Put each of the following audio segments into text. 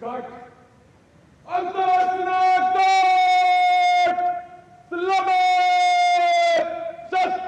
Cut! Antarctic Cut! Slumber! Just!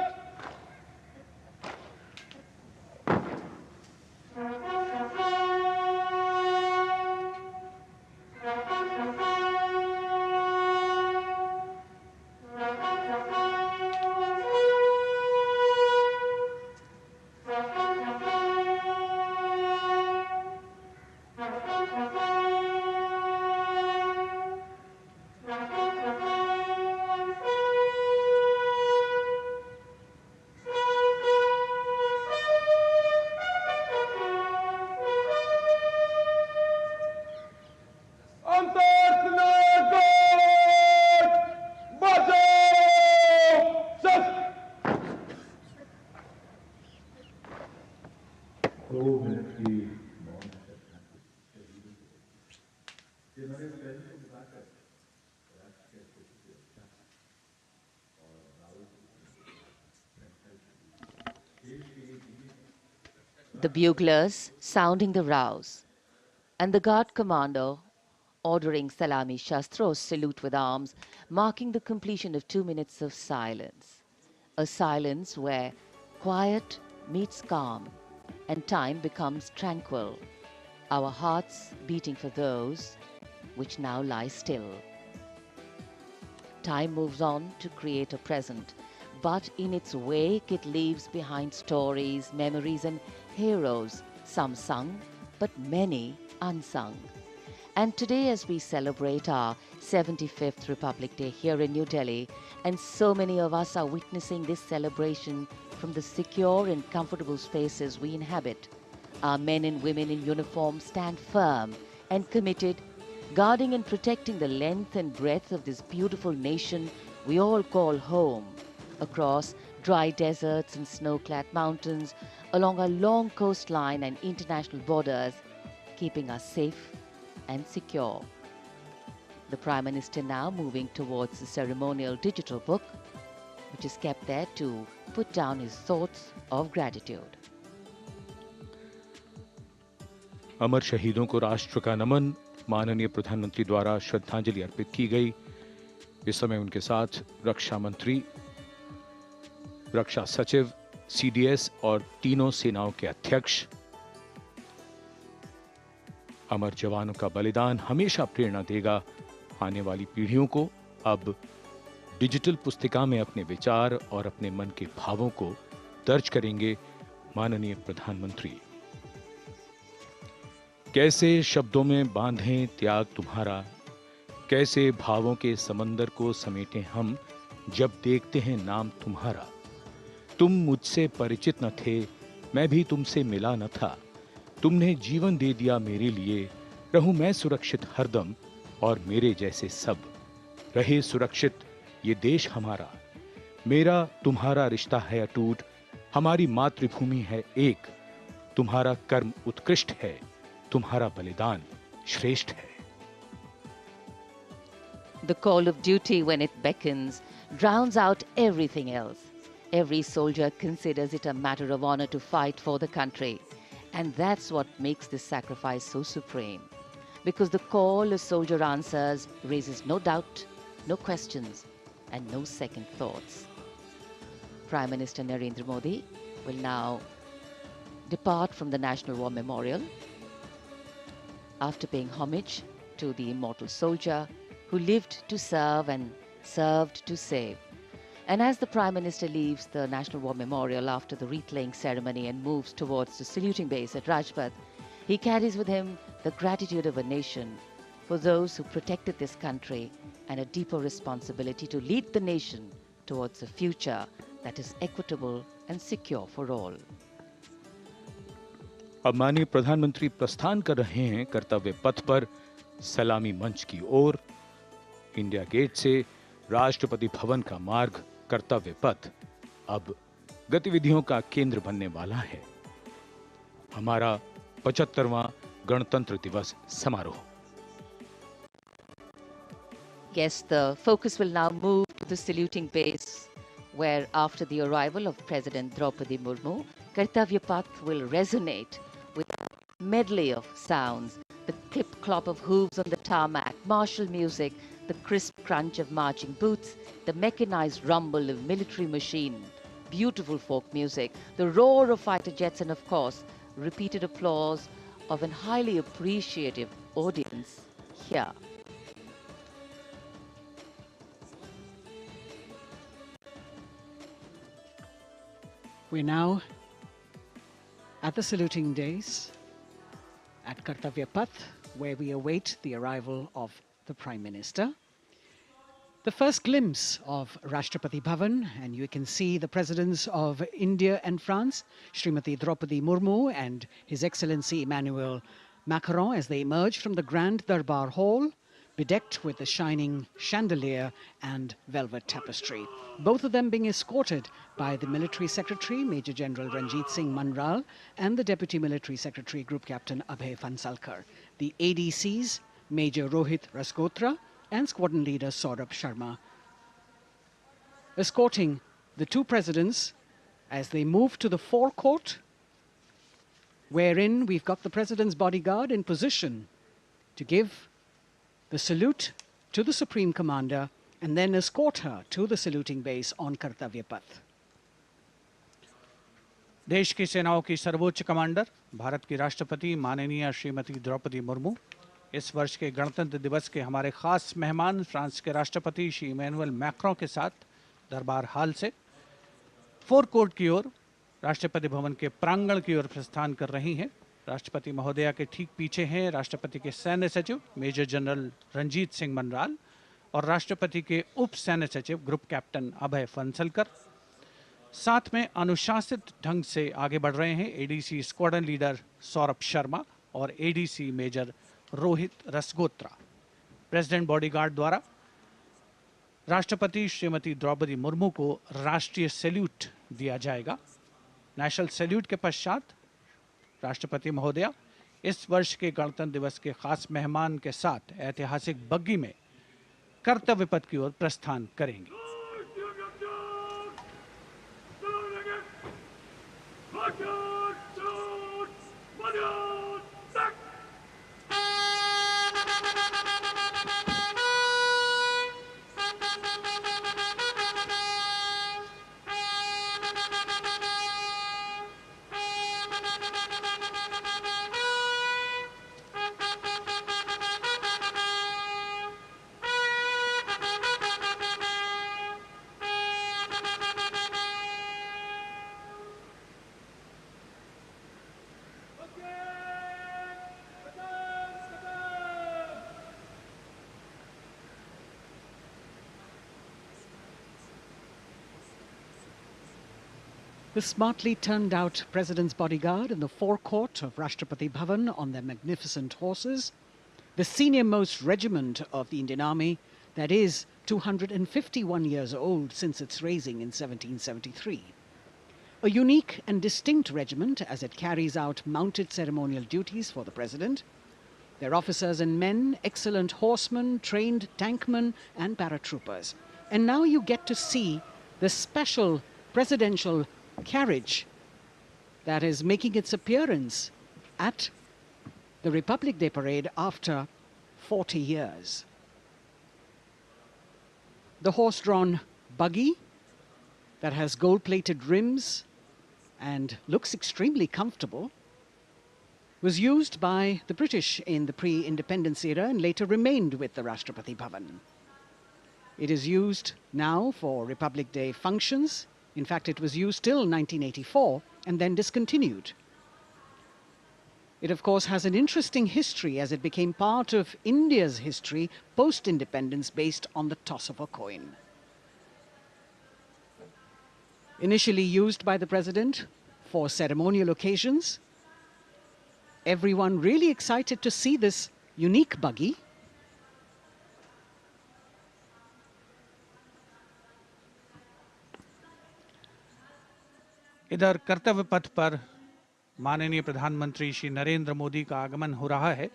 The buglers sounding the rouse, and the guard commander ordering Salami Shastros salute with arms, marking the completion of 2 minutes of silence. A silence where quiet meets calm and time becomes tranquil, our hearts beating for those which now lie still. Time moves on to create a present, but in its wake it leaves behind stories, memories and heroes, some sung, but many unsung. And today, as we celebrate our 75th Republic Day here in New Delhi, and so many of us are witnessing this celebration from the secure and comfortable spaces we inhabit, our men and women in uniform stand firm and committed, guarding and protecting the length and breadth of this beautiful nation we all call home, across dry deserts and snow-clad mountains, along our long coastline and international borders, keeping us safe and secure. The Prime Minister now moving towards the ceremonial digital book, which is kept there to put down his thoughts of gratitude. अमर शहीदों को राष्ट्र का नमन, माननीय प्रधानमंत्री द्वारा श्रद्धांजलि अर्पित की गई। इस समय उनके साथ रक्षा मंत्री, रक्षा सचिव, सीडीएस और तीनों सेनाओं के अध्यक्ष। अमर जवानों का बलिदान हमेशा प्रेरणा देगा आने वाली पीढ़ियों को। अब डिजिटल पुस्तिका में अपने विचार और अपने मन के भावों को दर्ज करेंगे माननीय प्रधानमंत्री। कैसे शब्दों में बांधें त्याग तुम्हारा, कैसे भावों के समंदर को समेटें हम जब देखते हैं नाम तुम्हारा। तुम मुझसे परिचित न थे, मैं भी तुमसे मिला न था, तुमने जीवन दे दिया मेरे लिए, रहूं मैं सुरक्षित हरदम और मेरे जैसे सब रहे सुरक्षित ये देश हमारा। मेरा तुम्हारा रिश्ता है अटूट, हमारी मातृभूमि है एक, तुम्हारा कर्म उत्कृष्ट है, तुम्हारा बलिदान श्रेष्ठ है। The call of duty, when it beckons, drowns out everything else. Every soldier considers it a matter of honor to fight for the country. And that's what makes this sacrifice so supreme. Because the call a soldier answers raises no doubt, no questions, and no second thoughts. Prime Minister Narendra Modi will now depart from the National War Memorial after paying homage to the immortal soldier who lived to serve and served to save. And as the Prime Minister leaves the National War Memorial after the wreath-laying ceremony and moves towards the saluting base at Rajpath, he carries with him the gratitude of a nation for those who protected this country and a deeper responsibility to lead the nation towards a future that is equitable and secure for all. अब माननीय प्रधानमंत्री प्रस्थान कर रहे हैं कर्तव्य पथ पर सलामी मंच की ओर। इंडिया गेट से राष्ट्रपति भवन का मार्ग कर्तव्य पथ अब गतिविधियों का केंद्र बनने वाला है। हमारा 75वां गणतंत्र दिवस समारोह। Yes, the focus will now move to the saluting base, where after the arrival of President Draupadi Murmu, Kartavya Path will resonate with a medley of sounds, the clip clop of hooves on the tarmac, martial music, the crisp crunch of marching boots, the mechanized rumble of military machine, beautiful folk music, the roar of fighter jets, and of course, repeated applause of an highly appreciative audience here. We're now at the saluting days at Kartavya Path, where we await the arrival of the Prime Minister. The first glimpse of Rashtrapati Bhavan, and you can see the presidents of India and France, Srimati Draupadi Murmu and His Excellency Emmanuel Macron, as they emerge from the Grand Darbar Hall, bedecked with the shining chandelier and velvet tapestry. Both of them being escorted by the Military Secretary, Major General Ranjit Singh Manral, and the Deputy Military Secretary, Group Captain Abhay Fansalkar. The ADCs, Major Rohit Rasgotra and Squadron Leader Saurabh Sharma, escorting the two presidents as they move to the forecourt, wherein we've got the President's bodyguard in position to give the salute to the Supreme Commander and then escort her to the saluting base on Kartavya Path. देश की सेनाओं की सर्वोच्च commander Bharat की राष्ट्रपति माननीय श्रीमती द्रौपदी मुर्मू, इस वर्ष के गणतंत्र दिवस के हमारे खास मेहमान फ्रांस के राष्ट्रपति श्री इमैनुअल मैक्रों के साथ दरबार हाल से फोर कोर्ट की ओर राष्ट्रपति भवन के प्रांगण की ओर प्रस्थान कर रही हैं। राष्ट्रपति महोदया के ठीक पीछे हैं राष्ट्रपति के सैन्य सचिव मेजर जनरल रंजीत सिंह मनराल और राष्ट्रपति के उप सैन्य सचिव ग्रुप कैप्टन अभय फंसलकर। साथ में अनुशासित ढंग से आगे बढ़ रहे हैं ADC squadron leader Saurabh Sharma और ADC major Rohit Rasgotra. President bodyguard द्वारा राष्ट्रपति श्रीमती द्रौपदी मुर्मू को राष्ट्रीय सैल्यूट दिया जाएगा। नेशनल सैल्यूट के पश्चात राष्ट्रपति महोदया इस वर्ष के गणतंत्र दिवस के खास मेहमान के साथ ऐतिहासिक बग्गी में कर्तव्य पथ की ओर प्रस्थान करेंगी। The smartly turned out President's bodyguard in the forecourt of Rashtrapati Bhavan on their magnificent horses, the senior-most regiment of the Indian Army, that is 251 years old since its raising in 1773. A unique and distinct regiment as it carries out mounted ceremonial duties for the President. Their officers and men, excellent horsemen, trained tankmen and paratroopers. And now you get to see the special presidential carriage that is making its appearance at the Republic Day Parade after 40 years. The horse-drawn buggy that has gold-plated rims and looks extremely comfortable was used by the British in the pre-independence era and later remained with the Rashtrapati Bhavan. It is used now for Republic Day functions. In fact, it was used till 1984 and then discontinued. It, of course, has an interesting history as it became part of India's history post-independence based on the toss of a coin. Initially used by the President for ceremonial occasions, everyone really excited to see this unique buggy. इधर कर्तव्य पथ पर माननीय प्रधानमंत्री श्री नरेंद्र मोदी का आगमन हो रहा है।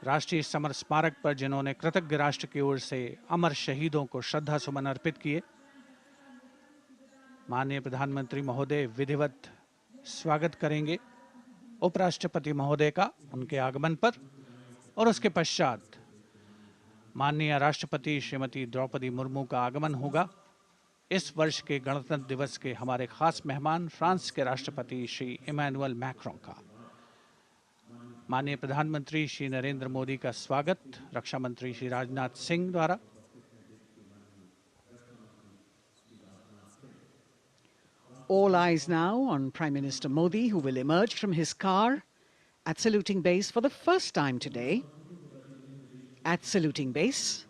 राष्ट्रीय समर स्मारक पर जिन्होंने कृतज्ञ राष्ट्र की ओर से अमर शहीदों को श्रद्धा सुमन अर्पित किए, माननीय प्रधानमंत्री महोदय विधिवत स्वागत करेंगे उपराष्ट्रपति महोदय का उनके आगमन पर। और उसके पश्चात माननीय राष्ट्रपति श्रीमती द्रौपदी मुर्मू का आगमन होगा। इस वर्ष के गणतंत्र दिवस के हमारे खास मेहमान फ्रांस के राष्ट्रपति श्री इमैनुअल मैक्रों का। माननीय प्रधानमंत्री श्री नरेंद्र मोदी का स्वागत रक्षा मंत्री श्री राजनाथ सिंह द्वारा। All eyes now on Prime Minister Modi, who will emerge from his car at saluting base for the first time today. At saluting base.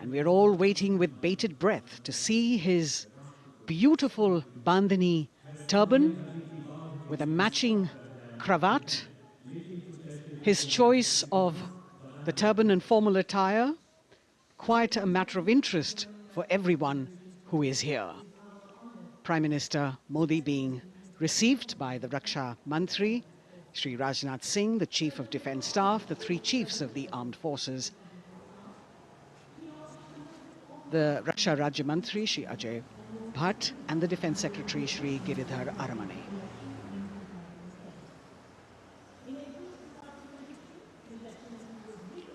And we're all waiting with bated breath to see his beautiful bandhani turban with a matching cravat. His choice of the turban and formal attire, quite a matter of interest for everyone who is here. Prime Minister Modi being received by the Raksha Mantri, Shri Rajnath Singh, the Chief of Defence Staff, the three chiefs of the armed forces, the Raksha Rajya Mantri, Shri Ajay Bhatt, and the Defence Secretary, Shri Giridhar Aramane.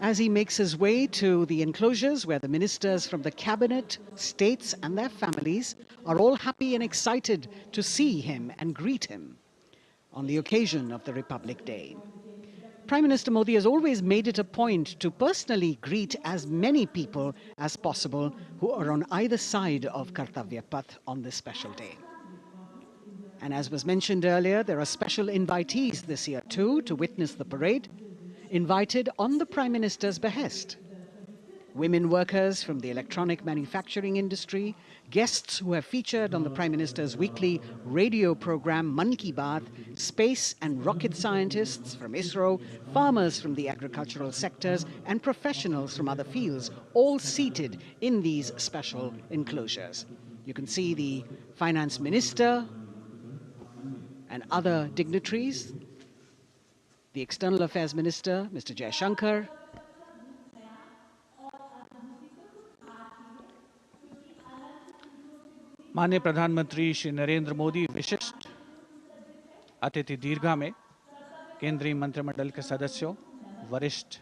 As he makes his way to the enclosures where the ministers from the cabinet, states and their families are all happy and excited to see him and greet him on the occasion of the Republic Day. Prime Minister Modi has always made it a point to personally greet as many people as possible who are on either side of Kartavya Path on this special day. And as was mentioned earlier, there are special invitees this year too to witness the parade, invited on the Prime Minister's behest. Women workers from the electronic manufacturing industry, guests who have featured on the Prime Minister's weekly radio program Mann Ki Baat, space and rocket scientists from ISRO, farmers from the agricultural sectors and professionals from other fields, all seated in these special enclosures. You can see the Finance Minister and other dignitaries, the External Affairs Minister, Mr. Jaishankar, माननीय प्रधानमंत्री श्री नरेंद्र मोदी विशिष्ट अतिथि दीर्घा में केंद्रीय मंत्रिमंडल के सदस्यों, वरिष्ठ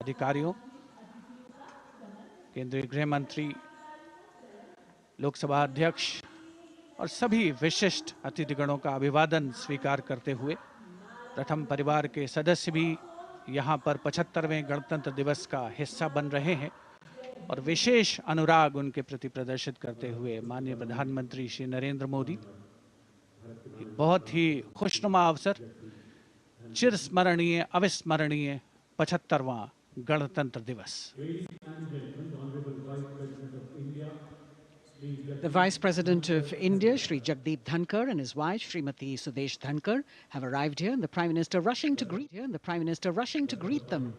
अधिकारियों, केंद्रीय गृह मंत्री, लोकसभा अध्यक्ष और सभी विशिष्ट अतिथिगणों का अभिवादन स्वीकार करते हुए प्रथम परिवार के सदस्य भी यहां पर 75वें गणतंत्र दिवस का हिस्सा बन रहे हैं और विशेष अनुराग उनके प्रति प्रदर्शित करते हुए माननीय प्रधानमंत्री श्री नरेंद्र मोदी बहुत ही खुशनुमा अवसर, चिरस्मरणीय अविस्मरणीय 75वां गणतंत्र दिवस। The Vice President of India, Shri Jagdeep Dhankar, and his wife, Srimati Sudesh Dhankar, have arrived here, and the Prime Minister rushing to greet them.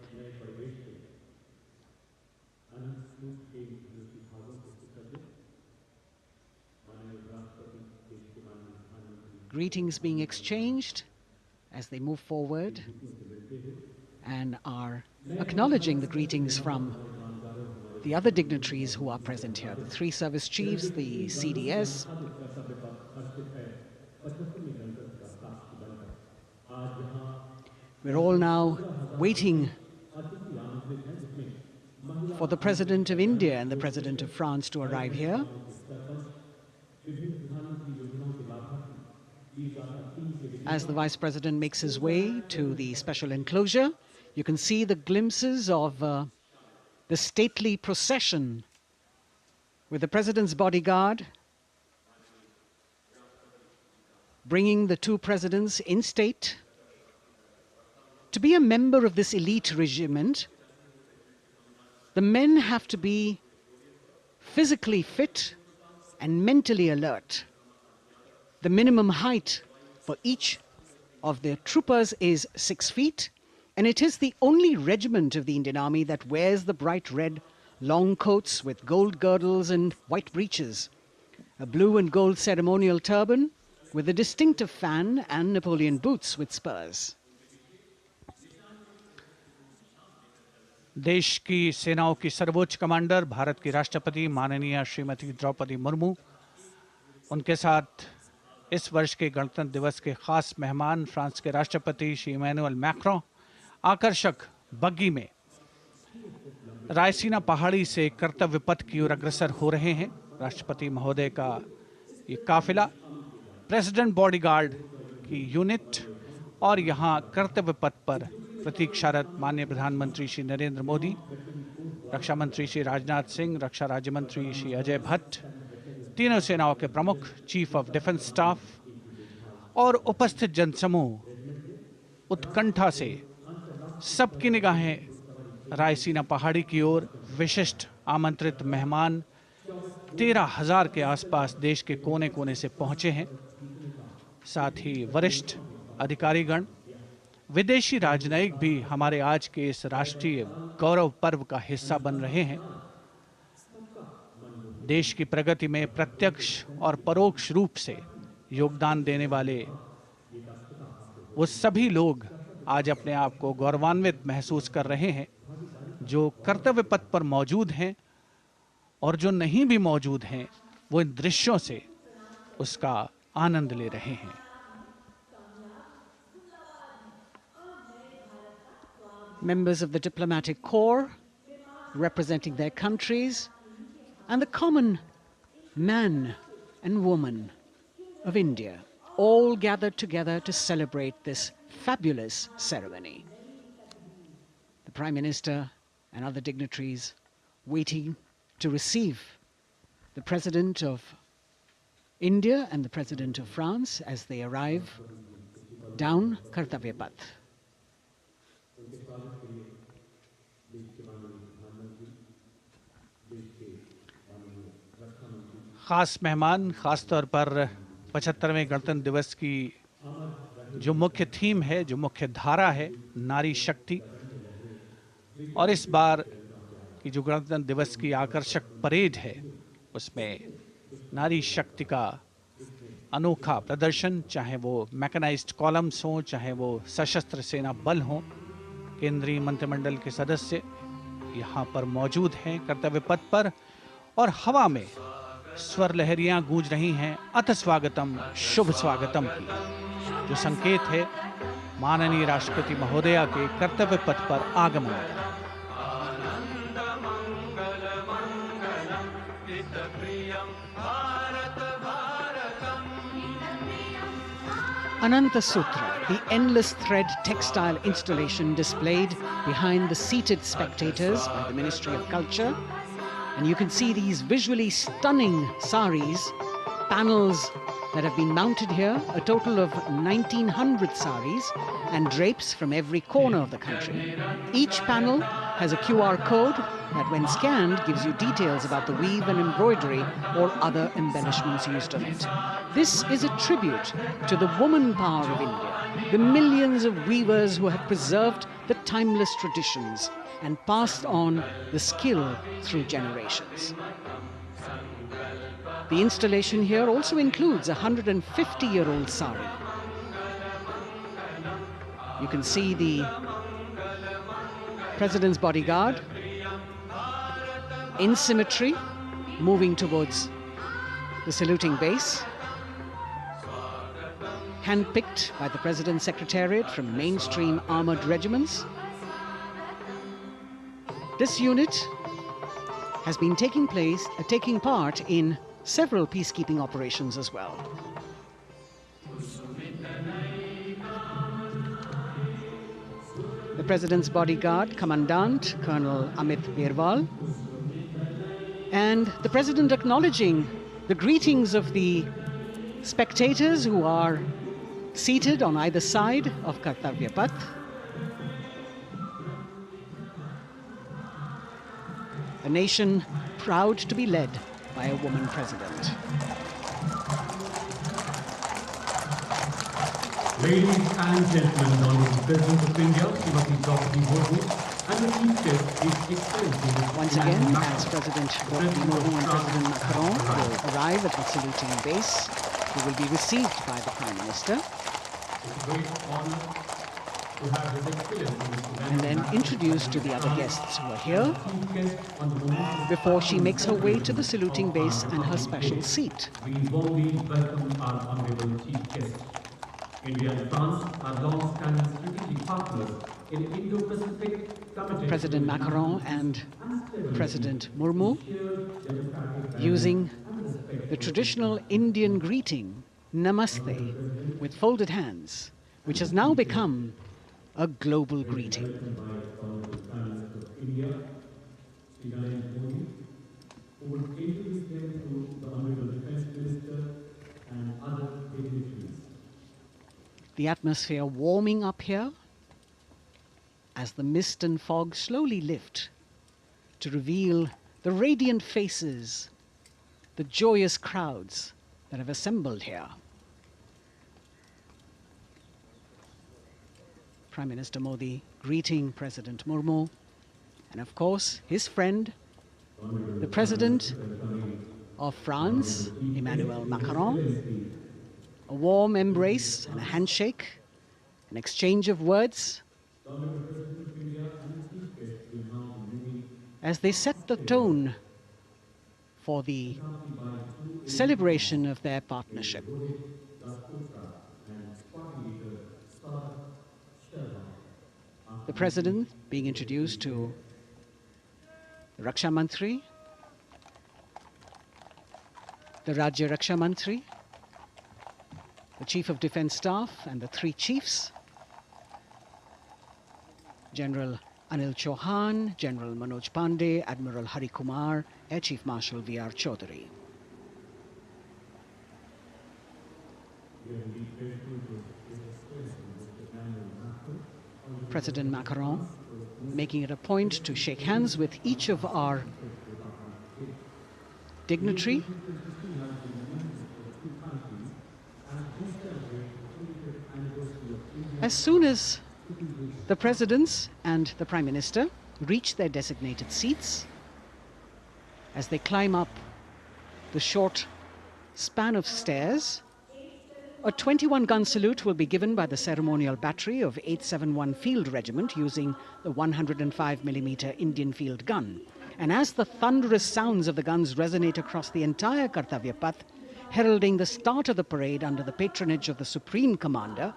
Greetings being exchanged as they move forward and are acknowledging the greetings from the other dignitaries who are present here, the three service chiefs, the CDS. We're all now waiting for the President of India and the President of France to arrive here. As the Vice President makes his way to the special enclosure, you can see the glimpses of the stately procession with the President's bodyguard bringing the two presidents in state. To be a member of this elite regiment, the men have to be physically fit and mentally alert. The minimum height for each of the troopers is 6 feet, and it is the only regiment of the Indian Army that wears the bright red long coats with gold girdles and white breeches, a blue and gold ceremonial turban with a distinctive fan and Napoleon boots with spurs. देश की सेनाओं की सर्वोच्च commander Bharat की राष्ट्रपति माननीय श्रीमती द्रौपदी मुर्मू, उनके साथ इस वर्ष के गणतंत्र दिवस के खास मेहमान फ्रांस के राष्ट्रपति श्री इमैनुअल मैक्रों आकर्षक बग्गी में रायसीना पहाड़ी से कर्तव्य पथ की ओर अग्रसर हो रहे हैं। राष्ट्रपति महोदय का ये काफिला, प्रेसिडेंट बॉडीगार्ड की यूनिट और यहाँ कर्तव्य पथ पर प्रतीक्षारत माननीय प्रधानमंत्री श्री नरेंद्र मोदी, रक्षा मंत्री श्री राजनाथ सिंह, रक्षा राज्य मंत्री श्री अजय भट्ट, तीनों सेनाओं के प्रमुख, चीफ ऑफ डिफेंस स्टाफ और उपस्थित जनसमूह उत्कंठा से सबकी निगाहें रायसीना पहाड़ी की ओर। विशिष्ट आमंत्रित मेहमान 13,000 के आसपास देश के कोने कोने से पहुंचे हैं। साथ ही वरिष्ठ अधिकारीगण, विदेशी राजनयिक भी हमारे आज के इस राष्ट्रीय गौरव पर्व का हिस्सा बन रहे हैं। देश की प्रगति में प्रत्यक्ष और परोक्ष रूप से योगदान देने वाले वो सभी लोग आज अपने आप को गौरवान्वित महसूस कर रहे हैं, जो कर्तव्य पथ पर मौजूद हैं और जो नहीं भी मौजूद हैं, वो इन दृश्यों से उसका आनंद ले रहे हैं। Members of the diplomatic corps representing their countries and the common man and woman of India all gathered together to celebrate this fabulous ceremony. The Prime Minister and other dignitaries waiting to receive the President of India and the President of France as they arrive down Kartavya Path. खास मेहमान, खास तौर पर 75वें गणतंत्र दिवस की जो मुख्य थीम है, जो मुख्य धारा है, नारी शक्ति। और इस बार की जो गणतंत्र दिवस की आकर्षक परेड है, उसमें नारी शक्ति का अनोखा प्रदर्शन, चाहे वो मैकेनाइज्ड कॉलम्स हों, चाहे वो सशस्त्र सेना बल हों। केंद्रीय मंत्रिमंडल के सदस्य यहाँ पर मौजूद हैं कर्तव्य पथ पर, और हवा में स्वर लहरियां गूंज रही हैं अथ स्वागतम, शुभ स्वागतम की, जो संकेत है माननीय राष्ट्रपति महोदया के कर्तव्य पथ पर आगमन का। Ananta Sutra, the endless thread textile installation displayed behind the seated spectators by the Ministry of Culture. And you can see these visually stunning saris, panels that have been mounted here, a total of 1,900 saris and drapes from every corner of the country. Each panel has a QR code that when scanned gives you details about the weave and embroidery or other embellishments used on it. This is a tribute to the woman power of India, the millions of weavers who have preserved the timeless traditions and passed on the skill through generations. The installation here also includes a 150-year-old sari. You can see the President's bodyguard in symmetry moving towards the saluting base, handpicked by the President's Secretariat from mainstream armored regiments. This unit has been taking part in several peacekeeping operations as well. The President's bodyguard, Commandant Colonel Amit Birwal, and the President acknowledging the greetings of the spectators who are seated on either side of Kartavya Path. A nation proud to be led by a woman president. Ladies and gentlemen, Honorable President of India, Srimati Draupadi Murmu, and the Chief Guest, His Excellency Once again, as President Draupadi Murmu and President Macron will arrive at the saluting base, who will be received by the Prime Minister. It's a great honor to have His Excellency And then introduced to the other guests who are here Chief Guest on the moment. before she makes her way to the saluting base and her special seat. We warmly welcome our Honorable Chief Guest. India and France are long-standing strategic partners in Indo-Pacific, committed President to Macron and President Murmu using the traditional Indian greeting, Namaste, with folded hands, which has now become a global greeting. who will introduce them to the Honorable Defence Minister and other dignitaries. The atmosphere warming up here as the mist and fog slowly lift to reveal the radiant faces, the joyous crowds that have assembled here. Prime Minister Modi greeting President Murmu, and of course his friend, the President of France, Emmanuel Macron. A warm embrace and a handshake, an exchange of words as they set the tone for the celebration of their partnership. The President being introduced to the Raksha Mantri, the Rajya Raksha Mantri, the Chief of Defence Staff and the three chiefs, General Anil Chauhan, General Manoj Pandey, Admiral Hari Kumar, Air Chief Marshal V.R. Chaudhary. President Macron making it a point to shake hands with each of our dignitary. As soon as the presidents and the Prime Minister reach their designated seats, as they climb up the short span of stairs, a 21-gun salute will be given by the ceremonial battery of 871 Field Regiment using the 105mm Indian field gun. And as the thunderous sounds of the guns resonate across the entire Kartavya Path, heralding the start of the parade under the patronage of the Supreme Commander,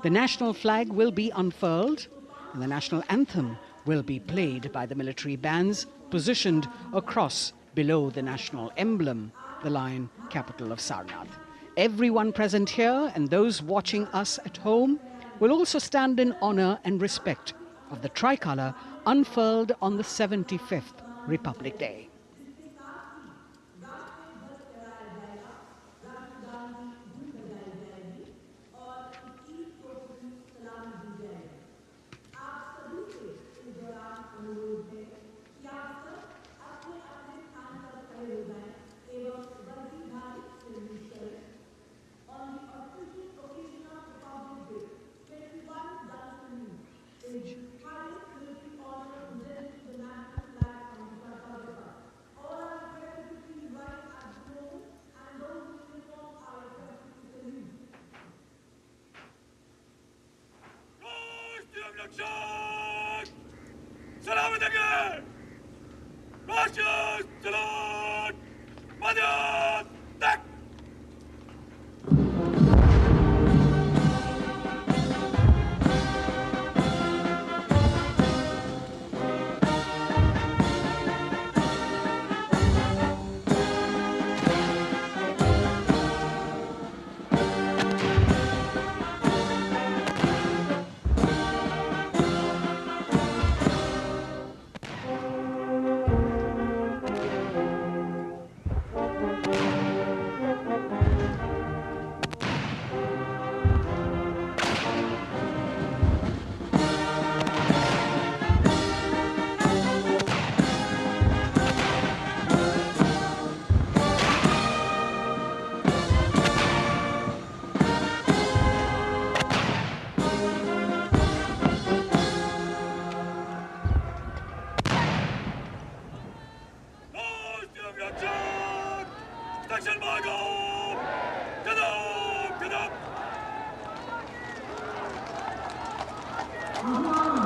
the national flag will be unfurled and the national anthem will be played by the military bands positioned across below the national emblem, the lion capital of Sarnath. Everyone present here and those watching us at home will also stand in honor and respect of the tricolour unfurled on the 75th Republic Day.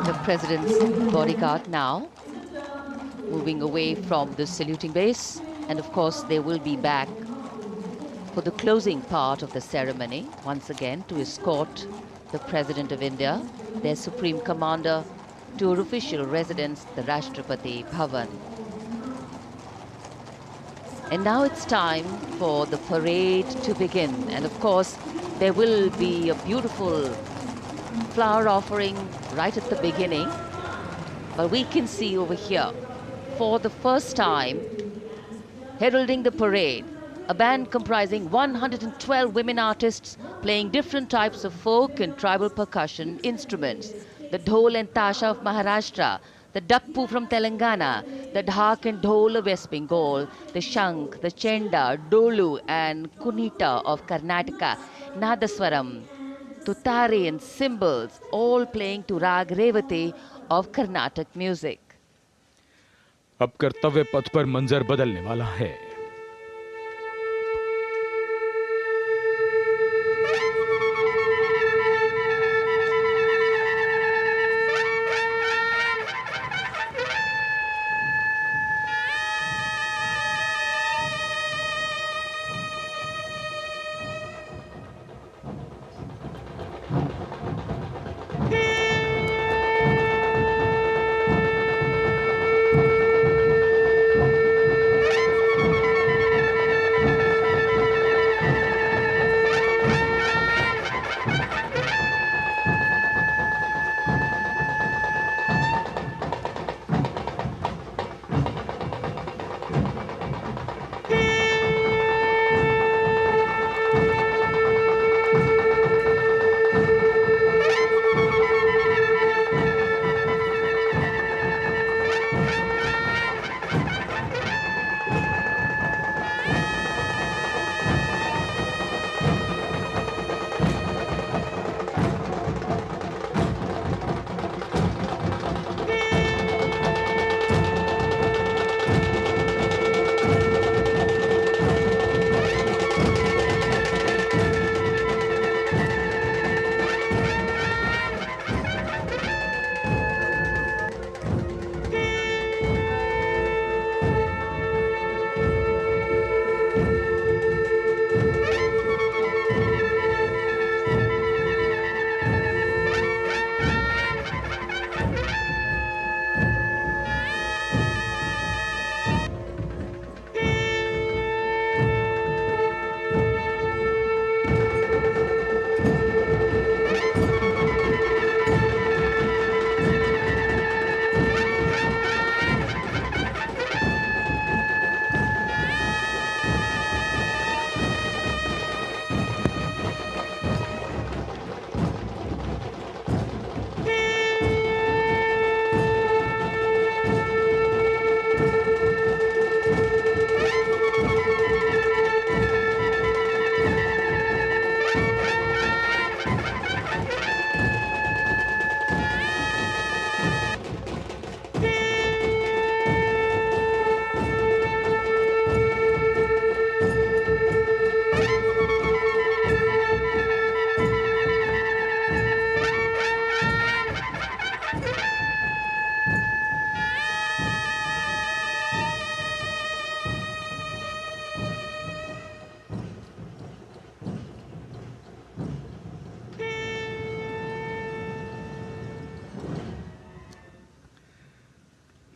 The President's bodyguard now moving away from the saluting base, and of course they will be back for the closing part of the ceremony, once again to escort the President of India, their Supreme Commander, to her official residence, the Rashtrapati Bhavan. And now it's time for the parade to begin. And of course, there will be a beautiful flower offering right at the beginning. But we can see over here, for the first time, heralding the parade, a band comprising 112 women artists playing different types of folk and tribal percussion instruments. The dhol and tasha of Maharashtra, the dakpu from Telangana, the dhak and dhol of West Bengal, the shank, the chenda, dolu and kunita of Karnataka, nadaswaram, tutari and cymbals, all playing to rag Revati of Carnatic music. अब कर्तव्य पथ पर मंजर बदलने वाला है।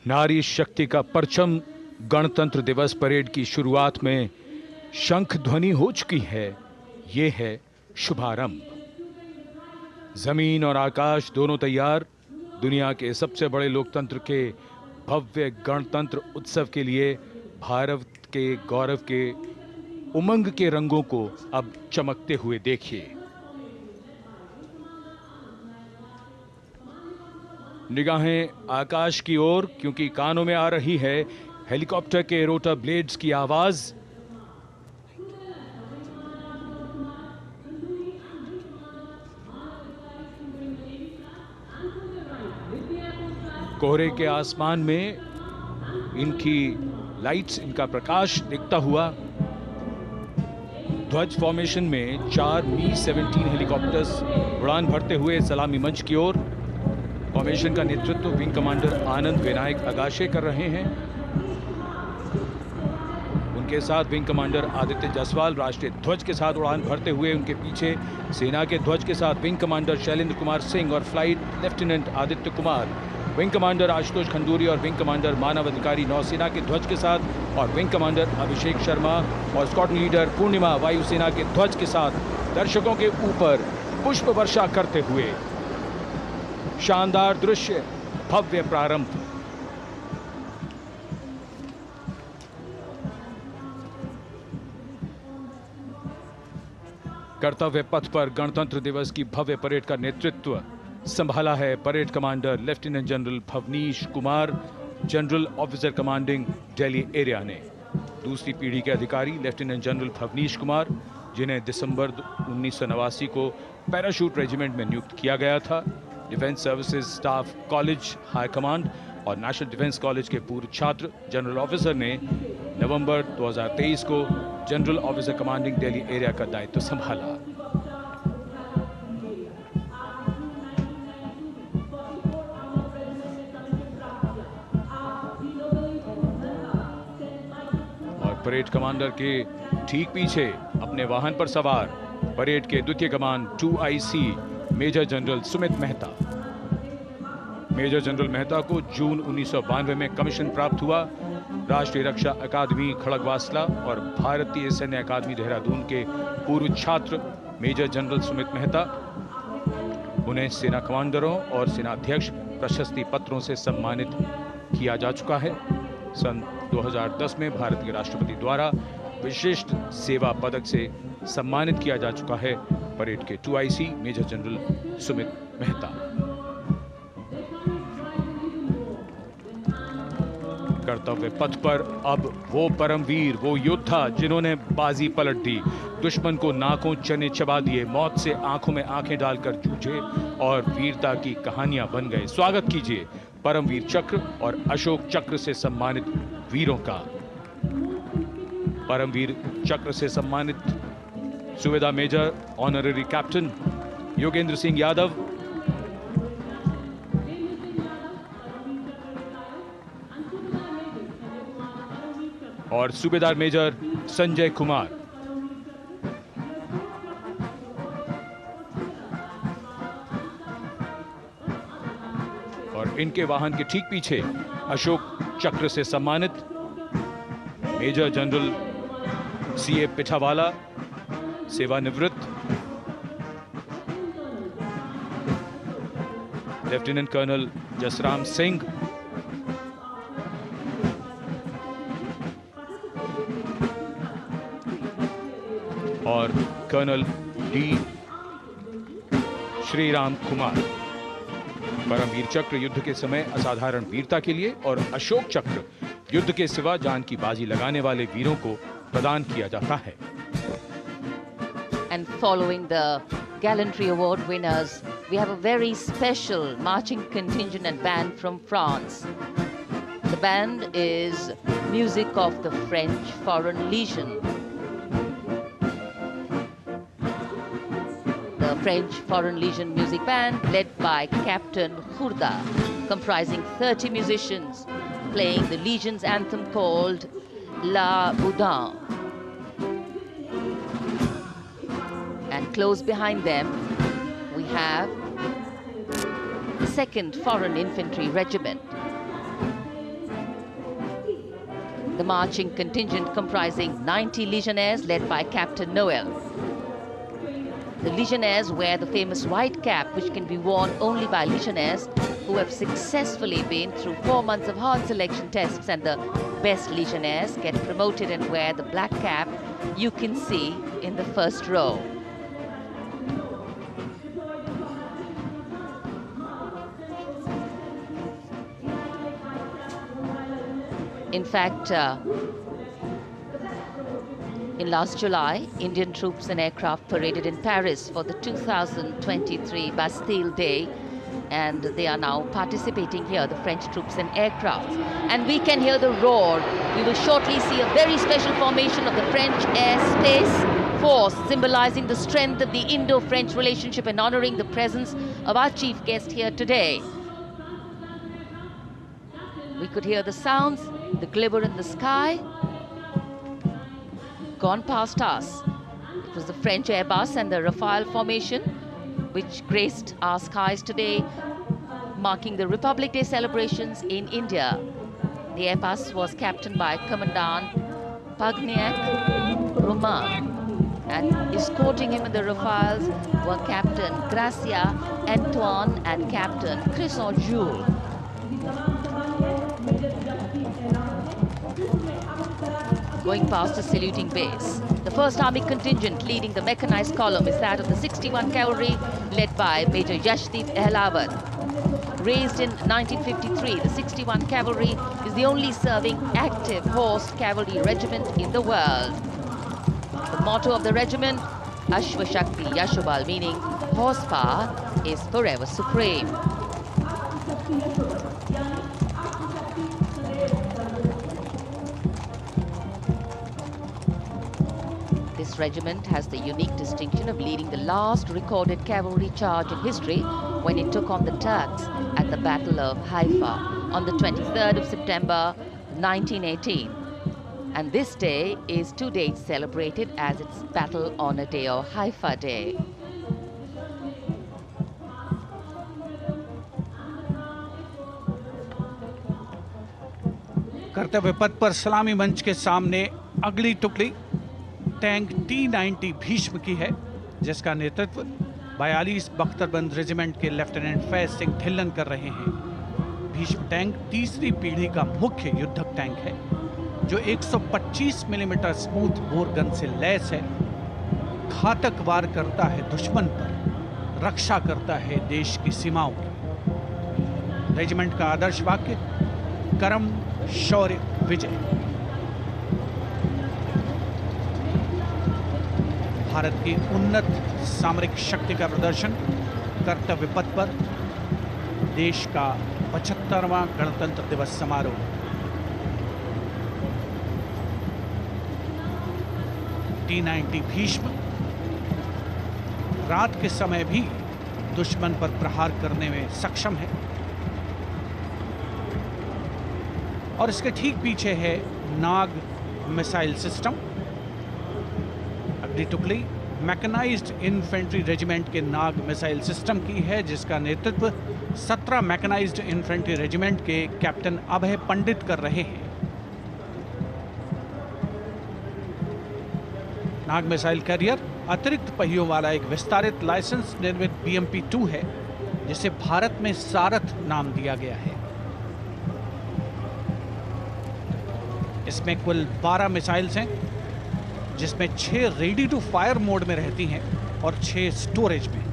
नारी शक्ति का परचम गणतंत्र दिवस परेड की शुरुआत में शंख ध्वनि हो चुकी है। ये है शुभारंभ। जमीन और आकाश दोनों तैयार दुनिया के सबसे बड़े लोकतंत्र के भव्य गणतंत्र उत्सव के लिए भारत के गौरव के उमंग के रंगों को अब चमकते हुए देखिए। निगाहें आकाश की ओर, क्योंकि कानों में आ रही है हेलीकॉप्टर के रोटर ब्लेड्स की आवाज। कोहरे के आसमान में इनकी लाइट्स, इनका प्रकाश दिखता हुआ ध्वज फॉर्मेशन में 4 मी-17 हेलीकॉप्टर्स उड़ान भरते हुए सलामी मंच की ओर। फॉर्मेशन का नेतृत्व विंग कमांडर आनंद विनायक अगाशे कर रहे हैं। उनके साथ विंग कमांडर आदित्य जायसवाल राष्ट्रीय ध्वज के साथ उड़ान भरते हुए। उनके पीछे सेना के ध्वज के साथ विंग कमांडर शैलेंद्र कुमार सिंह और flight lieutenant Aditya Kumar, wing commander Ashutosh Khanduri और विंग कमांडर मानव अधिकारी नौसेना के ध्वज के साथ, और विंग कमांडर अभिषेक शर्मा और स्क्वाड्रन लीडर पूर्णिमा वायुसेना के ध्वज के साथ दर्शकों के ऊपर पुष्प वर्षा करते हुए। शानदार दृश्य, भव्य प्रारंभ। कर्तव्य पथ पर गणतंत्र दिवस की भव्य परेड का नेतृत्व संभाला है parade commander lieutenant general Bhavnish Kumar, general officer commanding Delhi area ने। दूसरी पीढ़ी के अधिकारी लेफ्टिनेंट जनरल भवनीश कुमार, जिन्हें दिसंबर 1989 को पैराशूट रेजिमेंट में नियुक्त किया गया था, defence services staff college high command और नेशनल डिफेंस कॉलेज के पूर्व छात्र जनरल ऑफिसर ने नवंबर 2023 को general officer commanding Delhi area का दायित्व संभाला। और परेड कमांडर के ठीक पीछे अपने वाहन पर सवार परेड के द्वितीय कमान 2IC major general Sumit Mehta. Major general Mehta को जून 1992 में कमीशन प्राप्त हुआ। राष्ट्रीय रक्षा अकादमी खड़गवासला और भारतीय सैन्य अकादमी देहरादून के पूर्व छात्र मेजर जनरल सुमित मेहता। उन्हें सेना कमांडरों और सेनाध्यक्ष प्रशस्ति पत्रों से सम्मानित किया जा चुका है। सन 2010 में भारत के राष्ट्रपति द्वारा विशिष्ट सेवा पदक से सम्मानित किया जा चुका है परेड के 2IC major general Sumit Mehta. कर्तव्य पथ पर अब वो परमवीर, वो योद्धा जिन्होंने बाजी पलट दी, दुश्मन को नाकों चने चबा दिए, मौत से आंखों में आंखें डालकर जूझे और वीरता की कहानियां बन गए। स्वागत कीजिए परमवीर चक्र और अशोक चक्र से सम्मानित वीरों का। परमवीर चक्र से सम्मानित सुवेदा major honorary captain Yogendra Singh Yadav, और सूबेदार मेजर संजय कुमार। और इनके वाहन के ठीक पीछे अशोक चक्र से सम्मानित मेजर जनरल CA पिठावाला, सेवानिवृत्त, लेफ्टिनेंट कर्नल जसराम सिंह, और कर्नल D श्रीराम कुमार। परमवीर चक्र युद्ध के समय असाधारण वीरता के लिए और अशोक चक्र युद्ध के सिवा जान की बाजी लगाने वाले वीरों को प्रदान किया जाता है। And following the gallantry award winners, we have a very special marching contingent and band from France. The band is music of the French Foreign Legion. The French Foreign Legion music band led by Captain Khurda, comprising 30 musicians, playing the Legion's anthem called La Boudin. And close behind them, we have the 2nd Foreign Infantry Regiment. The marching contingent comprising 90 Legionnaires led by Captain Noel. The Legionnaires wear the famous white cap, which can be worn only by Legionnaires who have successfully been through 4 months of hard selection tests, and the best Legionnaires get promoted and wear the black cap you can see in the first row. In fact, in last July, Indian troops and aircraft paraded in Paris for the 2023 Bastille Day, and they are now participating here, the French troops and aircraft. And we can hear the roar. We will shortly see a very special formation of the French Air Space Force, symbolizing the strength of the Indo-French relationship and honoring the presence of our chief guest here today. We could hear the sounds, the glimmer in the sky. gone past us. It was the French Airbus and the Rafale formation which graced our skies today, marking the Republic Day celebrations in India. The Airbus was captained by Commandant Pagniak Roman, and escorting him in the Rafales were Captain Gracia Antoine and Captain Crisson Jules. Going past the saluting base, the 1st Army contingent leading the mechanized column is that of the 61 Cavalry, led by Major Yashdeep Ehlawat. Raised in 1953, the 61 Cavalry is the only serving active horse cavalry regiment in the world. The motto of the regiment, Ashwa Shakti Yashobal, meaning horsepower is forever supreme. This regiment has the unique distinction of leading the last recorded cavalry charge in history when it took on the Turks at the Battle of Haifa on the 23rd of September 1918. And this day is to date celebrated as its Battle Honor Day or Haifa Day. कर्तव्य पथ पर सलामी मंच के सामने अगली टुकड़ी tank T-90 Bhishma की है, जिसका नेतृत्व 42 बख्तरबंद रेजिमेंट के लेफ्टिनेंट फैज सिंह ढिल्लन कर रहे हैं। भीष्म टैंक तीसरी पीढ़ी का मुख्य युद्धक टैंक है, जो 125 मिलीमीटर स्मूथ बोर गन से लैस है, घातक वार करता है दुश्मन पर, रक्षा करता है देश की सीमाओं की। रेजिमेंट का आदर्श वाक्य कर्म शौर्य विजय। भारत की उन्नत सामरिक शक्ति का प्रदर्शन कर्तव्य पथ पर देश का 75वां गणतंत्र दिवस समारोह। T-90 भीष्म रात के समय भी दुश्मन पर प्रहार करने में सक्षम है और इसके ठीक पीछे है नाग मिसाइल सिस्टम। अगली टुकड़ी मैकेनाइज्ड इन्फेंट्री रेजिमेंट के नाग मिसाइल सिस्टम की है, जिसका नेतृत्व 17 मैकेनाइज्ड इन्फेंट्री रेजिमेंट के कैप्टन अभय पंडित कर रहे हैं। नाग मिसाइल कैरियर अतिरिक्त पहियों वाला एक विस्तारित लाइसेंस निर्मित BMP-2 है, जिसे भारत में सारथ नाम दिया गया है। इसमें कुल 12 मिसाइल्स हैं, जिसमें 6 रेडी टू फायर मोड में रहती हैं और 6 स्टोरेज में।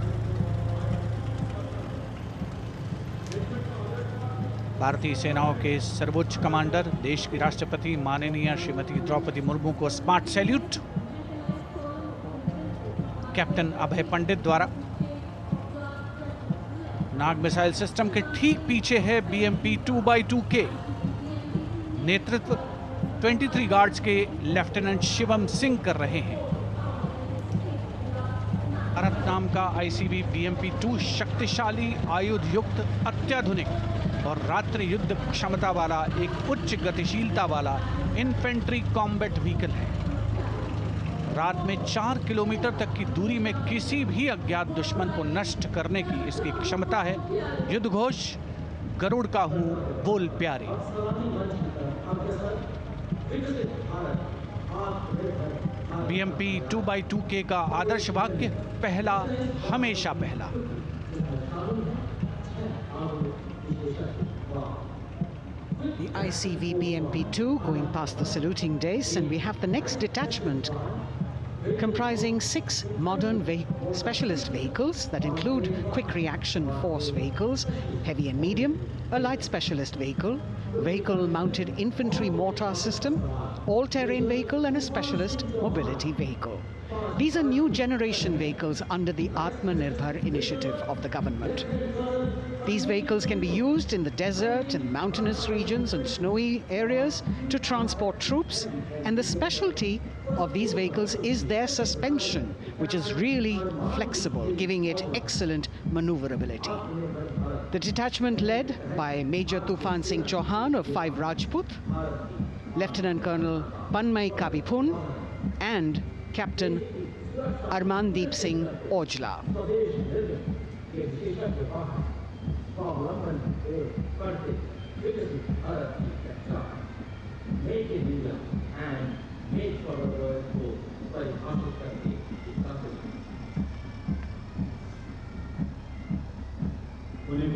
भारतीय सेनाओं के सर्वोच्च कमांडर देश की राष्ट्रपति माननीय श्रीमती द्रौपदी मुर्मू को स्मार्ट सैल्यूट कैप्टन अभय पंडित द्वारा। नाग मिसाइल सिस्टम के ठीक पीछे है BMP-2x2K। नेतृत्व 23 गार्ड्स के लेफ्टिनेंट शिवम सिंह कर रहे हैं। भारत नाम का ICV BMP-2 शक्तिशाली आयुध युक्त अत्याधुनिक और रात्रि युद्ध क्षमता वाला एक उच्च गतिशीलता वाला इन्फेंट्री कॉम्बैट व्हीकल है। रात में 4 किलोमीटर तक की दूरी में किसी भी अज्ञात दुश्मन को नष्ट करने की इसकी क्षमता है। युद्ध घोष गरुड़ का हूं बोल प्यारे। BMP-2x2K का आदर्श वाक्य पहला हमेशा पहला। The ICV BMP-2 going past the saluting dais, and we have the next detachment comprising 6 modern specialist vehicles that include quick reaction force vehicles, heavy and medium, a light specialist vehicle, vehicle-mounted infantry mortar system, all-terrain vehicle, and a specialist mobility vehicle. These are new generation vehicles under the Atmanirbhar initiative of the government. These vehicles can be used in the desert and mountainous regions and snowy areas to transport troops, and the specialty of these vehicles is their suspension, which is really flexible, giving it excellent maneuverability. The detachment led by Major Tufan Singh Chauhan of 5 Rajput, Lieutenant Colonel Panmay Kabipun, and Captain Armandeep Singh Ojla.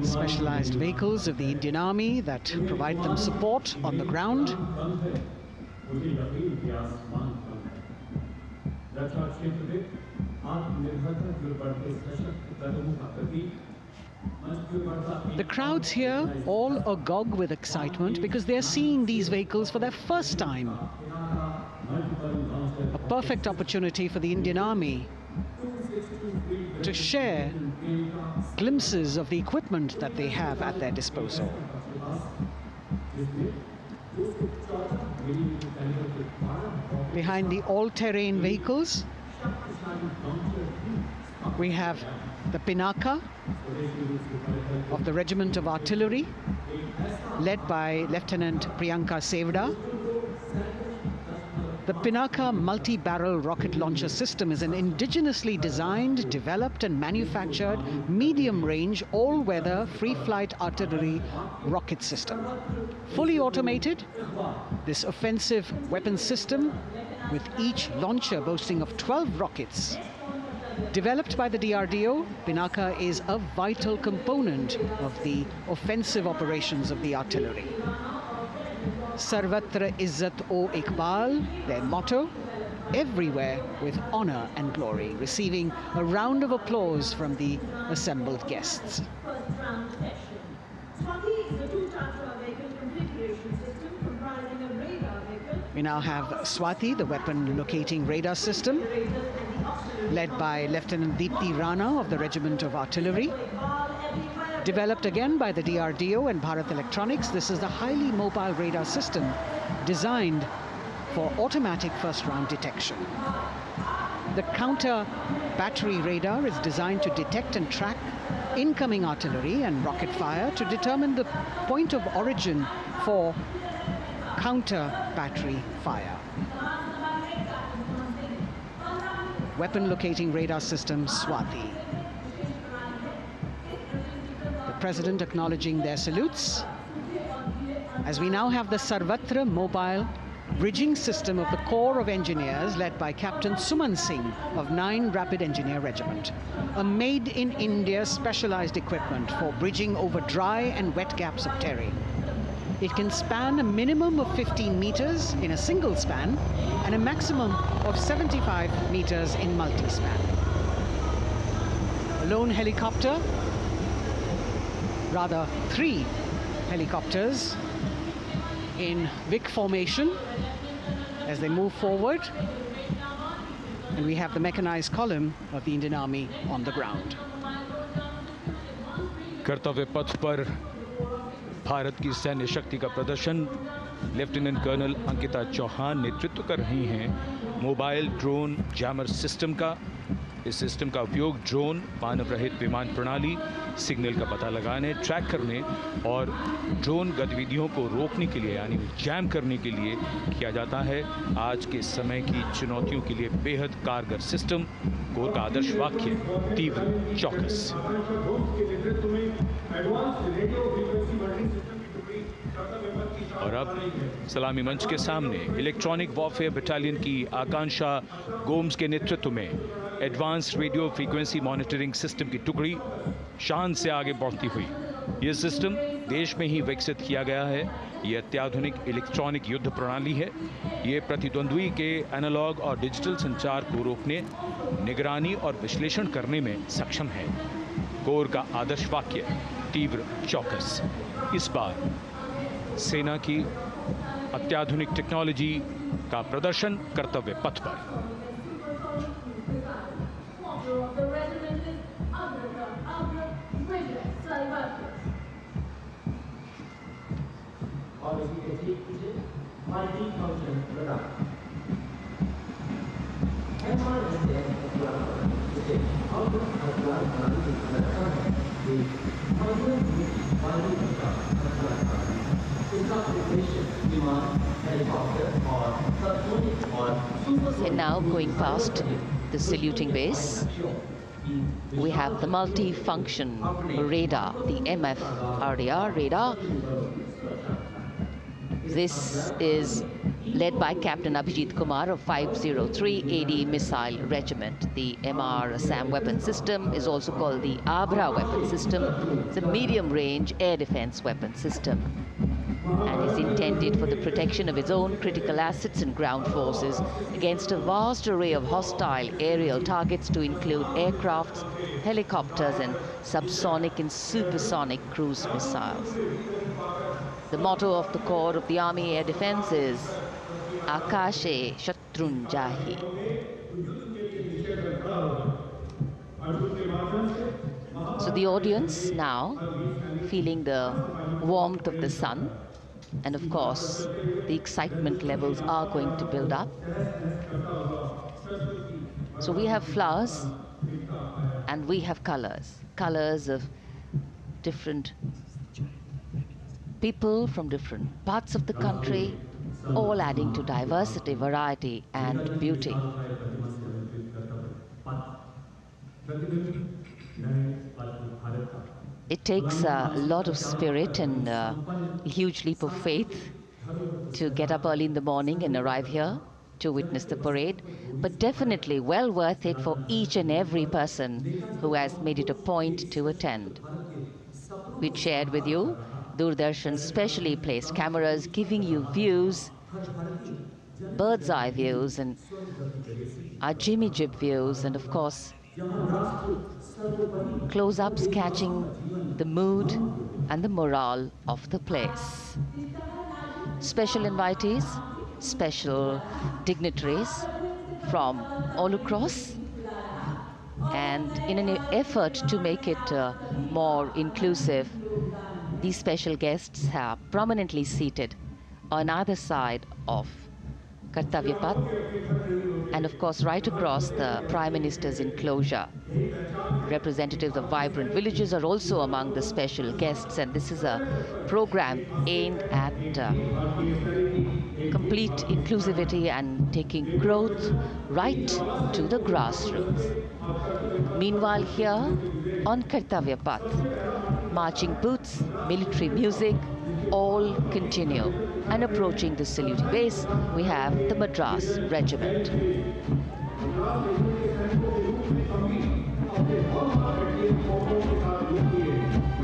Specialized vehicles of the Indian Army that provide them support on the ground. The crowds here all agog with excitement because they're seeing these vehicles for their first time. A perfect opportunity for the Indian Army to share glimpses of the equipment that they have at their disposal. Behind the all-terrain vehicles, we have the Pinaka of the Regiment of Artillery, led by Lieutenant Priyanka Sevda. The Pinaka multi-barrel rocket launcher system is an indigenously designed, developed and manufactured medium-range, all-weather, free-flight artillery rocket system. Fully automated, this offensive weapon system, with each launcher boasting of 12 rockets, developed by the DRDO, Pinaka is a vital component of the offensive operations of the artillery. Sarvatra Izzat O Iqbal, their motto, everywhere with honor and glory, receiving a round of applause from the assembled guests. We now have Swati, the weapon locating radar system, led by Lieutenant Deepthi Rana of the Regiment of Artillery. Developed again by the DRDO and Bharat Electronics, this is the highly mobile radar system designed for automatic first-round detection. The counter battery radar is designed to detect and track incoming artillery and rocket fire to determine the point of origin for counter battery fire. Weapon locating radar system Swati. The President acknowledging their salutes, as we now have the Sarvatra mobile bridging system of the Corps of Engineers, led by Captain Suman Singh of 9 Rapid Engineer Regiment, a made-in-India specialized equipment for bridging over dry and wet gaps of terrain. It can span a minimum of 15 meters in a single span and a maximum of 75 meters in multi-span. A lone helicopter, rather 3 helicopters in Vic formation as they move forward, and we have the mechanized column of the Indian Army on the ground. कर्तव्य पथ पर भारत की सैन्य शक्ति का प्रदर्शन lieutenant colonel Ankita Chauhan नेतृत्व कर रही हैं मोबाइल ड्रोन जैमर सिस्टम का। इस सिस्टम का उपयोग ड्रोन, मानव रहित विमान प्रणाली, सिग्नल का पता लगाने, ट्रैक करने और ड्रोन गतिविधियों को रोकने के लिए यानी जैम करने के लिए किया जाता है। आज के समय की चुनौतियों के लिए बेहद कारगर सिस्टम। कोर का आदर्श वाक्य तीव्र चौकस। और अब सलामी मंच के सामने इलेक्ट्रॉनिक वॉरफेयर बटालियन की आकांक्षा गोम्स के नेतृत्व में advance radio frequency monitoring system की टुकड़ी शान से आगे बढ़ती हुई। यह सिस्टम देश में ही विकसित किया गया है। यह अत्याधुनिक इलेक्ट्रॉनिक युद्ध प्रणाली है। यह प्रतिद्वंद्वी के एनालॉग और डिजिटल संचार को रोकने, निगरानी और विश्लेषण करने में सक्षम है। कोर का आदर्श वाक्य तीव्र चौकस। इस बार सेना की अत्याधुनिक टेक्नोलॉजी का प्रदर्शन कर्तव्य पथ पर। And now going past the saluting base, we have the multi-function radar, the MFRDR radar. This is led by Captain Abhijit Kumar of 503 AD Missile Regiment. The MR SAM weapon system is also called the Abra weapon system. It's a medium-range air defense weapon system and is intended for the protection of its own critical assets and ground forces against a vast array of hostile aerial targets to include aircrafts, helicopters, and subsonic and supersonic cruise missiles. The motto of the Corps of the Army Air Defense is Akashe Shatrun Jahi. So the audience now feeling the warmth of the sun, and of course the excitement levels are going to build up. So we have flowers and we have colors of different people from different parts of the country, all adding to diversity, variety, and beauty. It takes a lot of spirit and a huge leap of faith to get up early in the morning and arrive here to witness the parade, but definitely well worth it for each and every person who has made it a point to attend. We shared with you Doordarshan's specially placed cameras giving you views, bird's eye views, and our Jimmy Jib views, and of course close-ups catching the mood and the morale of the place. Special invitees, special dignitaries from all across, and in an effort to make it more inclusive, these special guests are prominently seated on either side of Kartavya Path, and of course right across the Prime Minister's enclosure. Representatives of vibrant villages are also among the special guests, and this is a program aimed at complete inclusivity and taking growth right to the grassroots. Meanwhile, here on Kartavya Path, marching boots, military music, all continue. And approaching the saluting base, we have the Madras Regiment.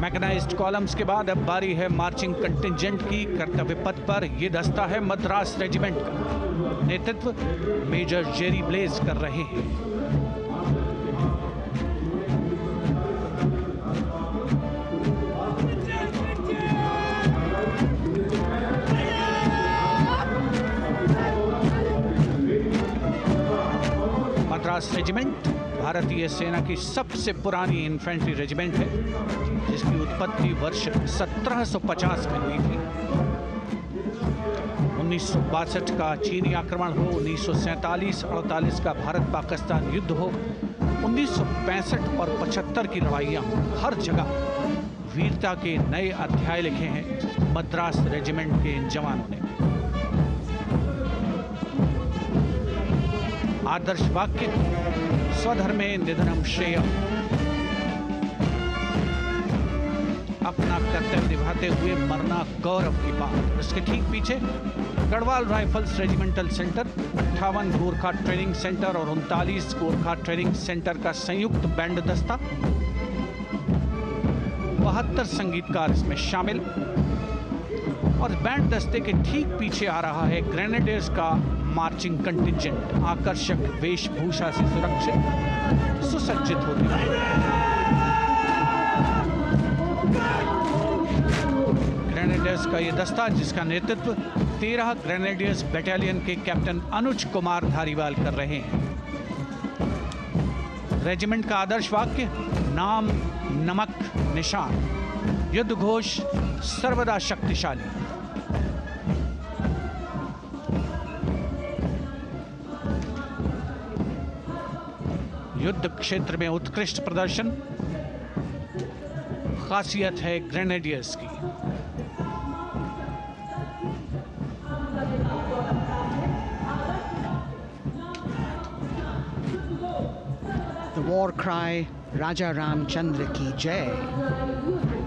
Mechanised columns के बाद अब बारी है marching contingent की। कर्तव्य पथ पर ये दस्ता है मद्रास रेजिमेंट का। नेतृत्व मेजर जेरी ब्लेज कर रहे हैं। मद्रास रेजिमेंट भारतीय सेना की सबसे पुरानी इन्फेंट्री रेजिमेंट है, जिसकी उत्पत्ति वर्ष 1750 में हुई थी। 1962 का चीनी आक्रमण हो, 1947-48 का भारत पाकिस्तान युद्ध हो, 1965 और 75 की लड़ाइयाँ हो, हर जगह वीरता के नए अध्याय लिखे हैं मद्रास रेजिमेंट के इन जवानों ने। आदर्श वाक्य स्वधर्मे निधनम श्रेय, अपना कर्तव्य निभाते हुए मरना गौरव की बात। इसके ठीक पीछे Garhwal rifles regimental centre, 58 Gorkha training centre और 39 गोरखा ट्रेनिंग सेंटर का संयुक्त बैंड दस्ता, 72 संगीतकार इसमें शामिल। और बैंड दस्ते के ठीक पीछे आ रहा है ग्रेनेडियर्स का मार्चिंग कंटिंजेंट, आकर्षक वेशभूषा से सुरक्षित सुसज्जित होते हैं। ग्रेनेडियर्स का ये दस्ता, जिसका नेतृत्व 13 ग्रेनेडियर्स बटालियन के कैप्टन अनुज कुमार धारीवाल कर रहे हैं। रेजिमेंट का आदर्श वाक्य नाम नमक निशान, युद्ध घोष सर्वदा शक्तिशाली। युद्ध क्षेत्र में उत्कृष्ट प्रदर्शन खासियत है ग्रेनेडियर्स की। war cry Raja Ram Chandra Ki Jai,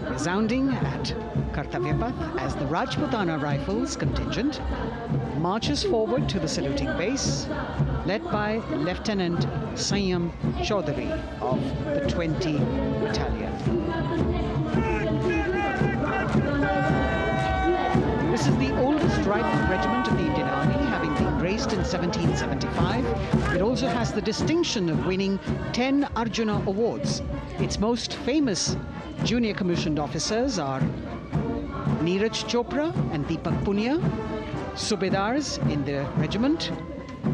resounding at Kartavya Path as the Rajputana Rifles contingent marches forward to the saluting base, led by Lieutenant Sanyam Chaudhary of the 20 Battalion. This is the oldest rifle regiment of the Indian Army, having been raised in 1775. It also has the distinction of winning 10 Arjuna Awards. Its most famous junior commissioned officers are Neeraj Chopra and Deepak Punia, Subedars in the regiment,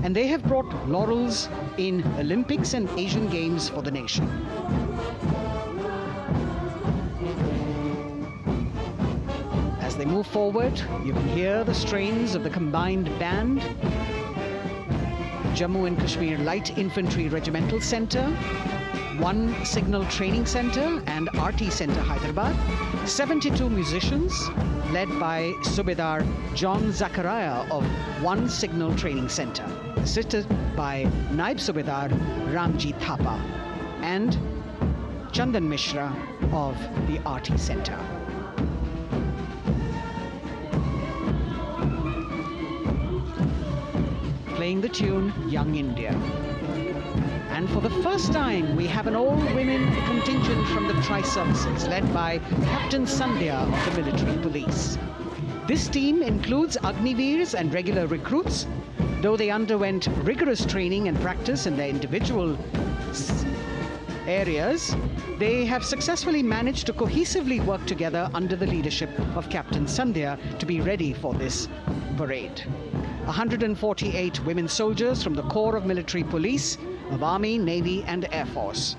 and they have brought laurels in Olympics and Asian Games for the nation. As they move forward, you can hear the strains of the combined band, Jammu and Kashmir Light Infantry Regimental Centre, 1 Signal Training Centre and RT Centre Hyderabad, 72 musicians led by Subedar John Zachariah of 1 Signal Training Centre, assisted by Naib Subedar Ramji Thapa and Chandan Mishra of the RT Centre. Playing the tune Young India. And for the first time, we have an all-women contingent from the Tri-Services, led by Captain Sandhya of the military police. This team includes Agniveers and regular recruits. Though they underwent rigorous training and practice in their individual areas, they have successfully managed to cohesively work together under the leadership of Captain Sandhya to be ready for this parade. 148 women soldiers from the Corps of Military Police of Army, Navy and Air Force.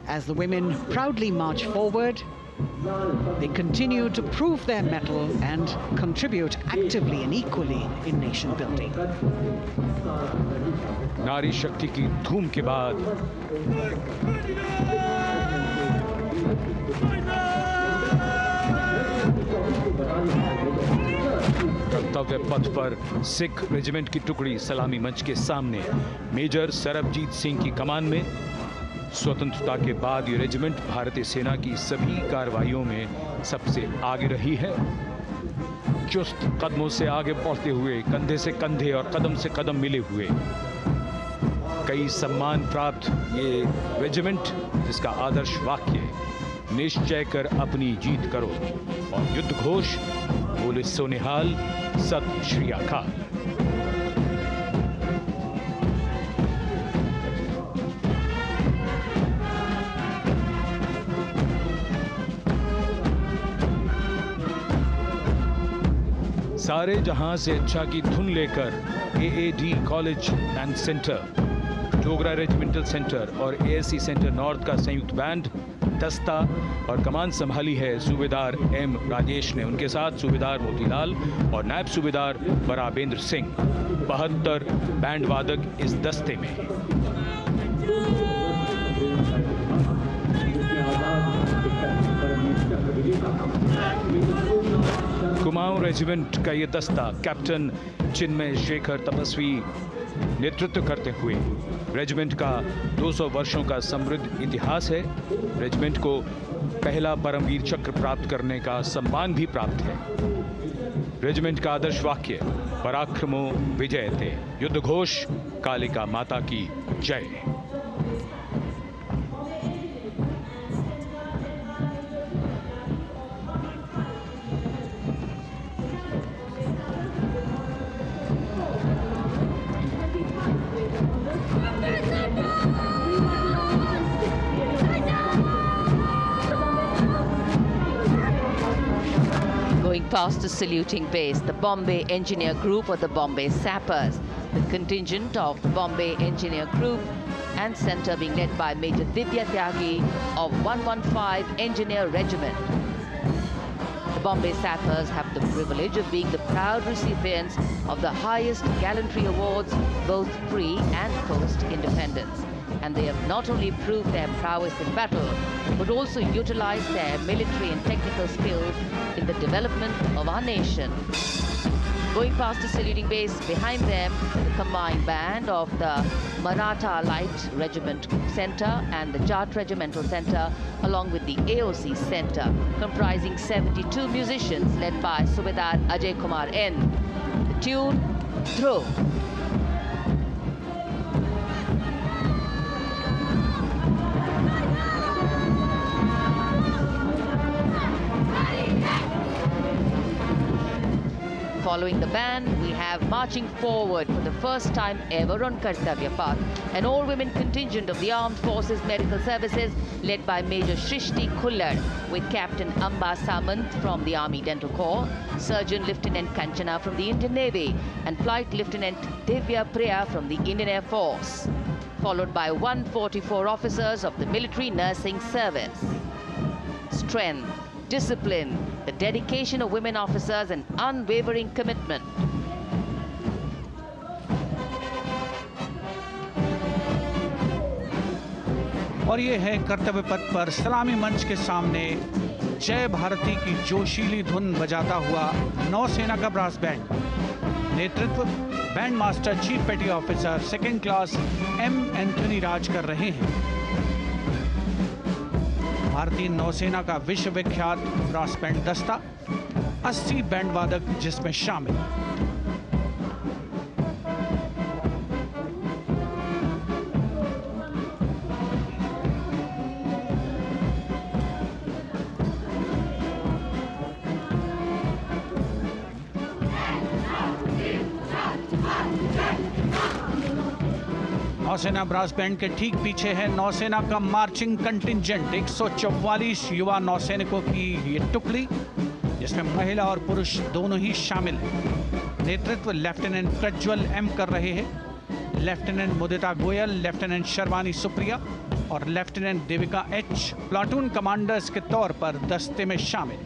As the women proudly march forward, they continue to prove their mettle and contribute actively and equally in nation building. नारी शक्ति की धूम के बाद कर्तव्य पथ पर Sikh regiment की टुकड़ी सलामी मंच के सामने मेजर सरबजीत सिंह की कमान में। स्वतंत्रता के बाद ये रेजिमेंट भारतीय सेना की सभी कार्रवाइयों में सबसे आगे रही है। चुस्त कदमों से आगे बढ़ते हुए, कंधे से कंधे और कदम से कदम मिले हुए, कई सम्मान प्राप्त ये रेजिमेंट, जिसका आदर्श वाक्य निश्चय कर अपनी जीत करो और युद्ध घोष बोले सोनिहाल सत श्री अकाल। सारे जहां से अच्छा की धुन लेकर AAD college and centre, Dogra regimental centre और एएससी सेंटर नॉर्थ का संयुक्त बैंड, दस्ता और कमान संभाली है सूबेदार एम राजेश ने। उनके साथ सूबेदार मोतीलाल और नायब सूबेदार बराबेंद्र सिंह। 72 बैंड वादक इस दस्ते में। कुमाऊं रेजिमेंट का ये दस्ता कैप्टन चिन्मय शेखर तपस्वी नेतृत्व करते हुए, रेजिमेंट का 200 वर्षों का समृद्ध इतिहास है। रेजिमेंट को पहला परमवीर चक्र प्राप्त करने का सम्मान भी प्राप्त है। रेजिमेंट का आदर्श वाक्य पराक्रमो विजयते, युद्ध घोष कालिका माता की जय। Going past the saluting base, the Bombay Engineer Group or the Bombay Sappers, the contingent of the Bombay Engineer Group and Centre being led by Major Divya Tyagi of 115 Engineer Regiment. The Bombay Sappers have the privilege of being the proud recipients of the highest gallantry awards, both pre and post independence. And they have not only proved their prowess in battle, but also utilize their military and technical skills in the development of our nation. Going past the saluting base, behind them, the combined band of the Maratha Light Regiment Center and the Jat Regimental Center, along with the AOC Center, comprising 72 musicians led by Subedar Ajay Kumar N. The tune, Dhruv. Following the band, we have marching forward for the first time ever on Kartavya Path, an all-women contingent of the Armed Forces Medical Services led by Major Shrishti Khullar, with Captain Amba Samant from the Army Dental Corps, Surgeon Lieutenant Kanchana from the Indian Navy, and Flight Lieutenant Divya Priya from the Indian Air Force, followed by 144 officers of the Military Nursing Service. Strength, discipline, the dedication of women officers, and unwavering commitment. और ये है कर्तव्य पथ पर सलामी मंच के सामने जय भारती की जोशीली धुन बजाता हुआ नौसेना का ब्रास बैंड। नेतृत्व band master chief petty officer second class M Anthony Raj कर रहे हैं। भारतीय नौसेना का विश्वविख्यात ब्रास बैंड दस्ता, 80 बैंड वादक जिसमें शामिल। नौसेना ब्रास बैंड के ठीक पीछे है नौसेना का मार्चिंग कंटिंजेंट, 144 युवा नौसैनिकों की ये टुकड़ी, जिसमें महिला और पुरुष दोनों ही शामिल हैं। नेतृत्व लेफ्टिनेंट प्रज्वल एम कर रहे हैं। लेफ्टिनेंट मुदिता गोयल, लेफ्टिनेंट शर्वानी सुप्रिया और lieutenant Devika H platoon commanders के तौर पर दस्ते में शामिल।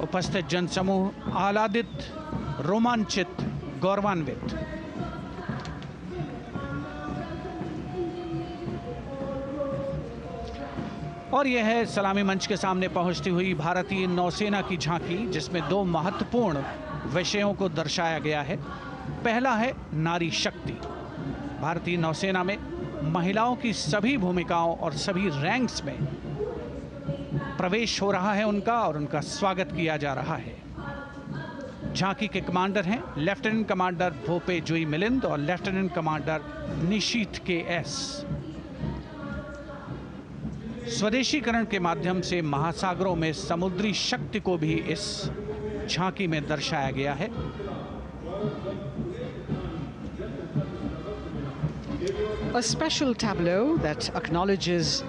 उपस्थित जनसमूह आह्लादित, रोमांचित, गौरवान्वित। और यह है सलामी मंच के सामने पहुंचती हुई भारतीय नौसेना की झांकी, जिसमें दो महत्वपूर्ण विषयों को दर्शाया गया है। पहला है नारी शक्ति। भारतीय नौसेना में महिलाओं की सभी भूमिकाओं और सभी रैंक्स में प्रवेश हो रहा है उनका, और उनका स्वागत किया जा रहा है। झांकी के कमांडर हैं लेफ्टिनेंट कमांडर भोपे जुई मिलिंद और लेफ्टिनेंट कमांडर निशीथ के एस। स्वदेशीकरण के माध्यम से महासागरों में समुद्री शक्ति को भी इस झांकी में दर्शाया गया है। A special tableau that acknowledges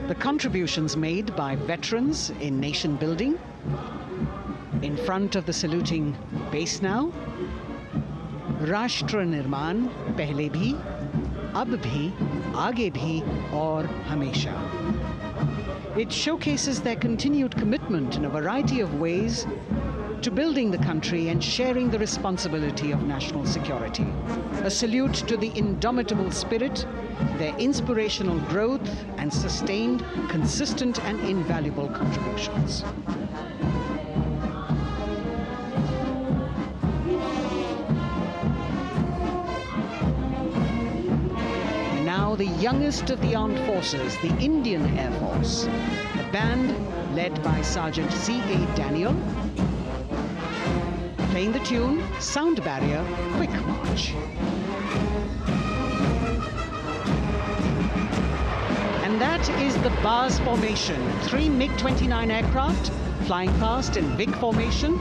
the contributions made by veterans in nation building. In front of the saluting base now, Rashtra Nirman pehle bhi, ab bhi, aage bhi aur hamesha. It showcases their continued commitment in a variety of ways to building the country and sharing the responsibility of national security. A salute to the indomitable spirit, their inspirational growth and sustained, consistent and invaluable contributions. Now the youngest of the armed forces, the Indian Air Force, the band led by Sergeant C.A. Daniel, playing the tune Sound Barrier Quick March. And that is the bars formation, 3 MiG-29 aircraft flying past in big formation,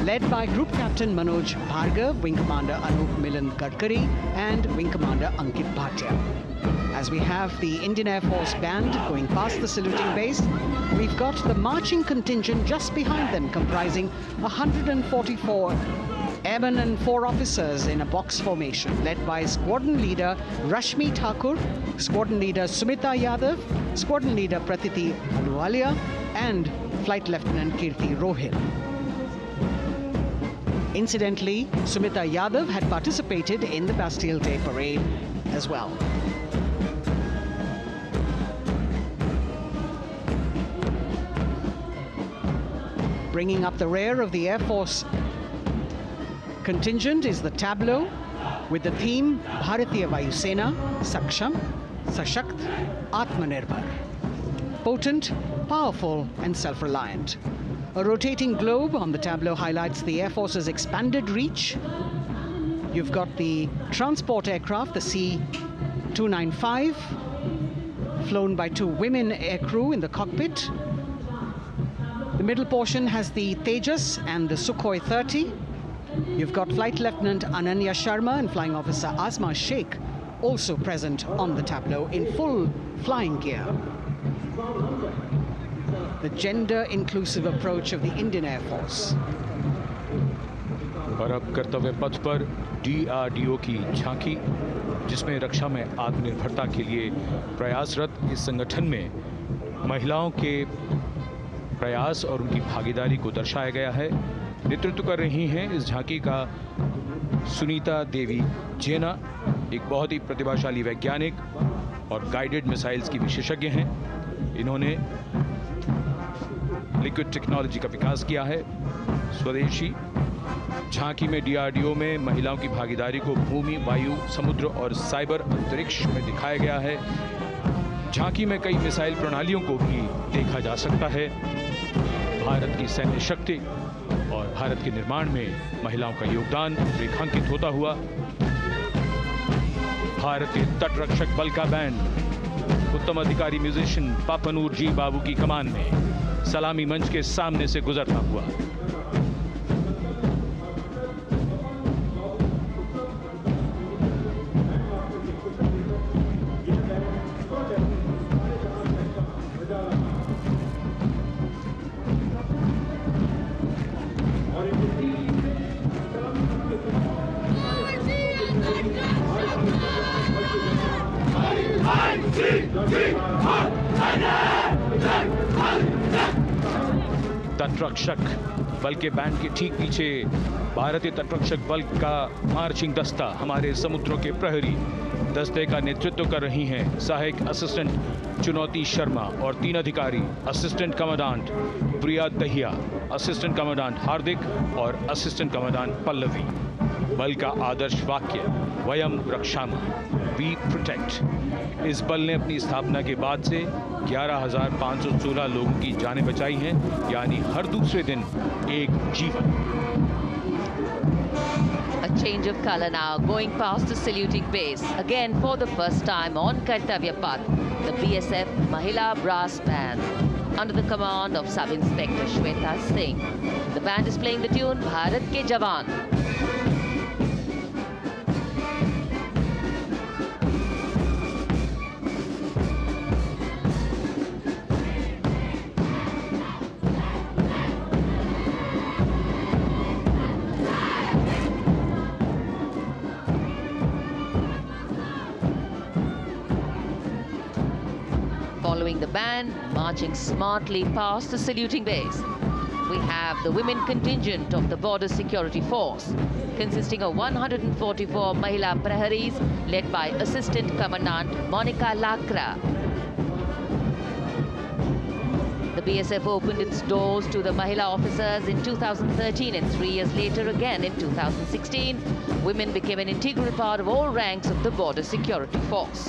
led by Group Captain Manoj Bhargav, Wing Commander Anup Milan Gadkari, and Wing Commander Ankit Bhatia. As we have the Indian Air Force band going past the saluting base, we've got the marching contingent just behind them, comprising 144 airmen and 4 officers in a box formation, led by Squadron Leader Rashmi Thakur, Squadron Leader Sumita Yadav, Squadron Leader Pratiti Aluwalia, and Flight Lieutenant Kirti Rohil. Incidentally, Sumita Yadav had participated in the Bastille Day parade as well. Bringing up the rear of the Air Force contingent is the tableau with the theme Bharatiya Vayu Sena, Saksham, Sashakt, Atmanirbhar. Potent, powerful and self-reliant. A rotating globe on the tableau highlights the Air Force's expanded reach. You've got the transport aircraft, the C-295, flown by 2 women aircrew in the cockpit. The middle portion has the Tejas and the Sukhoi 30. You've got Flight Lieutenant Ananya Sharma and Flying Officer Asma Sheikh also present on the tableau in full flying gear. The gender-inclusive approach of the Indian Air Force. और अब कर्तव्य पथ पर DRDO की झांकी, जिसमें रक्षा में आत्मनिर्भरता के लिए प्रयासरत इस संगठन में महिलाओं के प्रयास और उनकी भागीदारी को दर्शाया गया है। नेतृत्व कर रही हैं इस झांकी का सुनीता देवी जेना, एक बहुत ही प्रतिभाशाली वैज्ञानिक और गाइडेड मिसाइल्स की विशेषज्ञ हैं। इन्होंने लिक्विड टेक्नोलॉजी का विकास किया है, स्वदेशी। झांकी में DRDO में महिलाओं की भागीदारी को भूमि, वायु, समुद्र और साइबर अंतरिक्ष में दिखाया गया है। झांकी में कई मिसाइल प्रणालियों को भी देखा जा सकता है। भारत की सैन्य शक्ति और भारत के निर्माण में महिलाओं का योगदान रेखांकित होता हुआ। भारतीय तटरक्षक बल का बैंड उत्तम अधिकारी म्यूजिशियन पापनूर जी बाबू की कमान में सलामी मंच के सामने से गुजरता हुआ। तटरक्षक बल के बैंड के ठीक पीछे भारतीय तटरक्षक बल का मार्चिंग दस्ता हमारे समुद्रों के प्रहरी दस्ते का नेतृत्व कर रही हैं सहायक असिस्टेंट चुनौती शर्मा और 3 अधिकारी, असिस्टेंट कमांडेंट प्रिया दहिया, असिस्टेंट कमांडेंट हार्दिक और असिस्टेंट कमांडेंट पल्लवी। बल का आदर्श वाक्य वयम रक्षामः, वी प्रोटेक्ट। इस बल ने अपनी स्थापना के बाद से 11,516 लोगों की जानें बचाई हैं, यानी हर दूसरे दिन एक जीवन। A change of color now, going past the saluting base. Again, for the first time on Kartavya Path, the BSF Mahila Brass Band, under the command of Sub-Inspector Shweta Singh. The band is playing the tune Bharat Ke Jawan. Following the band, marching smartly past the saluting base, we have the women contingent of the Border Security Force, consisting of 144 Mahila Praharis, led by Assistant Commandant Monica Lakra. The BSF opened its doors to the Mahila officers in 2013, and 3 years later again in 2016, women became an integral part of all ranks of the Border Security Force.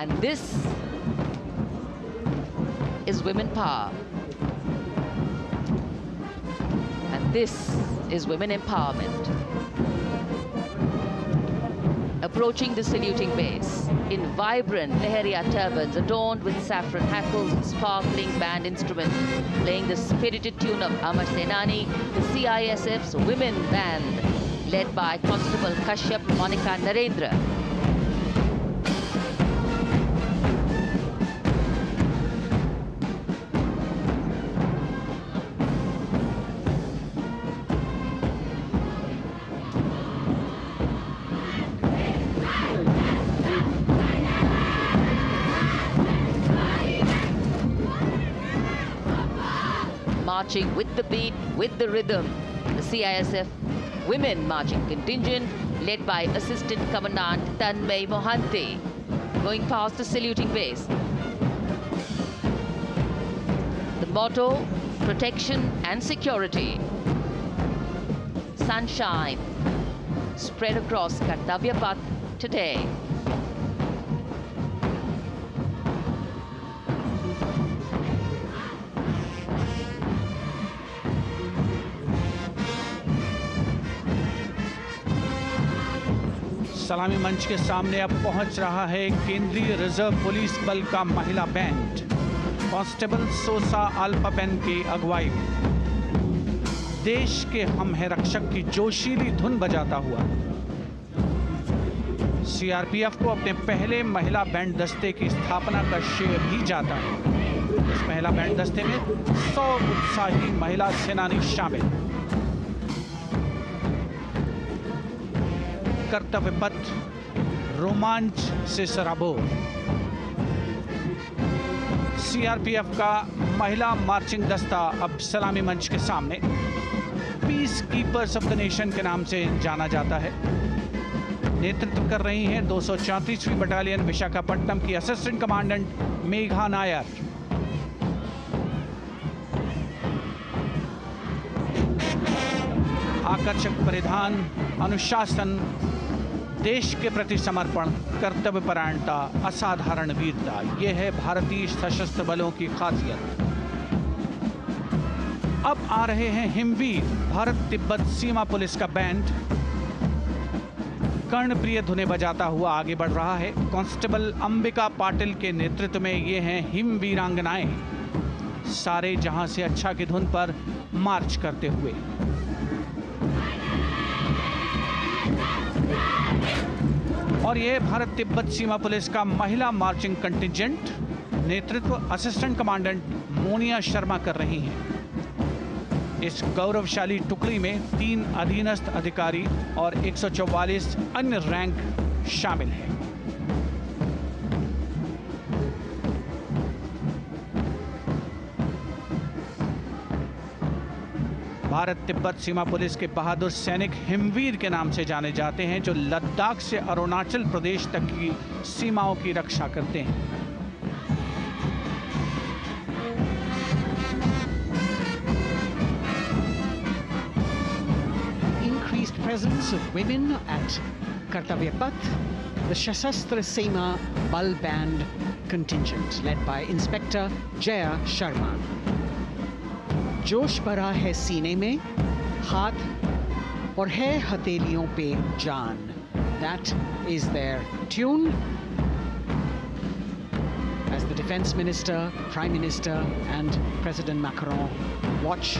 And this is women power. And this is women empowerment. Approaching the saluting base in vibrant Leheria turbans adorned with saffron hackles and sparkling band instruments, playing the spirited tune of Amar Senani, the CISF's women band, led by Constable Kashyap Monica Narendra. Marching with the beat, with the rhythm, the CISF Women Marching Contingent, led by Assistant Commandant Tanmay Mohanty, going past the saluting base. Motto: protection and security. Sunshine spread across Kartavya Path today. सलामी मंच के सामने अब पहुंच रहा है केंद्रीय reserve police बल का महिला बैंड। कांस्टेबल सोसा अल्पापेन की अगुवाई में देश के हम है रक्षक की जोशीली धुन बजाता हुआ सीआरपीएफ को अपने पहले महिला बैंड दस्ते की स्थापना का श्रेय भी जाता है। इस महिला बैंड दस्ते में 100 उत्साही महिला सेनानी शामिल। कर्तव्य पथ रोमांच से सराबोर। सीआरपीएफ का महिला मार्चिंग दस्ता अब सलामी मंच के सामने। Peace keepers of the nation के नाम से जाना जाता है। नेतृत्व कर रही हैं 234वीं बटालियन विशाखापट्टनम की असिस्टेंट कमांडेंट मेघा नायर। आकर्षक परिधान, अनुशासन, देश के प्रति समर्पण, कर्तव्य परायणता, असाधारण वीरता, यह है भारतीय सशस्त्र बलों की खासियत। अब आ रहे हैं हिमवीर भारत तिब्बत सीमा पुलिस का बैंड। कर्णप्रिय धुनें बजाता हुआ आगे बढ़ रहा है। कांस्टेबल अंबिका पाटिल के नेतृत्व में ये हैं हिमवीरांगनाएं, सारे जहां से अच्छा की धुन पर मार्च करते हुए। और यह भारत तिब्बत सीमा पुलिस का महिला मार्चिंग कंटिजेंट। नेतृत्व असिस्टेंट कमांडेंट मोनिया शर्मा कर रही हैं। इस गौरवशाली टुकड़ी में 3 अधीनस्थ अधिकारी और 144 अन्य रैंक शामिल हैं। भारत तिब्बत सीमा पुलिस के बहादुर सैनिक हिमवीर के नाम से जाने जाते हैं, जो लद्दाख से अरुणाचल प्रदेश तक की सीमाओं की रक्षा करते हैं। Increased presence of women at Kartavya Path, the Shasastra Seema Bal Band contingent led by Inspector Jaya Sharma. जोश भरा है सीने में, हाथ और है हथेलियों पे जान. That is their tune. As the Defense Minister, Prime Minister and President Macron watch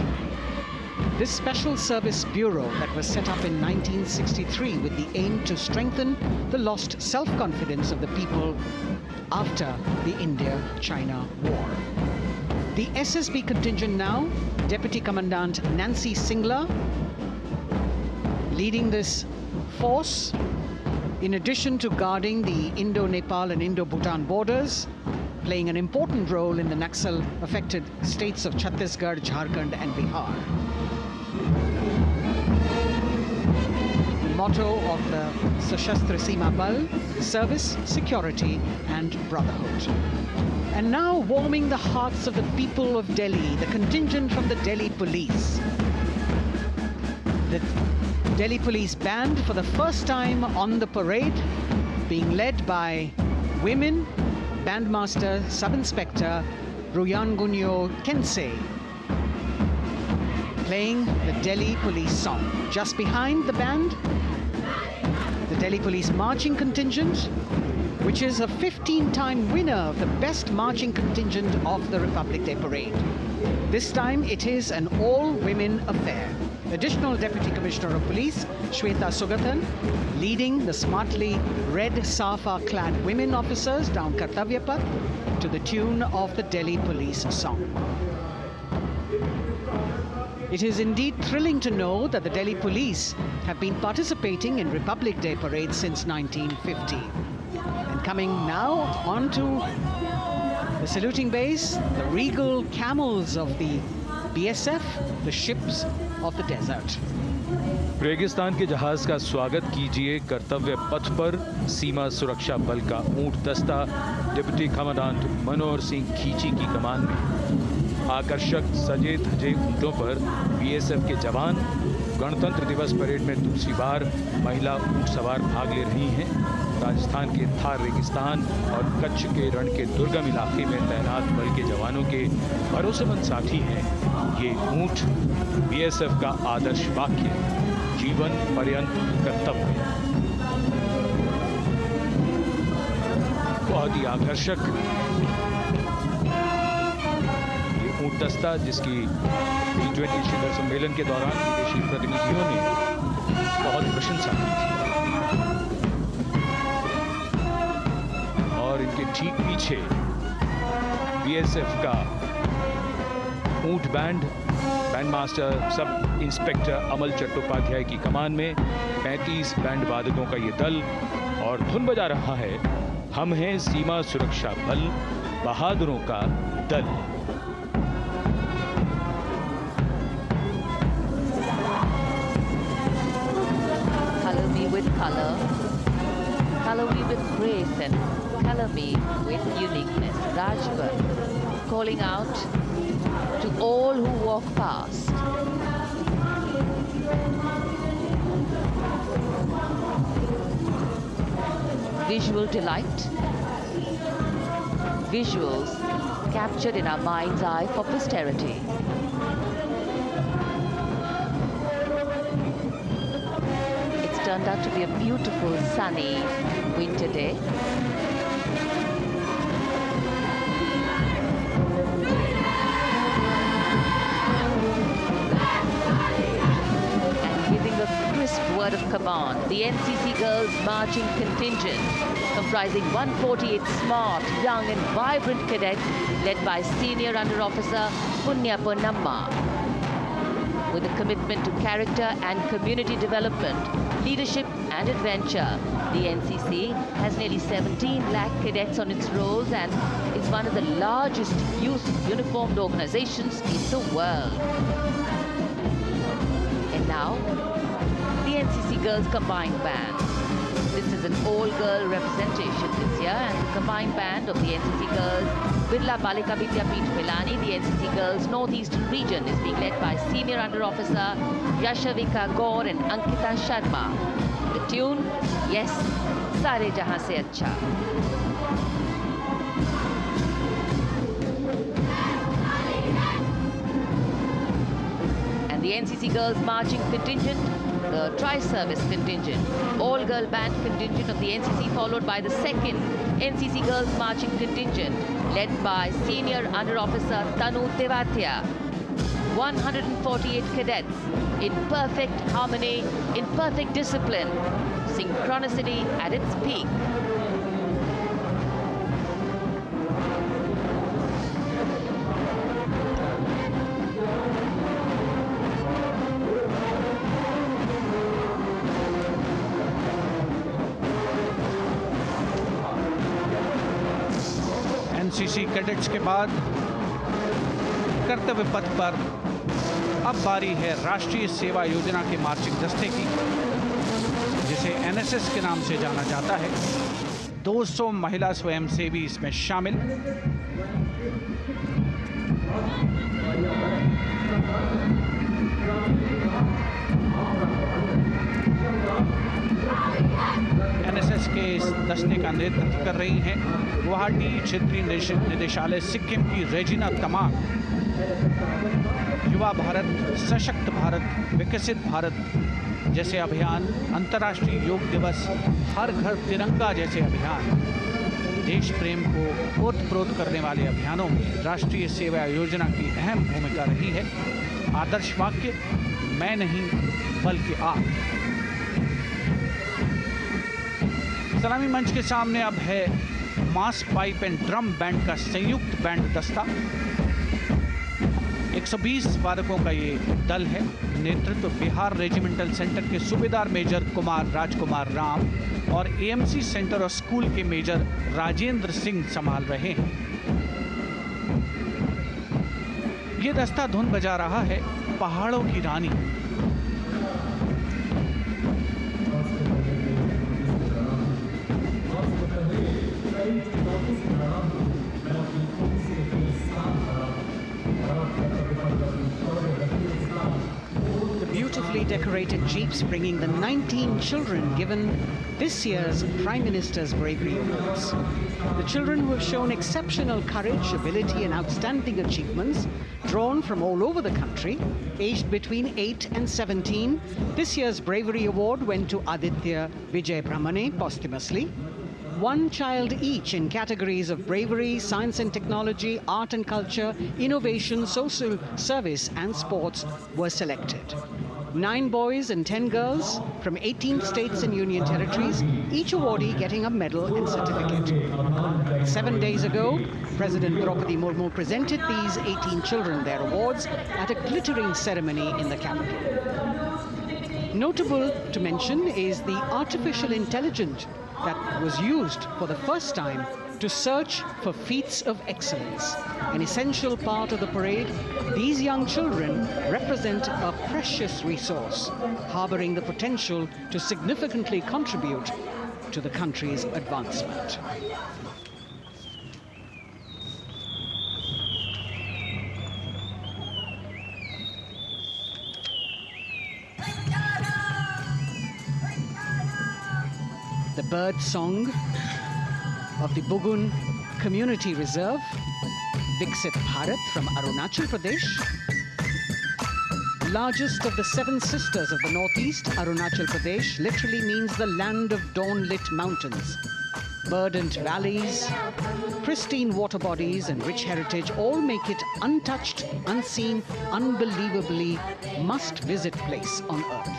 this Special Service Bureau that was set up in 1963 with the aim to strengthen the lost self-confidence of the people after the India-China war. The SSB contingent now, Deputy Commandant Nancy Singla, leading this force, in addition to guarding the Indo-Nepal and Indo-Bhutan borders, playing an important role in the Naxal-affected states of Chhattisgarh, Jharkhand and Bihar. The motto of the Sashastra Seema Bal, service, security and brotherhood. And now warming the hearts of the people of Delhi, the contingent from the Delhi Police. The Delhi Police Band for the first time on the parade, being led by women, Bandmaster Sub-Inspector Ruyangunyo Kensei, playing the Delhi Police song. Just behind the band, the Delhi Police marching contingent, which is a 15-time winner of the best marching contingent of the Republic Day Parade. This time it is an all-women affair. Additional Deputy Commissioner of Police, Shweta Sugathan, leading the smartly red safa-clad women officers down Kartavya Path to the tune of the Delhi Police song. It is indeed thrilling to know that the Delhi Police have been participating in Republic Day parades since 1950. And coming now onto the saluting base, the regal camels of the BSF, the ships of the desert. रेगिस्तान के जहाज का स्वागत कीजिए कर्तव्य पथ पर सीमा सुरक्षा बल का ऊंट दस्ता डिप्टी कमांडेंट मनोहर सिंह खींची की कमान में। आकर्षक सजे धजे ऊंटों पर बीएसएफ के जवान गणतंत्र दिवस परेड में दूसरी बार महिला ऊंट सवार भाग ले रही हैं। राजस्थान के थार रेगिस्तान और कच्छ के रण के दुर्गम इलाके में तैनात बल के जवानों के भरोसेमंद साथी हैं ये ऊंट। बीएसएफ का आदर्श वाक्य, जीवन पर्यंत कर्तव्य। बहुत ही आकर्षक ये ऊंट दस्ता, जिसकी G20 शिखर सम्मेलन के दौरान विदेशी प्रतिनिधियों ने बहुत प्रशंसा की थी। और इनके ठीक पीछे बीएसएफ का ऊंट बैंड मास्टर सब इंस्पेक्टर अमल चट्टोपाध्याय की कमान में 35 बैंड वादकों का ये दल, और धुन बजा रहा है हम हैं सीमा सुरक्षा बल, बहादुरों का दल। Color me with color, color me with grace, and color me with uniqueness. Rajpat, calling out to all who walk past. Visual delight, visuals captured in our mind's eye for posterity. It's turned out to be a beautiful sunny winter day. Word of command, the NCC Girls Marching Contingent, comprising 148 smart, young and vibrant cadets led by Senior Under Officer Punya Ponnamma. With a commitment to character and community development, leadership and adventure, the NCC has nearly 17 lakh cadets on its rolls and is one of the largest youth uniformed organizations in the world. And now, the NCC Girls Combined Band. This is an all-girl representation this year, and the combined band of the NCC Girls Birla Balika Vidyapeeth Pilani, the NCC Girls Northeastern region, is being led by Senior Under Officer Yashavika Gaur and Ankita Sharma. The tune, yes, Sare Jahan Se Acha. The NCC Girls Marching Contingent, the Tri-Service Contingent, all-girl band contingent of the NCC, followed by the second NCC Girls Marching Contingent, led by Senior Under Officer Tanu Tewatia. 148 cadets in perfect harmony, in perfect discipline, synchronicity at its peak. NCC cadets के बाद कर्तव्य पथ पर अब बारी है राष्ट्रीय सेवा योजना के मार्चिंग दस्ते की, जिसे एनएसएस के नाम से जाना जाता है। 200 महिला स्वयंसेवी इसमें शामिल। एनएसएस के इस दस्ते का नेतृत्व कर रही हैं गुवाहाटी क्षेत्रीय निदेशालय सिक्किम की रेजिना तमांग। युवा भारत, सशक्त भारत, विकसित भारत जैसे अभियान, अंतर्राष्ट्रीय योग दिवस, हर घर तिरंगा जैसे अभियान, देश प्रेम को ओतप्रोत करने वाले अभियानों में राष्ट्रीय सेवा योजना की अहम भूमिका रही है। आदर्श वाक्य, मैं नहीं बल्कि आप। सलामी मंच के सामने अब है मास पाइप एंड ड्रम बैंड का संयुक्त बैंड दस्ता। 120 वादकों का ये दल है। नेतृत्व बिहार रेजिमेंटल सेंटर के सूबेदार मेजर कुमार राजकुमार राम और एएमसी सेंटर और स्कूल के मेजर राजेंद्र सिंह संभाल रहे हैं। ये दस्ता धुन बजा रहा है पहाड़ों की रानी। richly decorated jeeps bringing the 19 children given this year's Prime Minister's Bravery Awards. The children who have shown exceptional courage, ability and outstanding achievements, drawn from all over the country, aged between 8 and 17. This year's Bravery Award went to Aditya Vijay Brahmane posthumously. One child each in categories of bravery, science and technology, art and culture, innovation, social service and sports were selected. 9 boys and 10 girls from 18 states and union territories, each awardee getting a medal and certificate. 7 days ago, President Draupadi Murmu presented these 18 children their awards at a glittering ceremony in the capital. Notable to mention is the artificial intelligence that was used for the first time to search for feats of excellence. An essential part of the parade, these young children represent a precious resource, harboring the potential to significantly contribute to the country's advancement. The bird song of the Bugun Community Reserve, Viksit Bharat from Arunachal Pradesh. Largest of the 7 sisters of the Northeast, Arunachal Pradesh literally means the land of dawn-lit mountains. Verdant valleys, pristine water bodies and rich heritage all make it untouched, unseen, unbelievably must-visit place on earth.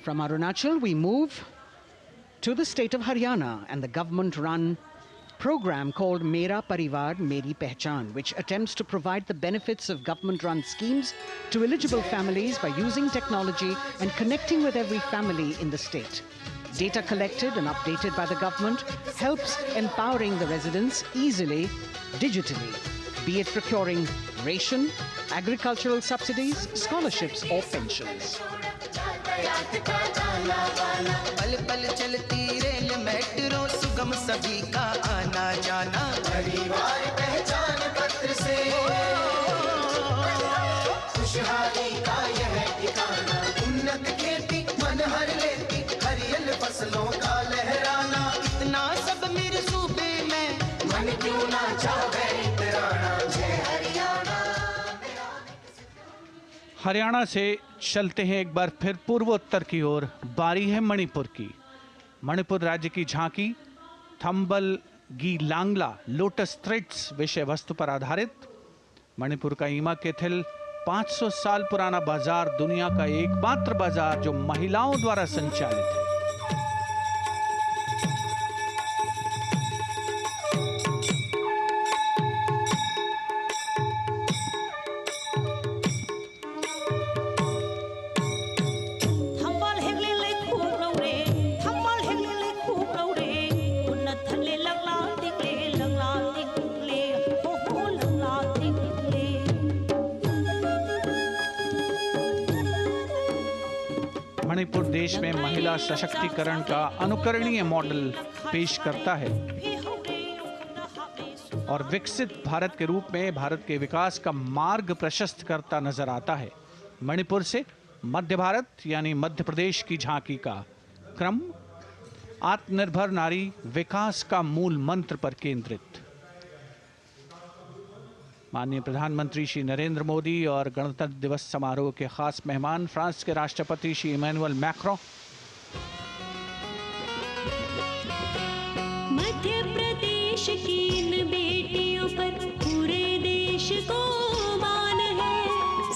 From Arunachal, we move to the state of Haryana and the government-run program called Mera Parivar Meri Pehchan, which attempts to provide the benefits of government-run schemes to eligible families by using technology and connecting with every family in the state. Data collected and updated by the government helps empowering the residents easily, digitally, be it procuring ration, agricultural subsidies, scholarships or pensions. पल पल चलती rail metro सुगम सभी का आना जाना परिवार पहचान पत्र से खुशहाली का यह ठिकाना उन्नत खेती मन हर लेती हरियल फसलों का लहराना इतना सब मेरे सूबे में मन क्यों ना चाहे इतराना जय हरियाणा। हरियाणा से चलते हैं एक बार फिर पूर्वोत्तर की ओर। बारी है मणिपुर की। मणिपुर राज्य की झांकी थंबल गी लांगला लोटस थ्रेड्स विषय वस्तु पर आधारित। मणिपुर का ईमा केथिल 500 साल पुराना बाजार, दुनिया का एकमात्र बाजार जो महिलाओं द्वारा संचालित है। मणिपुर देश में महिला सशक्तिकरण का अनुकरणीय मॉडल पेश करता है और विकसित भारत के रूप में भारत के विकास का मार्ग प्रशस्त करता नजर आता है। मणिपुर से मध्य भारत यानी मध्य प्रदेश की झांकी का क्रम आत्मनिर्भर नारी विकास का मूल मंत्र पर केंद्रित। माननीय प्रधानमंत्री श्री नरेंद्र मोदी और गणतंत्र दिवस समारोह के खास मेहमान फ्रांस के राष्ट्रपति श्री इमैनुअल मैक्रों। मध्य प्रदेश की इन बेटियों पर पूरे देश को मान है।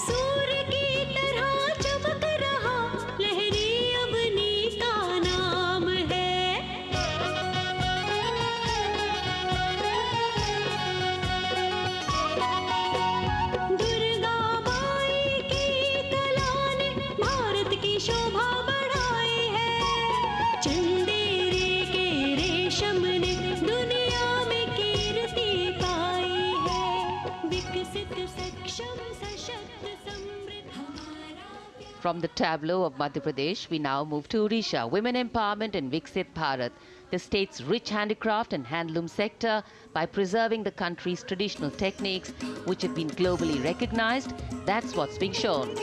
सूर्य की तरह चमक रहा लहरी अवनी का नाम है। दुर्गा माई की कला ने भारत की शोभा बढ़ाई है। चंदेरे के रेशम ने दुनिया में कीर्ति पाई है। विकसित सक्षम सशक्त समृद्ध हमारा प्यार। From the tableau of Madhya Pradesh, we now move to Odisha. Women Empowerment and Viksit Bharat, the state's rich handicraft and handloom sector by preserving the country's traditional techniques, which have been globally recognized. That's what's being shown.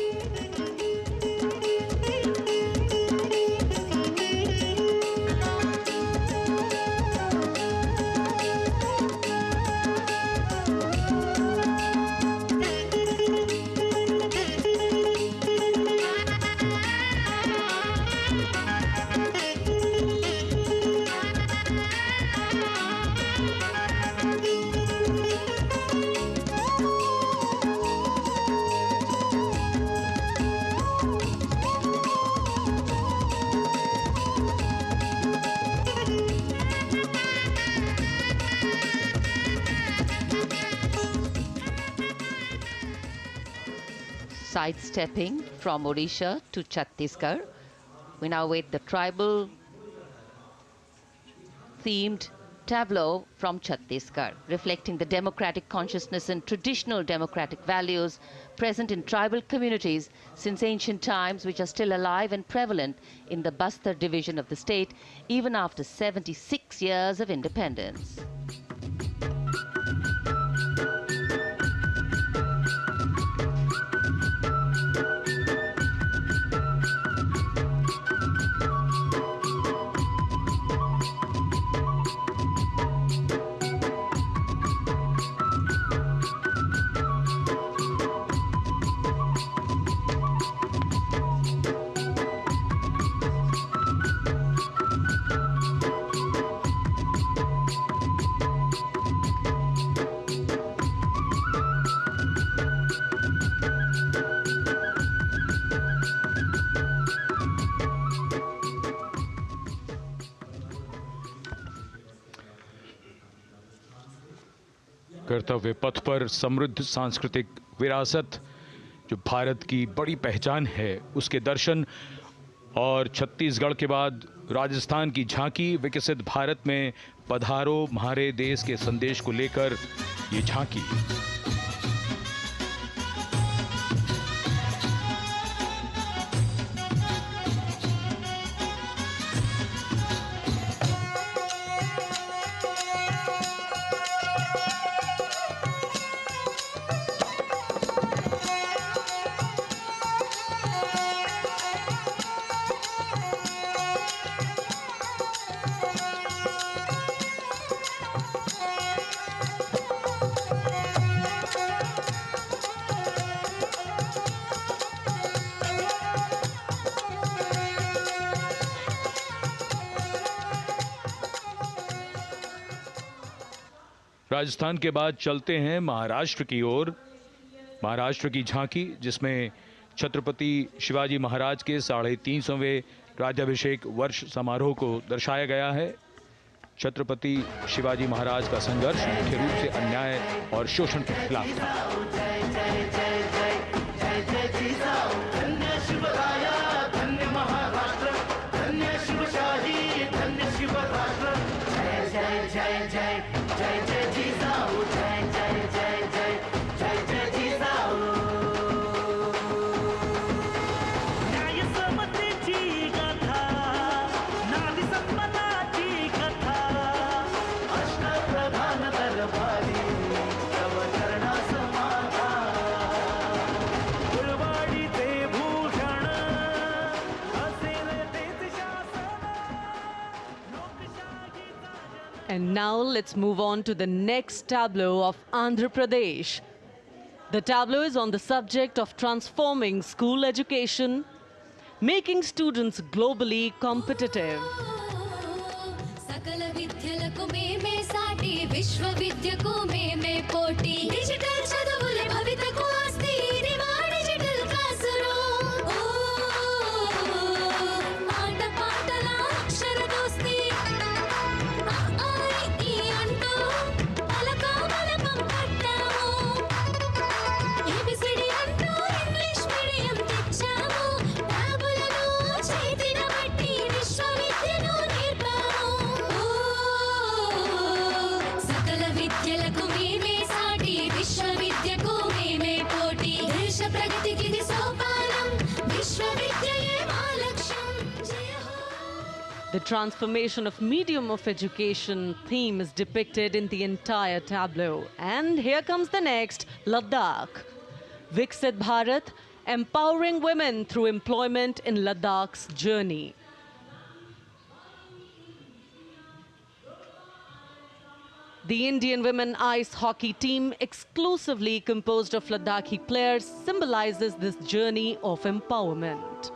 Sidestepping from Odisha to Chhattisgarh, we now wait the tribal themed tableau from Chhattisgarh, reflecting the democratic consciousness and traditional democratic values present in tribal communities since ancient times, which are still alive and prevalent in the Bastar division of the state, even after 76 years of independence. कर्तव्य पथ पर समृद्ध सांस्कृतिक विरासत जो भारत की बड़ी पहचान है उसके दर्शन, और छत्तीसगढ़ के बाद राजस्थान की झांकी विकसित भारत में पधारो म्हारे देश के संदेश को लेकर ये झांकी। राजस्थान के बाद चलते हैं महाराष्ट्र की ओर। महाराष्ट्र की झांकी जिसमें छत्रपति शिवाजी महाराज के 350वें राज्याभिषेक वर्ष समारोह को दर्शाया गया है। छत्रपति शिवाजी महाराज का संघर्ष मुख्य रूप से अन्याय और शोषण के खिलाफ था। And now let's move on to the next tableau of Andhra Pradesh. The tableau is on the subject of transforming school education, making students globally competitive. सकल विद्यలకు మేమే సాటి విశ్వ విద్యకు మేమే పోటీ డిజిటల్ చదువుల భవితకు ఆస్తి ఇది మా డిజిటల్ క్లాస్ రూమ్ మాట పాటల అక్షర దోస్తి ఈ అంటూ పలక బలపం పట్టాము ఏబిసిడి అంటూ ఇంగ్లీష్ మీడియం తెచ్చాము ట్యాబులను చేతిన బట్టి విశ్వ విద్యను सकल विद्यలకు మేమే సాటి విశ్వ విద్యకు The transformation of medium of education theme is depicted in the entire tableau. And here comes the next, Ladakh. Viksit Bharat, empowering women through employment in Ladakh's journey. The Indian women ice hockey team, exclusively composed of Ladakhi players, symbolizes this journey of empowerment.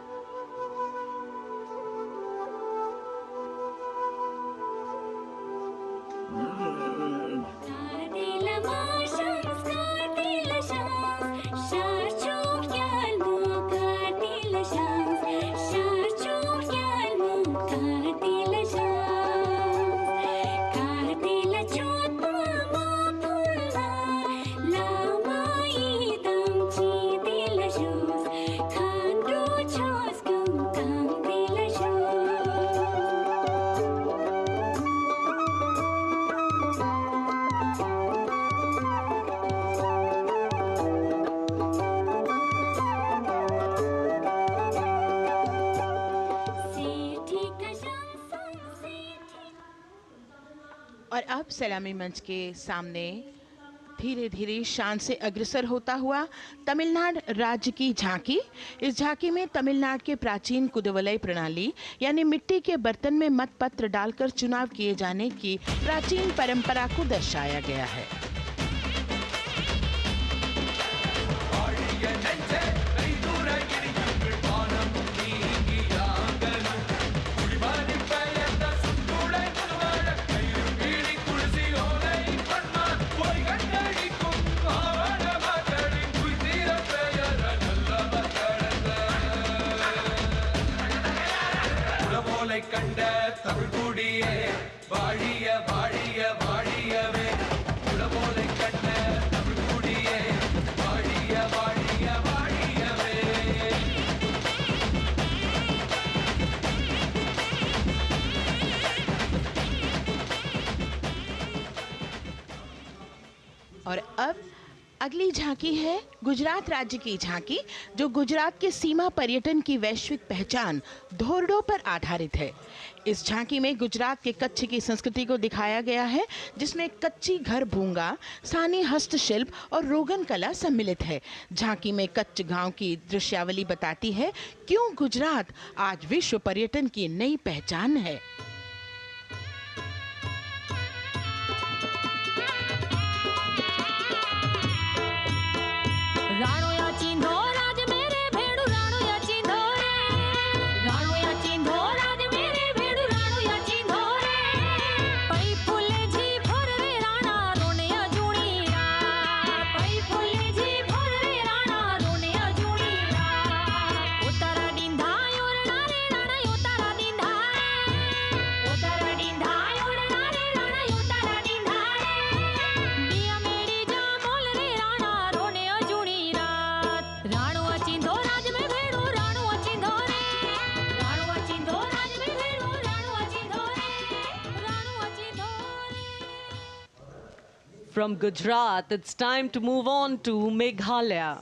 और अब सलामी मंच के सामने धीरे धीरे शान से अग्रसर होता हुआ तमिलनाडु राज्य की झांकी। इस झांकी में तमिलनाडु के प्राचीन कुदवलय प्रणाली यानी मिट्टी के बर्तन में मतपत्र डालकर चुनाव किए जाने की प्राचीन परंपरा को दर्शाया गया है। கண்ட தமிழ்குடியே வாழிய வாழிய வாழியவே உலகோலை கண்ட தமிழ்குடியே வாழிய வாழிய வாழியவே और अब अगली झांकी है गुजरात राज्य की झांकी, जो गुजरात के सीमा पर्यटन की वैश्विक पहचान धोरडो पर आधारित है। इस झांकी में गुजरात के कच्छ की संस्कृति को दिखाया गया है, जिसमें कच्ची घर भूंगा, स्थानीय हस्तशिल्प और रोगन कला सम्मिलित है। झांकी में कच्छ गांव की दृश्यावली बताती है क्यों गुजरात आज विश्व पर्यटन की नई पहचान है। From Gujarat, it's time to move on to Meghalaya.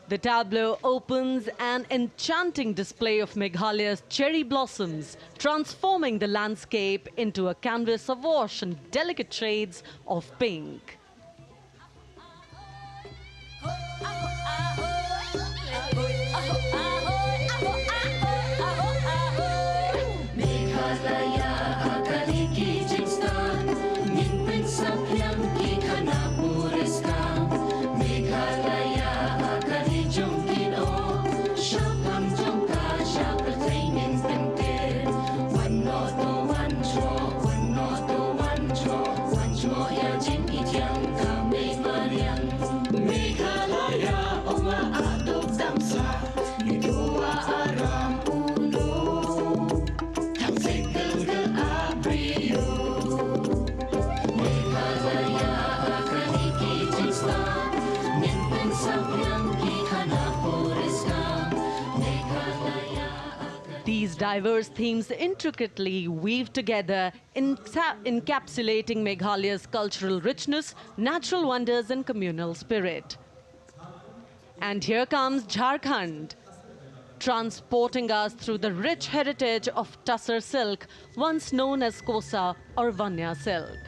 The tableau opens an enchanting display of Meghalaya's cherry blossoms, transforming the landscape into a canvas awash in delicate shades of pink. These diverse themes intricately weave together, encapsulating Meghalaya's cultural richness, natural wonders and communal spirit. And here comes Jharkhand. transporting us through the rich heritage of Tussar silk, once known as Kosa or Vanya silk.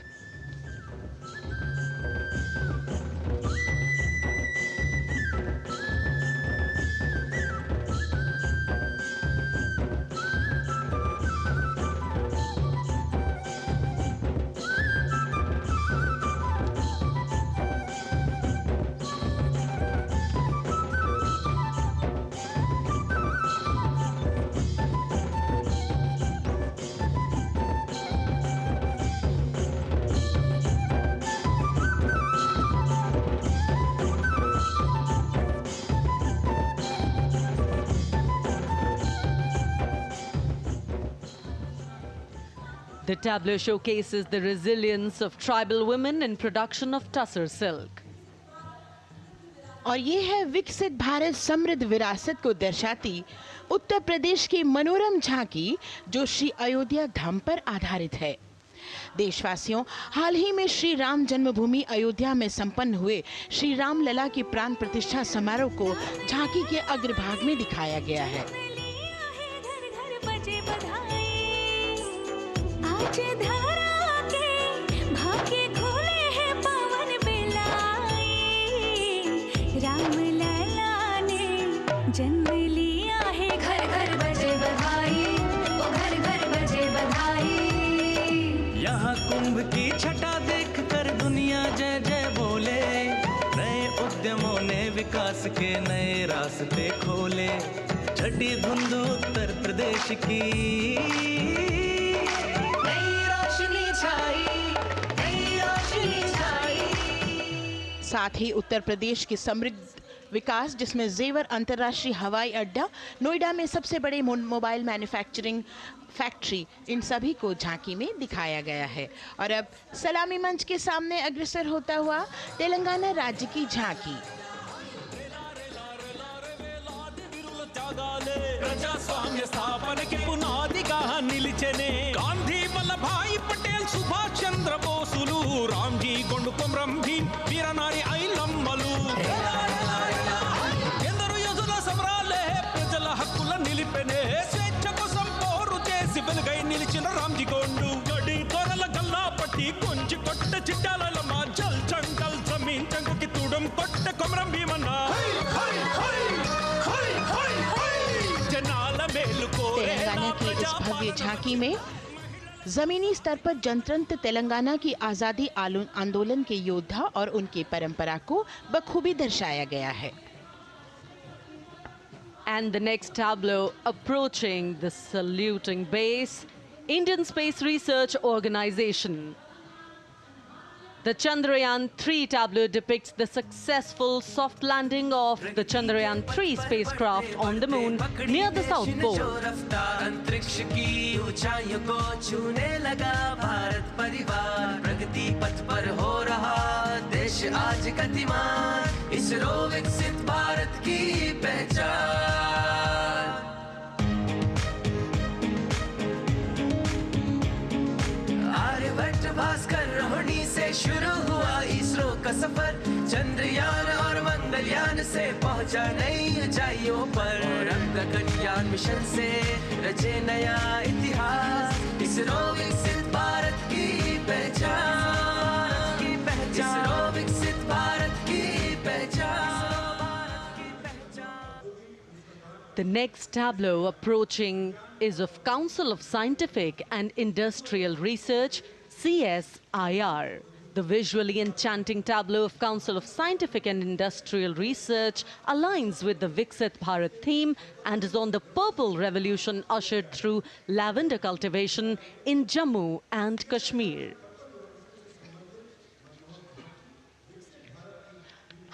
The tableau showcases the resilience of tribal women in production of Tussar silk. और ये है विकसित भारत समृद्ध विरासत को दर्शाती उत्तर प्रदेश की मनोरम झांकी, जो श्री अयोध्या धाम पर आधारित है। देशवासियों, हाल ही में श्री राम जन्मभूमि अयोध्या में संपन्न हुए श्री राम लला की प्राण प्रतिष्ठा समारोह को झांकी के अग्रभाग में दिखाया गया है। आज धरा के भाग्य खोले हैं पवन बिलाई, राम लला ने जन्म लिया है, घर घर बजे बधाई, ओ घर घर बजे बधाई। यहाँ कुंभ की छटा देख कर दुनिया जय जय बोले, नए उद्यमों ने विकास के नए रास्ते खोले। छठी धुंध उत्तर प्रदेश की साथ ही उत्तर प्रदेश की समृद्ध विकास, जिसमें जेवर अंतर्राष्ट्रीय हवाई अड्डा, नोएडा में सबसे बड़े मोबाइल मैन्युफैक्चरिंग फैक्ट्री, इन सभी को झांकी में दिखाया गया है। और अब सलामी मंच के सामने अग्रसर होता हुआ तेलंगाना राज्य की झांकी। ప్రజాస్వామ్య స్థాపనకి పునాదిగా నిలిచెనే గాంధీ వల్లభాయ్ పటేల్ సుభాష్ చంద్ర బోసులు రామ్జీ గొండు కొమరం భీం వీరనారి ఐలమ్మలు ఎందరో యోధుల సమరాలే ప్రజల హక్కుల నిలిపెనే స్వేచ్ఛ కోసం పోరు చేసి వెలుగై నిలిచిన రామ్జీ గొండు గడి తొరల గల్లా పట్టి కొంచి కొట్ట చిట్టాలమ్మ జల్ చంకల్ జమీన్ చంకుకి తూడం కొట్ట కొమరం భీమన్న तेलंगाना की इस भव्य झांकी में जमीनी स्तर पर जनतंत्र तेलंगाना की आजादी आंदोलन के योद्धा और उनकी परंपरा को बखूबी दर्शाया गया है। And the next tableau approaching the saluting base, Indian Space Research Organization. The Chandrayaan-3 tableau depicts the successful soft landing of the Chandrayaan-3 spacecraft on the moon near the South Pole. अंतरिक्ष की ऊंचाइयों को छूने लगा भारत परिवार, प्रगति पथ पर हो रहा देश आज गतिमान, इसरो विकसित भारत की पहचान। आर्यभट्ट भास्कर रोहिणी से शुरू हुआ इसरो का सफर, चंद्रयान और मंगलयान से पहुंचा नई ऊंचाइयों पर, गगनयान मिशन से रचे नया इतिहास, इसरो विकसित भारत की पहचान, इसरो विकसित भारत की पहचान। The next tableau approaching is of Council of Scientific and Industrial Research, CSIR. The visually enchanting tableau of Council of Scientific and Industrial Research aligns with the Viksit Bharat theme and is on the Purple Revolution ushered through lavender cultivation in Jammu and Kashmir.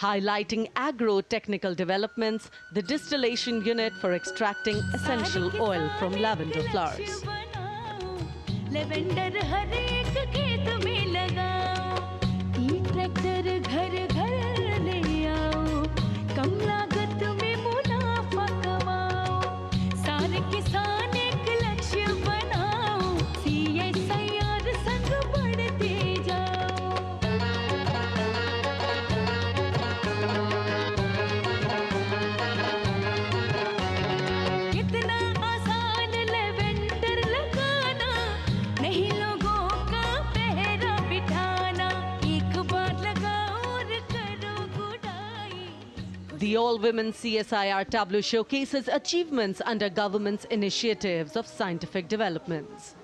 Highlighting agro-technical developments, the distillation unit for extracting essential oil from lavender flowers. Lavender हर एक खेत में लगाओ, ई tractor घर घर ले आओ, कम लागत में मुनाफा कमाओ, सारे किसान एक लक्ष्य बनाओ, CSIR संग बढ़ते जाओ। The all-women CSIR tableau showcases achievements under government's initiatives of scientific developments.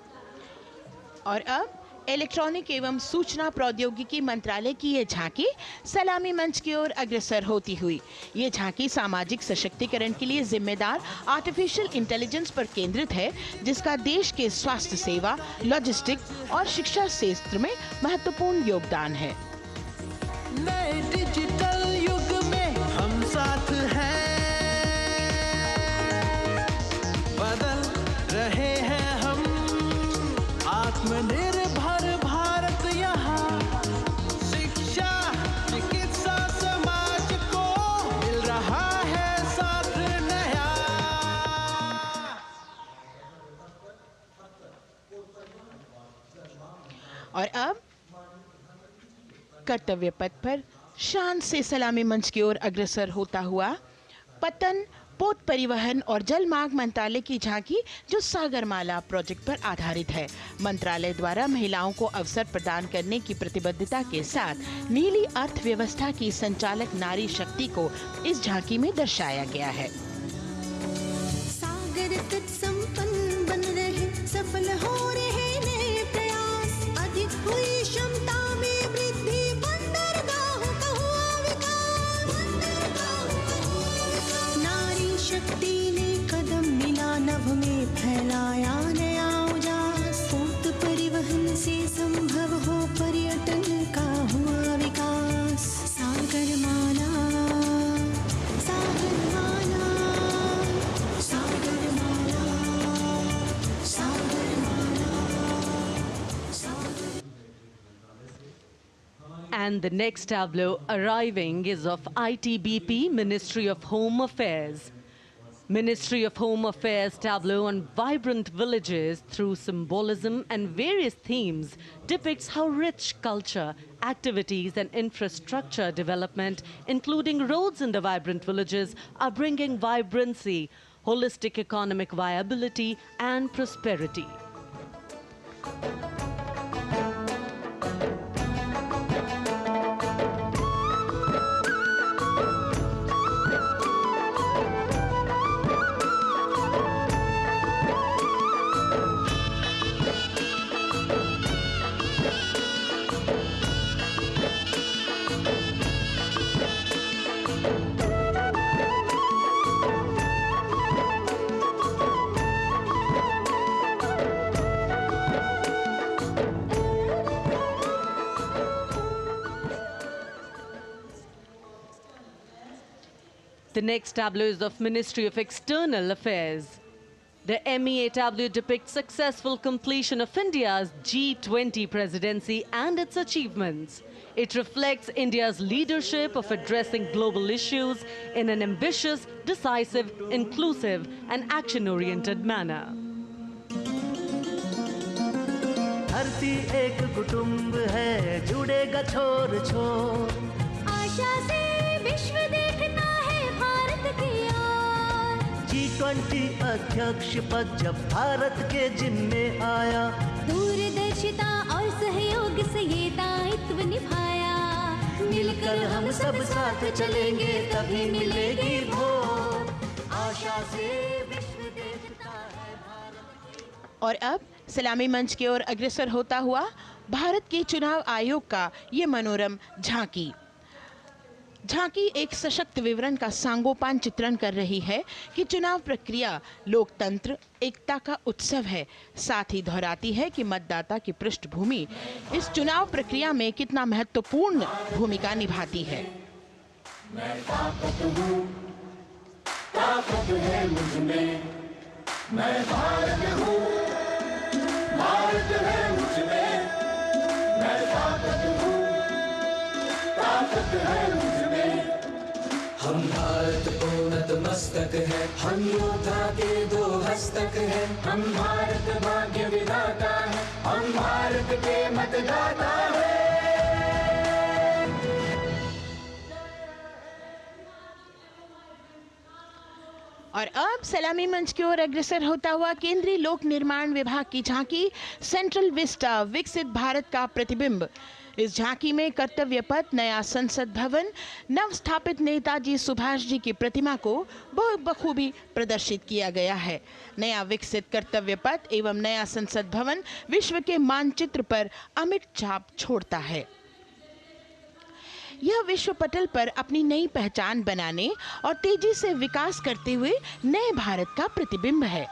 और अब इलेक्ट्रॉनिक एवं सूचना प्रौद्योगिकी मंत्रालय की ये झांकी सलामी मंच की ओर अग्रसर होती हुई। ये झांकी सामाजिक सशक्तिकरण के लिए जिम्मेदार आर्टिफिशियल इंटेलिजेंस पर केंद्रित है, जिसका देश के स्वास्थ्य सेवा, लॉजिस्टिक और शिक्षा क्षेत्र में महत्वपूर्ण योगदान है। नए डिजिटल युग में हम साथ हैं, बदल रहे हैं हम, आत्मनिर्भर भारत यहाँ, शिक्षा चिकित्सा समाज को मिल रहा है साथ नया। और अब कर्तव्य पथ पर शान से सलामी मंच की ओर अग्रसर होता हुआ पतन, पोत परिवहन और जल मार्ग मंत्रालय की झांकी, जो सागरमाला प्रोजेक्ट पर आधारित है। मंत्रालय द्वारा महिलाओं को अवसर प्रदान करने की प्रतिबद्धता के साथ नीली अर्थव्यवस्था की संचालक नारी शक्ति को इस झांकी में दर्शाया गया है। सागर तट संपन्न बन रहे, सफल हो रहे नए प्रयास, अधिक हुई क्षमता में वृद्धि, बंदरगाहों का हुआ विकास, नारी शक्ति ने कदम मिला नभ में, फैलाया नया उजास, पोत परिवहन से संभव हो पर्यटन का हुआ विकास। सागरमाला, सागरमाला, सागरमाला, सागरमाला, सागर। And the next tableau arriving is of ITBP, Ministry of Home Affairs. Ministry of Home Affairs tableau on vibrant villages through symbolism and various themes depicts how rich culture, activities and infrastructure development, including roads in the vibrant villages, are bringing vibrancy, holistic economic viability and prosperity. The next tableau is of Ministry of External Affairs. The MEA tableau depicts successful completion of India's G20 presidency and its achievements. It reflects India's leadership of addressing global issues in an ambitious, decisive, inclusive and action-oriented manner. धरती एक कुटुंब है, जुड़ेगा छोर छोर, आशा से विश्व देखता है भारत की ओर। G20 अध्यक्ष पद जब भारत के जिम्मे आया, दूरदर्शिता और सहयोग से ये दायित्व निभाया, मिलकर हम सब साथ चलेंगे तभी मिलेगी भोर, आशा से विश्व देखता है भारत। और अब सलामी मंच की ओर अग्रसर होता हुआ भारत के चुनाव आयोग का ये मनोरम झांकी। झांकी एक सशक्त विवरण का सांगोपान चित्रण कर रही है कि चुनाव प्रक्रिया लोकतंत्र, एकता का उत्सव है। साथ ही दोहराती है कि मतदाता की पृष्ठभूमि इस चुनाव प्रक्रिया में कितना महत्वपूर्ण भूमिका निभाती है। मैं ताकत हूँ, ताकत है मुझ में, मैं भारत हूँ, भारत है मुझ में, मैं ताकत हूँ, ताकत है मुझ में। हम भारत को नतमस्तक है, हम योद्धा के दो हस्तक है, हम भारत भाग्य विधाता है, हम भारत के मतदाता है। और अब सलामी मंच की ओर अग्रसर होता हुआ केंद्रीय लोक निर्माण विभाग की झांकी सेंट्रल विस्टा, विकसित भारत का प्रतिबिंब। इस झांकी में कर्तव्य पथ, नया संसद भवन, नव स्थापित नेताजी सुभाष जी की प्रतिमा को बहुत बखूबी प्रदर्शित किया गया है। नया विकसित कर्तव्य पथ एवं नया संसद भवन विश्व के मानचित्र पर अमिट छाप छोड़ता है। यह विश्व पटल पर अपनी नई पहचान बनाने और तेजी से विकास करते हुए नए भारत का प्रतिबिंब है।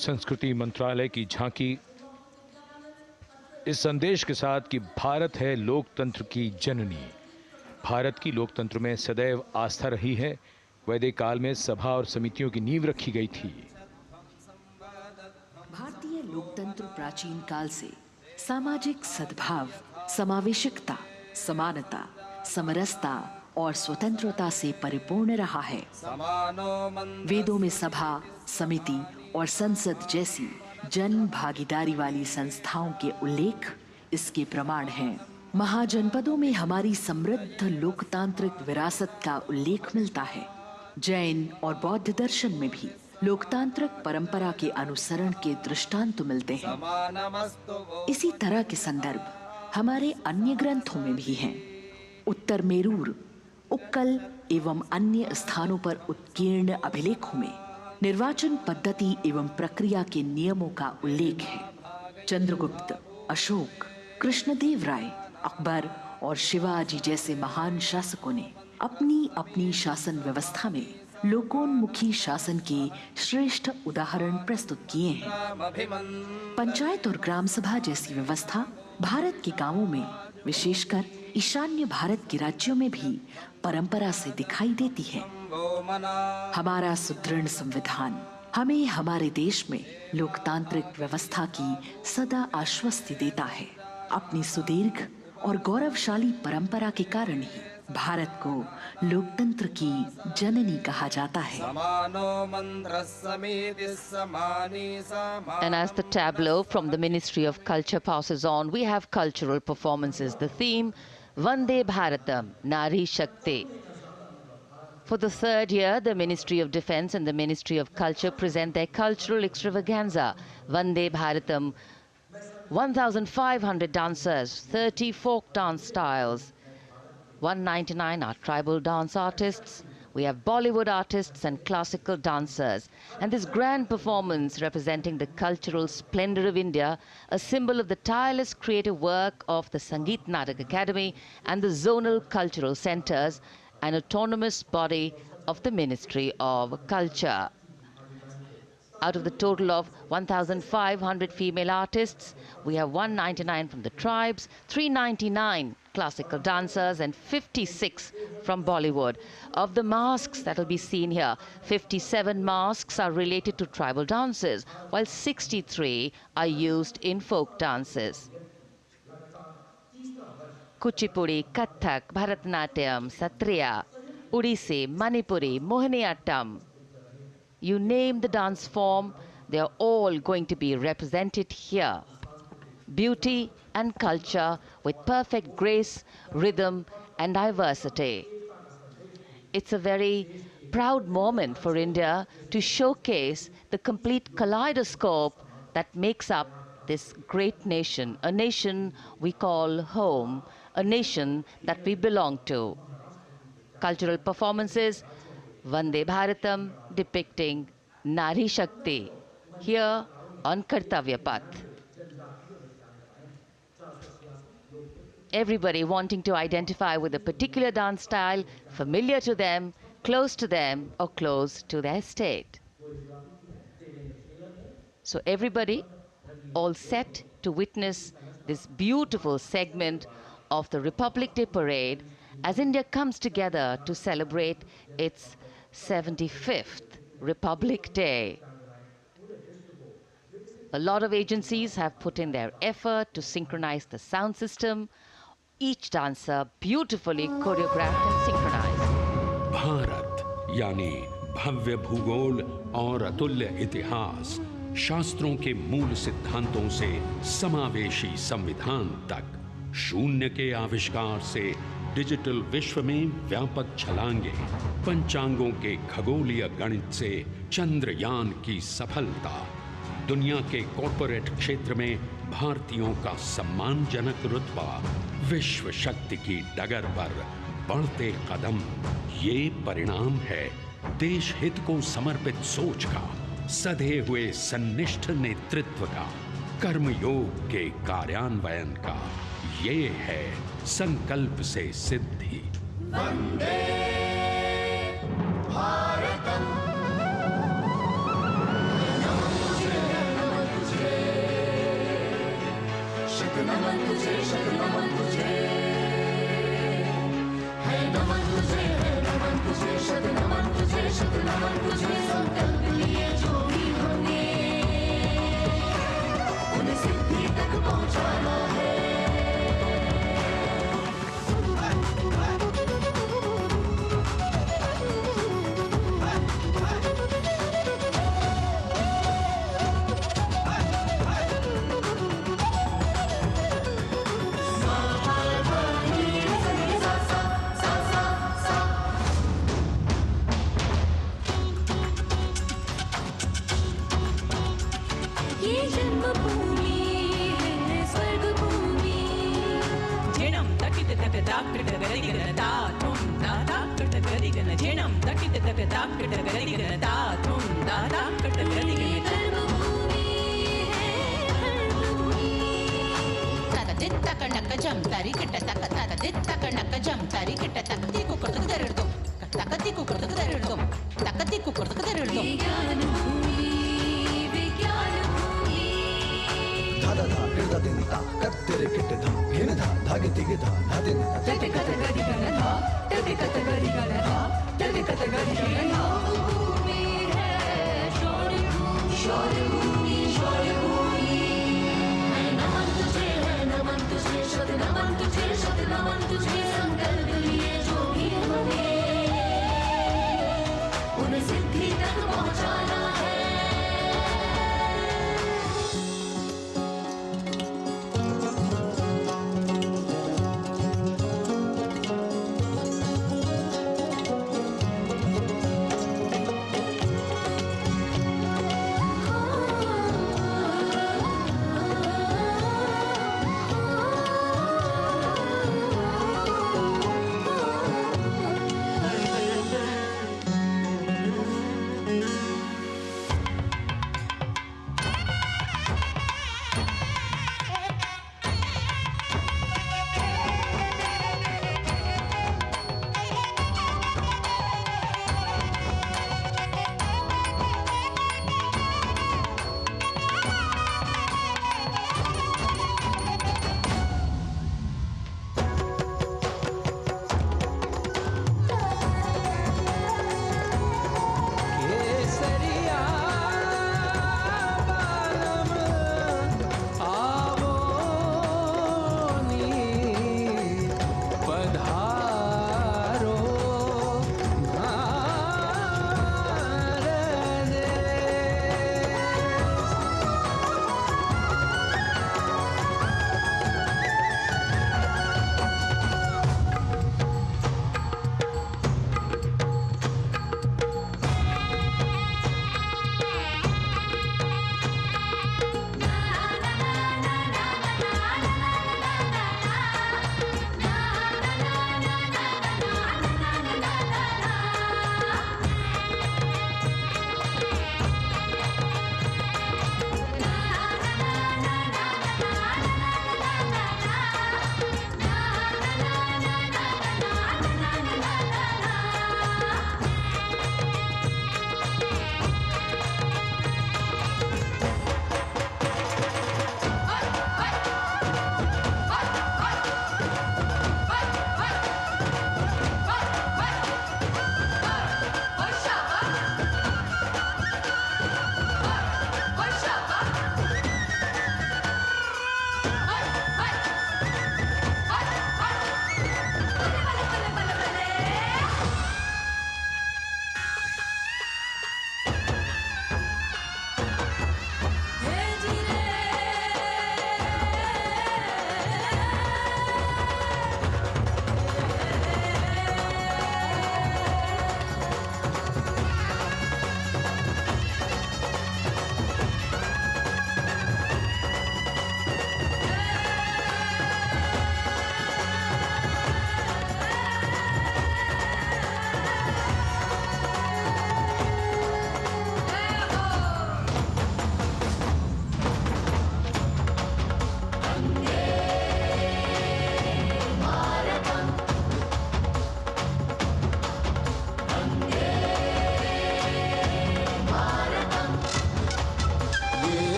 संस्कृति मंत्रालय की झांकी इस संदेश के साथ कि भारत है लोकतंत्र की जननी। भारत की लोकतंत्र में सदैव आस्था रही है। वैदिक काल में सभा और समितियों की नींव रखी गई थी। भारतीय लोकतंत्र प्राचीन काल से सामाजिक सद्भाव, समावेशकता, समानता, समरसता और स्वतंत्रता से परिपूर्ण रहा है। वेदों में सभा, समिति और संसद जैसी जन भागीदारी वाली संस्थाओं के उल्लेख इसके प्रमाण हैं। महाजनपदों में हमारी समृद्ध लोकतांत्रिक विरासत का उल्लेख मिलता है। जैन और बौद्ध दर्शन में भी लोकतांत्रिक परंपरा के अनुसरण के दृष्टांत मिलते हैं। इसी तरह के संदर्भ हमारे अन्य ग्रंथों में भी हैं। उत्तर मेरूर, उक्कल एवं अन्य स्थानों पर उत्कीर्ण अभिलेखों में निर्वाचन पद्धति एवं प्रक्रिया के नियमों का उल्लेख है। चंद्रगुप्त, अशोक, कृष्णदेव राय, अकबर और शिवाजी जैसे महान शासकों ने अपनी अपनी शासन व्यवस्था में लोकोन्मुखी शासन के श्रेष्ठ उदाहरण प्रस्तुत किए हैं। पंचायत और ग्राम सभा जैसी व्यवस्था भारत के गांवों में, विशेषकर ईशान्य भारत के राज्यों में भी परंपरा से दिखाई देती है। हमारा सुदृढ़ संविधान हमें हमारे देश में लोकतांत्रिक व्यवस्था की सदा आश्वस्ति देता है। अपनी सुदीर्घ और गौरवशाली परंपरा के कारण ही भारत को लोकतंत्र की जननी कहा जाता है। And as the tableau from the Ministry of Culture passes on, we have cultural performances. The theme, Vande Bharatam, Nari Shakti. For the third year, the Ministry of Defence and the Ministry of Culture present their cultural extravaganza, Vande Bharatam. 1,500 dancers, 30 folk dance styles, 199 are tribal dance artists. We have Bollywood artists and classical dancers. And this grand performance representing the cultural splendor of India, a symbol of the tireless creative work of the Sangeet Natak Academy and the zonal cultural centers, an autonomous body of the Ministry of Culture. Out of the total of 1,500 female artists, we have 199 from the tribes, 399 classical dancers and 56 from Bollywood. Of the masks that will be seen here, 57 masks are related to tribal dances, while 63 are used in folk dances. Kuchipudi, Kathak, Bharatanatyam, Satriya, Odissi, Manipuri, Mohiniyattam. You name the dance form, they are all going to be represented here. Beauty and culture with perfect grace, rhythm and diversity. It's a very proud moment for India to showcase the complete kaleidoscope that makes up this great nation, a nation we call home, a nation that we belong to. Cultural performances, Vande Bharatam depicting Nari Shakti here on Kartavya Path. Everybody wanting to identify with a particular dance style, familiar to them, close to them, or close to their state. So everybody all set to witness this beautiful segment of the Republic Day parade as India comes together to celebrate its 75th Republic Day. A lot of agencies have put in their effort to synchronize the sound system. Each dancer beautifully choreographed and synchronized. Bharat यानी भव्य भूगोल और अतुल्य इतिहास, शास्त्रों के मूल सिद्धांतों से समावेशी संविधान तक, शून्य के आविष्कार से डिजिटल विश्व में व्यापक छलांगे, पंचांगों के खगोलीय गणित से चंद्रयान की सफलता, दुनिया के कॉर्पोरेट क्षेत्र में भारतीयों का सम्मानजनक रुतबा, विश्व शक्ति की डगर पर बढ़ते कदम, ये परिणाम है देश हित को समर्पित सोच का, सधे हुए सन्निष्ठ नेतृत्व का, कर्मयोग के कार्यान्वयन का। ये है संकल्प से सिद्धि। वंदे भारतम, नमन तुझे, नमन तुझे, शत नमन तुझे, शत नमन तुझे, है नमन तुझे, है नमन तुझे, शत नमन तुझे, शत नमन तुझे। संकल्प लिए जो भी होंगे उन्हें सिद्धि तक पहुंचाना है।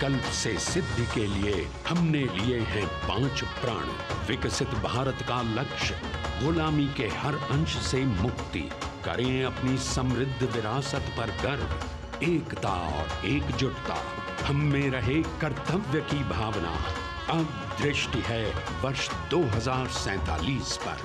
संकल्प से सिद्धि के लिए हमने लिए हैं 5 प्रण। विकसित भारत का लक्ष्य, गुलामी के हर अंश से मुक्ति, करें अपनी समृद्ध विरासत पर गर्व। एकता और एकजुटता, हम में रहे कर्तव्य की भावना। अब दृष्टि है वर्ष 2047 पर।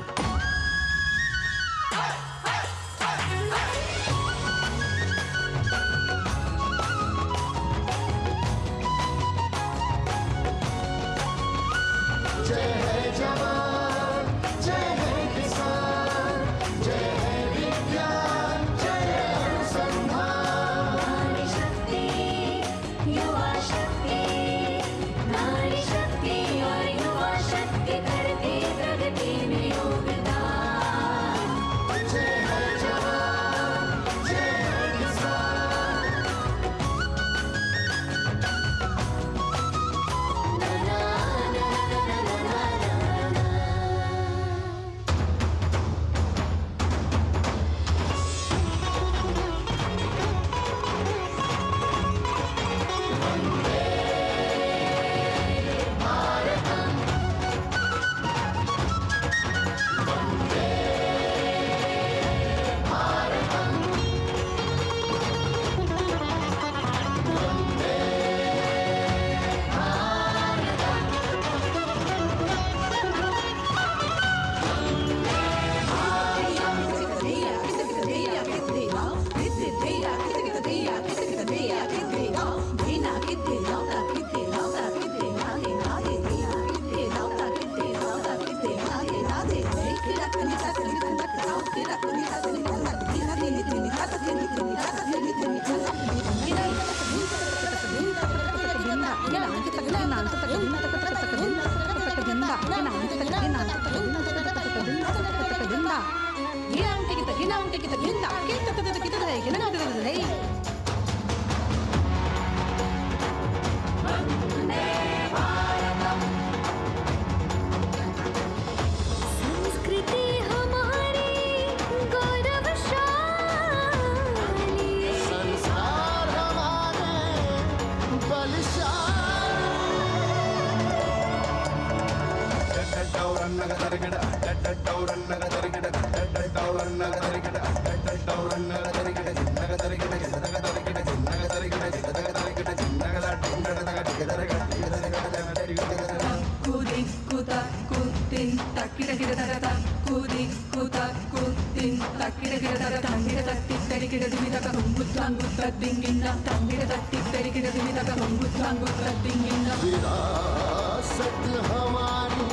विरासत हमारी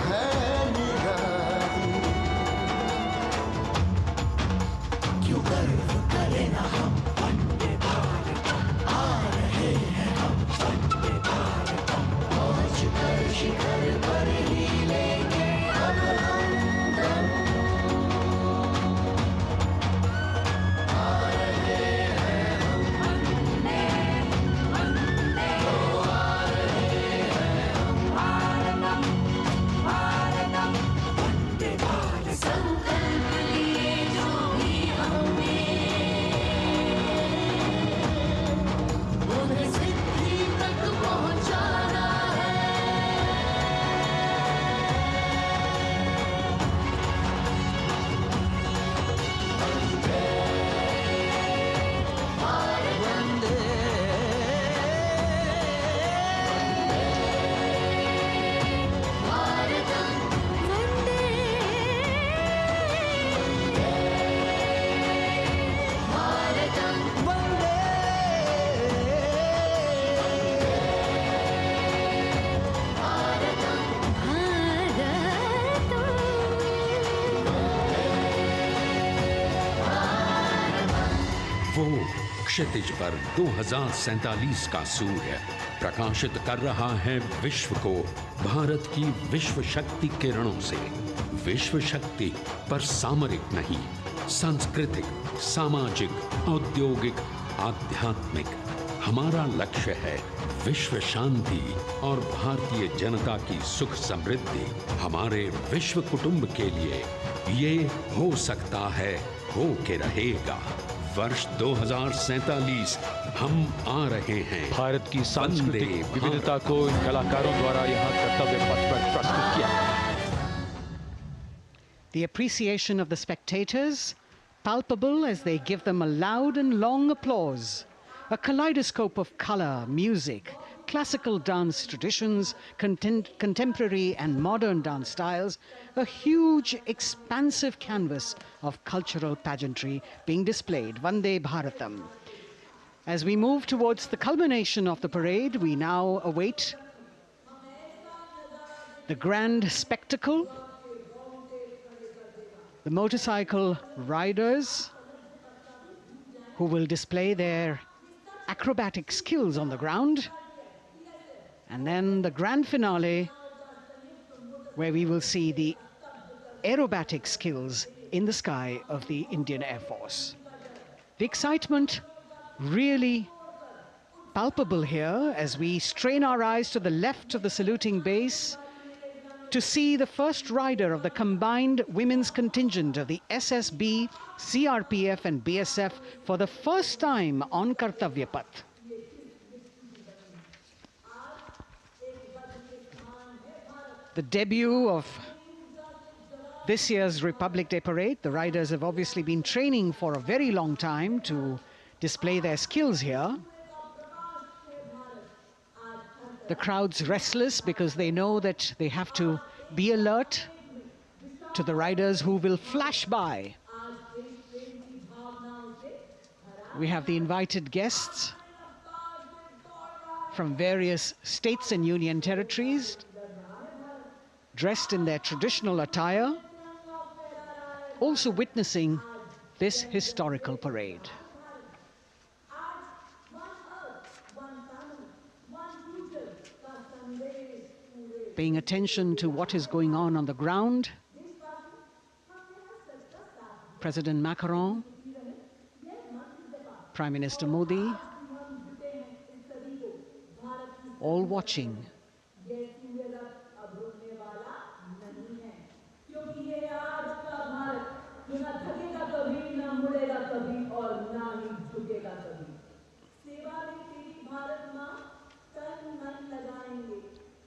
है निराली, क्यों गर्व करें ना हम वंदे भारतम, आ रहे हैं हम वंदे भारतम, पहुंच कर शिखर पर ही लेंगे अब हम दम। आ रहे हैं हम वंदे वंदे, आ रहे हैं हम भारतम भारतम वंदे भारतम। संकल्प लिए जो भी हमने, उन्हें सिद्धि तक पहुंचाना है। वंदे भारत वंदे भारतम वंदे भारतम वंदे वो क्षितिज पर 2047 का सूर्य प्रकाशित कर रहा है विश्व को भारत की विश्व शक्ति किरणों से। विश्व शक्ति पर सामरिक नहीं, सांस्कृतिक, सामाजिक, औद्योगिक, आध्यात्मिक। हमारा लक्ष्य है विश्व शांति और भारतीय जनता की सुख समृद्धि। हमारे विश्व कुटुंब के लिए ये हो सकता है, हो के रहेगा। वर्ष 2047 हम आ रहे हैं। भारत की सांस्कृतिक विविधता को इन कलाकारों द्वारा यहाँ कर्तव्य पथ पर प्रस्तुत किया। The appreciation of the spectators palpable as they give them a loud and long applause. A kaleidoscope of color, music, classical dance traditions, contemporary and modern dance styles, a huge, expansive canvas of cultural pageantry being displayed, Vande Bharatam. As we move towards the culmination of the parade, we now await the grand spectacle, the motorcycle riders who will display their acrobatic skills on the ground, and then the grand finale where we will see the aerobatic skills in the sky of the Indian Air Force. The excitement really palpable here as we strain our eyes to the left of the saluting base to see the first rider of the combined women's contingent of the SSB, CRPF and BSF for the first time on Kartavya Path. The debut of this year's Republic Day Parade. The riders have obviously been training for a very long time to display their skills here. The crowd's restless because they know that they have to be alert to the riders who will flash by. We have the invited guests from various states and union territories, dressed in their traditional attire, also witnessing this historical parade. Paying attention to what is going on the ground, President Macron, Prime Minister Modi, all watching.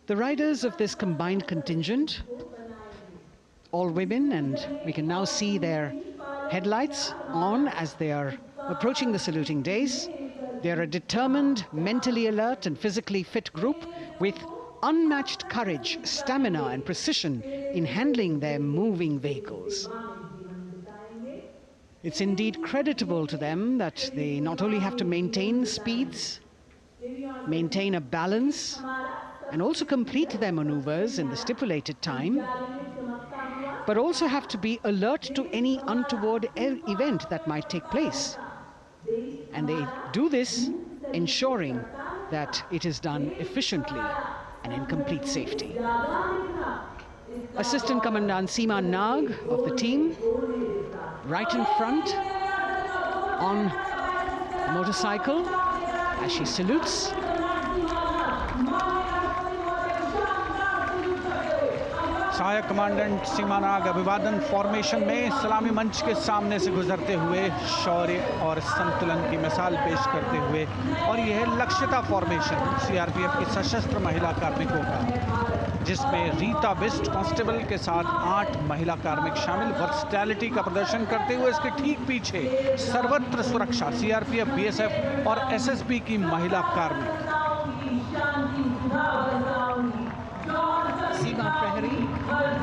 The riders of this combined contingent, all women, and we can now see their headlights on as they are approaching the saluting days. They are a determined, mentally alert and physically fit group with unmatched courage, stamina and precision in handling their moving vehicles. It's indeed creditable to them that they not only have to maintain speeds, maintain a balance, and also complete their maneuvers in the stipulated time, but also have to be alert to any untoward event that might take place. And they do this ensuring that it is done efficiently and in complete safety. Assistant Commandant Seema Nag of the team, right in front on the motorcycle as she salutes. सहायक commandant सीमा नाग अभिवादन formation में सलामी मंच के सामने से गुजरते हुए शौर्य और संतुलन की मिसाल पेश करते हुए, और यह लक्ष्यता फॉर्मेशन सीआरपीएफ की सशस्त्र महिला कार्मिकों का, जिसमें रीता बिस्ट कांस्टेबल के साथ 8 महिला कार्मिक शामिल, वर्सटैलिटी का प्रदर्शन करते हुए इसके ठीक पीछे सर्वत्र सुरक्षा सीआरपीएफ, बीएसएफ और एसएसबी की महिला कार्मिक। Seema Prahari,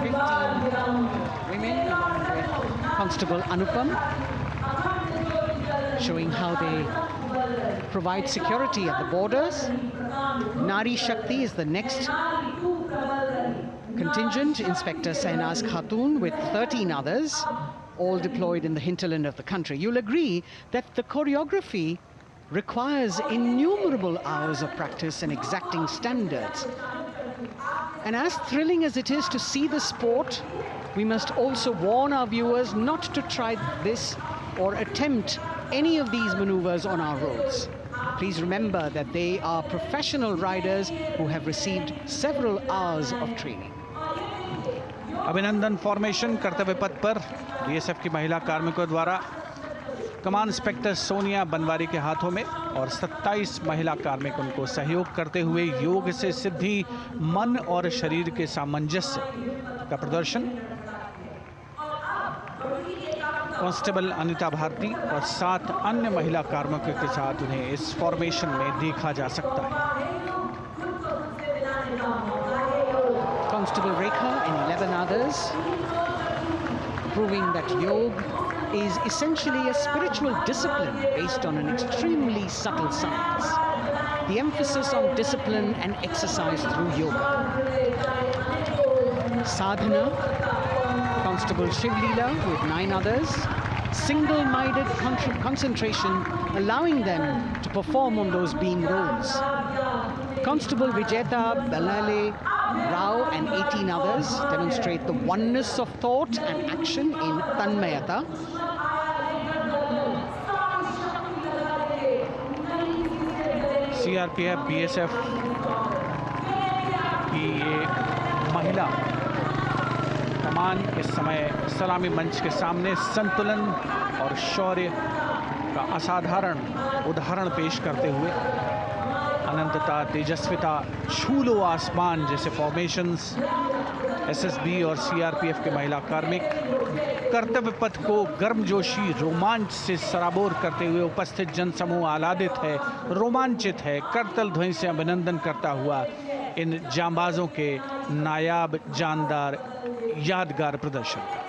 15 women along with Constable Anupam, showing how they provide security at the borders. Nari Shakti is the next contingent, Inspector Sainaz Khatun with 13 others, all deployed in the hinterland of the country. You'll agree that the choreography requires innumerable hours of practice and exacting standards. And as thrilling as it is to see the sport, we must also warn our viewers not to try this or attempt any of these maneuvers on our roads. Please remember that they are professional riders who have received several hours of training. अभिनंदन formation कर्तव्य पथ पर BSF की महिला कार्मिकों द्वारा कमान inspector Sonia Banwari के हाथों में और 27 महिला कार्मिक उनको सहयोग करते हुए योग से सिद्धि, मन और शरीर के सामंजस्य का प्रदर्शन। कांस्टेबल अनिता भारती और 7 अन्य महिला कार्मिकों के साथ उन्हें इस फॉर्मेशन में देखा जा सकता है। Constable Rekha and 11 others, proving that yoga is essentially a spiritual discipline based on an extremely subtle science. The emphasis on discipline and exercise through yoga. Sadhana, Constable Shivleela with 9 others, single-minded concentration, allowing them to perform on those beam roles. Constable Vijeta Balale Rao and 18 others demonstrate the oneness of thought and action in Tanmayata. CRPF, BSF की ये महिला कमान इस समय सलामी मंच के सामने संतुलन और शौर्य का असाधारण उदाहरण पेश करते हुए अनंतता, तेजस्विता, छू लो आसमान जैसे फॉर्मेशंस एसएसबी और सीआरपीएफ के महिला कार्मिक कर्तव्य पथ को गर्मजोशी रोमांच से सराबोर करते हुए उपस्थित जनसमूह आह्लादित है, रोमांचित है, करतल ध्वनि से अभिनंदन करता हुआ इन जांबाजों के नायाब, जानदार, यादगार प्रदर्शन का।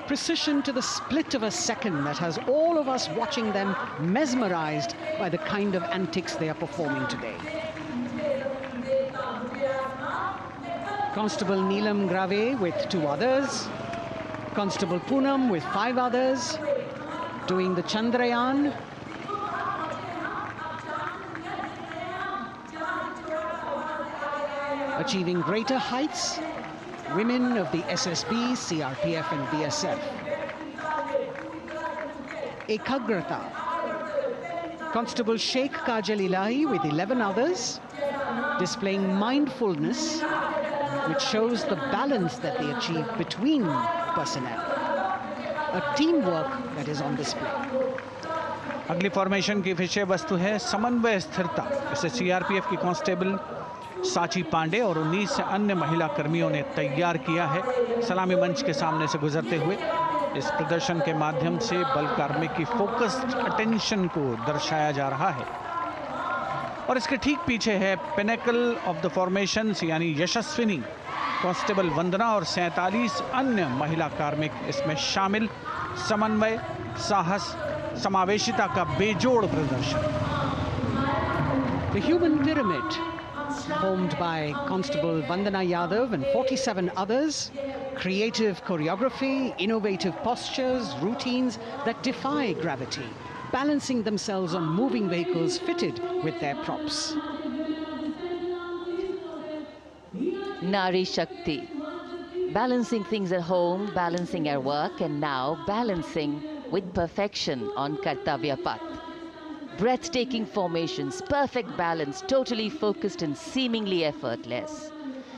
Precision to the split of a second that has all of us watching them mesmerized by the kind of antics they are performing today. Constable Neelam Grave with 2 others, Constable Poonam with 5 others, doing the Chandrayaan. Achieving greater heights, women of the SSB, CRPF and BSF. Ekagrata, Constable Sheikh Kajal Ilahi with 11 others, displaying mindfulness, which shows the balance that they achieve between personnel. A teamwork that is on display. अगली formation की विषय वस्तु है समन्वय स्थिरता। इसे CRPF की constable साची पांडे और 19 अन्य महिला कर्मियों ने तैयार किया है। सलामी मंच के सामने से गुजरते हुए इस प्रदर्शन के माध्यम से बल कार्मिक की फोकस्ड अटेंशन को दर्शाया जा रहा है। और इसके ठीक पीछे है पिनेकल ऑफ द फॉर्मेशंस यानी यशस्विनी कांस्टेबल वंदना और 47 अन्य महिला कार्मिक इसमें शामिल। समन्वय, साहस, समावेशिता का बेजोड़ प्रदर्शन। The human pyramid, formed by Constable Vandana Yadav and 47 others, creative choreography, innovative postures, routines that defy gravity, balancing themselves on moving vehicles fitted with their props. Nari Shakti, balancing things at home, balancing at work, and now balancing with perfection on Kartavya Path. Breathtaking formations, perfect balance, totally focused and seemingly effortless.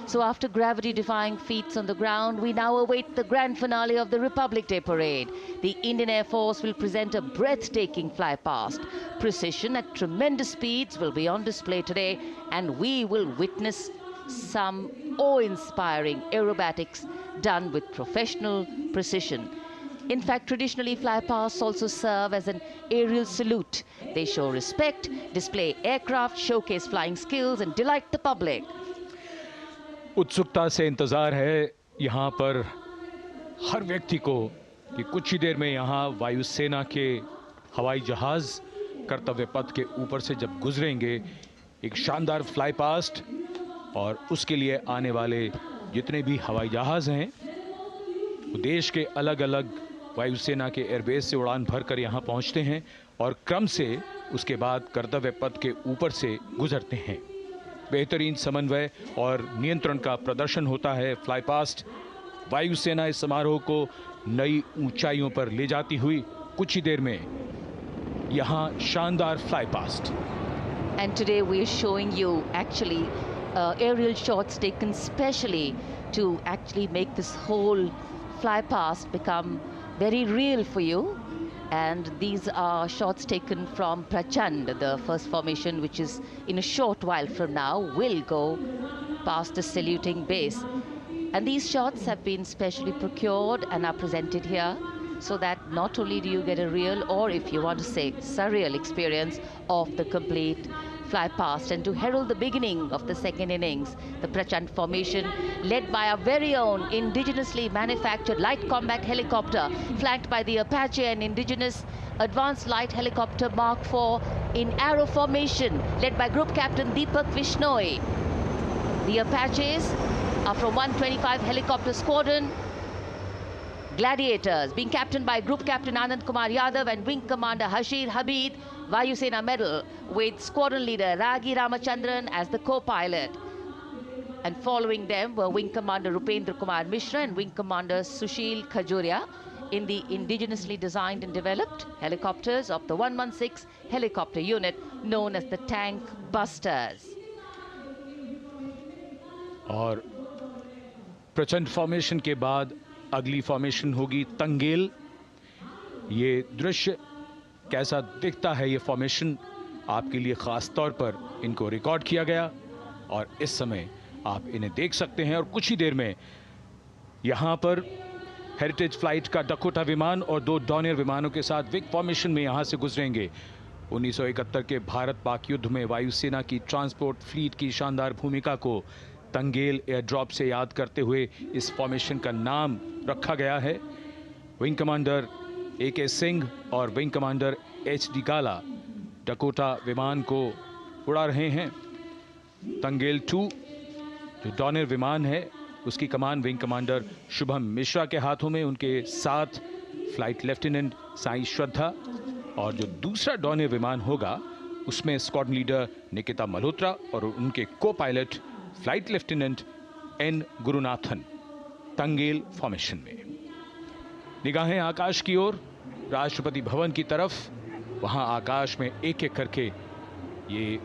So after gravity-defying feats on the ground, we now await the grand finale of the Republic Day Parade. The Indian Air Force will present a breathtaking fly-past. Precision at tremendous speeds will be on display today, and we will witness some awe-inspiring aerobatics done with professional precision. In fact, traditionally, flypasts also serve as an aerial salute. They show respect, display aircraft, showcase flying skills, and delight the public. उत्सुकता से इंतजार है यहाँ पर हर व्यक्ति को कि कुछ ही देर में यहाँ वायुसेना के हवाई जहाज कर्तव्य पथ के ऊपर से जब गुजरेंगे, एक शानदार फ्लाई पास्ट, और उसके लिए आने वाले जितने भी हवाई जहाज हैं वो देश के अलग अलग वायुसेना के एयरबेस से उड़ान भरकर यहाँ पहुँचते हैं और क्रम से उसके बाद कर्तव्य पथ के ऊपर से गुजरते हैं। बेहतरीन समन्वय और नियंत्रण का प्रदर्शन होता है। फ्लाई पास्ट वायुसेना इस समारोह को नई ऊंचाइयों पर ले जाती हुई कुछ ही देर में यहाँ शानदार fly past. And today we are showing you actually aerial shots taken specially to actually make this whole fly past become very real for you. And these are shots taken from Prachand, the first formation, which is in a short while from now will go past the saluting base. And these shots have been specially procured and are presented here so that not only do you get a real, or if you want to say surreal experience of the complete fly past, and to herald the beginning of the second innings, the Prachand formation led by our very own indigenously manufactured light combat helicopter, flanked by the Apache and indigenous advanced light helicopter Mark IV in arrow formation, led by Group Captain Deepak Vishnoi. The Apaches are from 125 Helicopter Squadron. Gladiators, being captained by Group Captain Anand Kumar Yadav and Wing Commander Hashir Habib, Vayu Sena Medal, with Squadron Leader Ragi Ramachandran as the co-pilot. And following them were Wing Commander Rupendra Kumar Mishra and Wing Commander Sushil Khajuria in the indigenously designed and developed helicopters of the 116 helicopter unit known as the Tank Busters. और प्रचंड formation के बाद अगली formation होगी तंगेल। ये दृश्य कैसा दिखता है, ये फॉर्मेशन आपके लिए खास तौर पर इनको रिकॉर्ड किया गया और इस समय आप इन्हें देख सकते हैं। और कुछ ही देर में यहां पर हेरिटेज फ्लाइट का डकोटा विमान और 2 डॉनियर विमानों के साथ विग फॉर्मेशन में यहां से गुजरेंगे। 1971 के भारत पाक युद्ध में वायुसेना की ट्रांसपोर्ट फ्लीट की शानदार भूमिका को तंगेल एयर ड्रॉप से याद करते हुए इस फॉर्मेशन का नाम रखा गया है। विंग कमांडर AK सिंह और विंग कमांडर HD काला डकोटा विमान को उड़ा रहे हैं। तंगेल 2 जो डॉनियर विमान है उसकी कमान विंग कमांडर शुभम मिश्रा के हाथों में, उनके साथ फ्लाइट लेफ्टिनेंट साई श्रद्धा, और जो दूसरा डॉनियर विमान होगा उसमें स्क्वाड्रन लीडर निकिता मल्होत्रा और उनके को pilot flight lieutenant N Gurunathan. Tangail formation में निगाहें आकाश की ओर, राष्ट्रपति भवन की तरफ। वहां आकाश में एक एक करके ये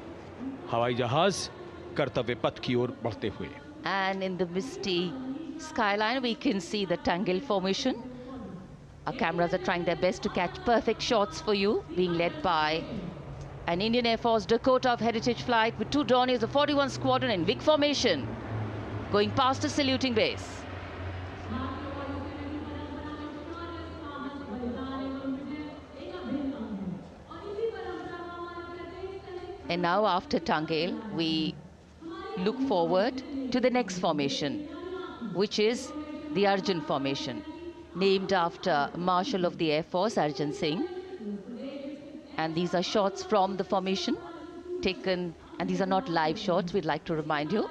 हवाई जहाज कर्तव्य पथ की ओर बढ़ते हुए। And in the misty skyline we can see the Tangel formation. Our cameras are trying their best to catch perfect shots for you, being led by an Indian Air Force Dakota of Heritage Flight with 2 Dorniers of 41 Squadron in big formation, going past a saluting base. And now after Tangel, we look forward to the next formation, which is the Arjun formation, named after Marshal of the Air Force Arjun Singh. And these are shots from the formation taken, and these are not live shots, we'd like to remind you.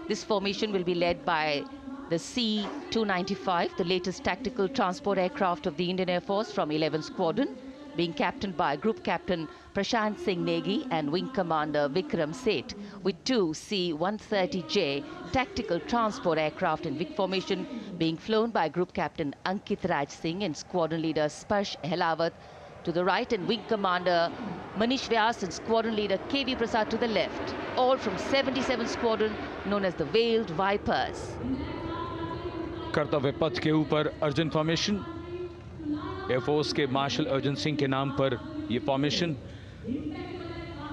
This formation will be led by the C-295, the latest tactical transport aircraft of the Indian Air Force from 11 Squadron, being captained by Group Captain Prashant Singh Negi and Wing Commander Vikram Seth, with 2 C-130J tactical transport aircraft in big formation being flown by Group Captain Ankit Raj Singh and Squadron Leader Sparsh Helawat to the right, and Wing Commander Manish Vyas and Squadron Leader KV Prasad to the left, all from 77 Squadron known as the Veiled Vipers. कर्तव्य पथ के ऊपर Arjun formation, air force के martial Arjun Singh के नाम पर यह formation.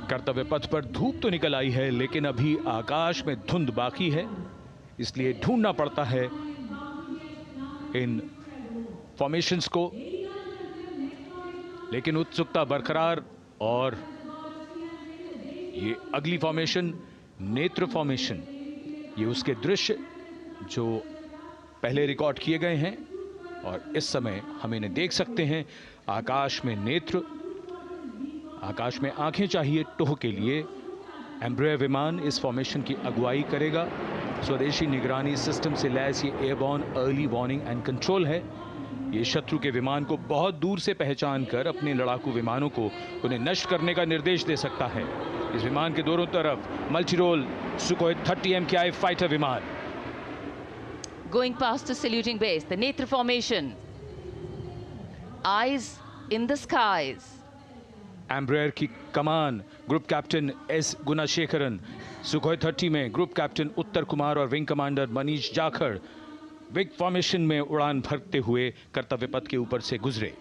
कर्तव्य पथ पर धूप तो निकल आई है लेकिन अभी आकाश में धुंध बाकी है, इसलिए ढूंढना पड़ता है इन फॉर्मेशंस को, लेकिन उत्सुकता बरकरार। और ये अगली फॉर्मेशन नेत्र फॉर्मेशन, ये उसके दृश्य जो पहले रिकॉर्ड किए गए हैं और इस समय हम इन्हें देख सकते हैं। आकाश में नेत्र, आकाश में आंखें चाहिए टोह के लिए। एम्ब्रेयर विमान इस फॉर्मेशन की अगुवाई करेगा। स्वदेशी निगरानी सिस्टम से लैस ये airborne early warning and control है। ये शत्रु के विमान को बहुत दूर से पहचान कर अपने लड़ाकू विमानों को उन्हें नष्ट करने का निर्देश दे सकता है। इस विमान के दोनों तरफ multi role Sukhoi 30 MKI fighter विमान। Going past the saluting base, the Netra formation, eyes in the skies. Embraer की कमान ग्रुप कैप्टन S गुणाशेखरन, सुखोई 30 में ग्रुप कैप्टन उत्तर कुमार और wing commander Manish Jakhar big formation में उड़ान भरते हुए कर्तव्य पथ के ऊपर से गुजरे।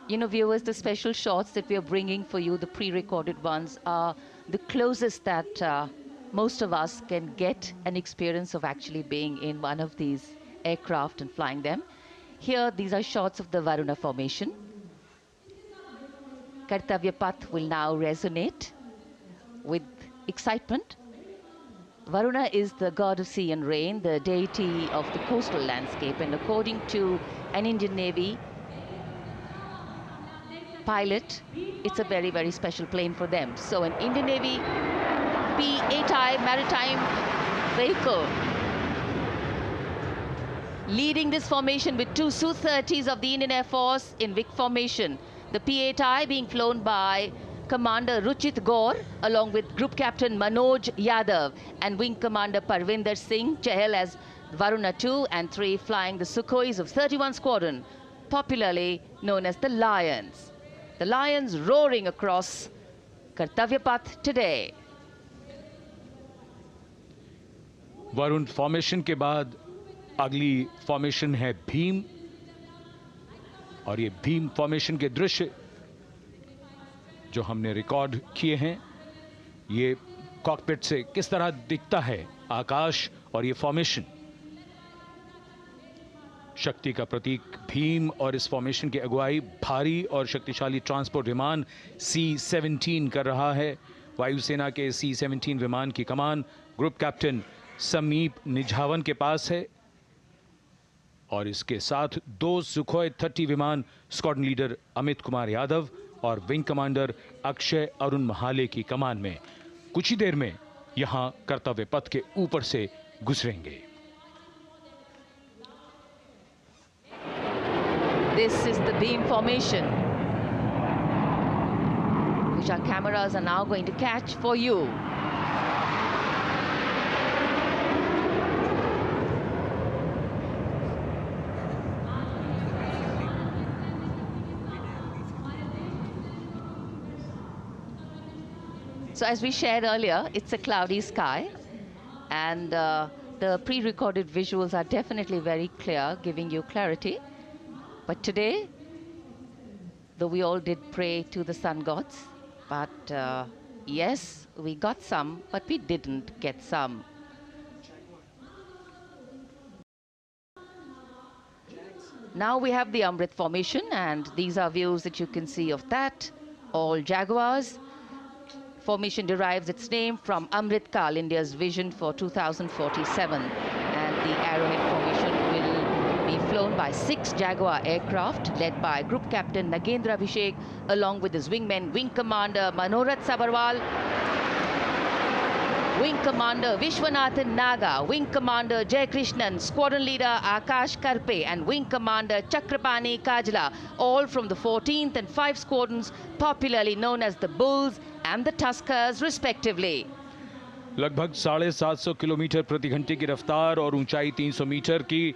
You know, viewers, the special shots that we are bringing for you, the pre-recorded ones, are the closest that most of us can get an experience of actually being in one of these aircraft and flying them. Here, these are shots of the Varuna formation. Kartavya Path will now resonate with excitement. Varuna is the god of sea and rain, the deity of the coastal landscape, and according to an Indian Navy pilot, it's a very, very special plane for them. So an Indian Navy P-8I maritime vehicle leading this formation with two Su-30s of the Indian Air Force in Vic formation. The P-8I being flown by Commander Ruchit Gaur along with Group Captain Manoj Yadav and Wing Commander Parvinder Singh Chahal as Varuna 2 and 3 flying the Sukhois of 31 Squadron, popularly known as the Lions. The Lions roaring across Kartavya Path today. Varun formation के बाद अगली formation है भीम, और ये Bhim formation के दृश्य जो हमने रिकॉर्ड किए हैं, ये कॉकपिट से किस तरह दिखता है आकाश और ये फॉर्मेशन। शक्ति का प्रतीक भीम और इस फॉर्मेशन की अगुवाई भारी और शक्तिशाली ट्रांसपोर्ट विमान C-17 कर रहा है। वायुसेना के C-17 विमान की कमान ग्रुप कैप्टन समीप निझावन के पास है और इसके साथ दो सुखोई 30 विमान स्क्वाड्रन लीडर अमित कुमार यादव और विंग कमांडर अक्षय अरुण महाले की कमान में कुछ ही देर में यहां कर्तव्य पथ के ऊपर से गुजरेंगे। This is the beam formation, which our cameras are now going to catch for you. So as we shared earlier, it's a cloudy sky, and the pre-recorded visuals are definitely very clear, giving you clarity. But today, though we all did pray to the sun gods, but yes, we got some, but we didn't get some. Now we have the Amrit formation, and these are views that you can see of that. All Jaguars. Formation derives its name from Amrit Kal, India's vision for 2047. And the Arrowhead formation will be flown by 6 Jaguar aircraft led by Group Captain Nagendra Abhishek along with his wingmen, Wing Commander Manorat Sabarwal, Wing Commander Vishwanathan Naga, Wing Commander Jay Krishnan, Squadron Leader Akash Karpe and Wing Commander Chakrapani Kajla, all from the 14th and 5 squadrons popularly known as the Bulls and the Tuskers respectively. लगभग 750 kilometre प्रति घंटे की रफ्तार और ऊंचाई 300 metre की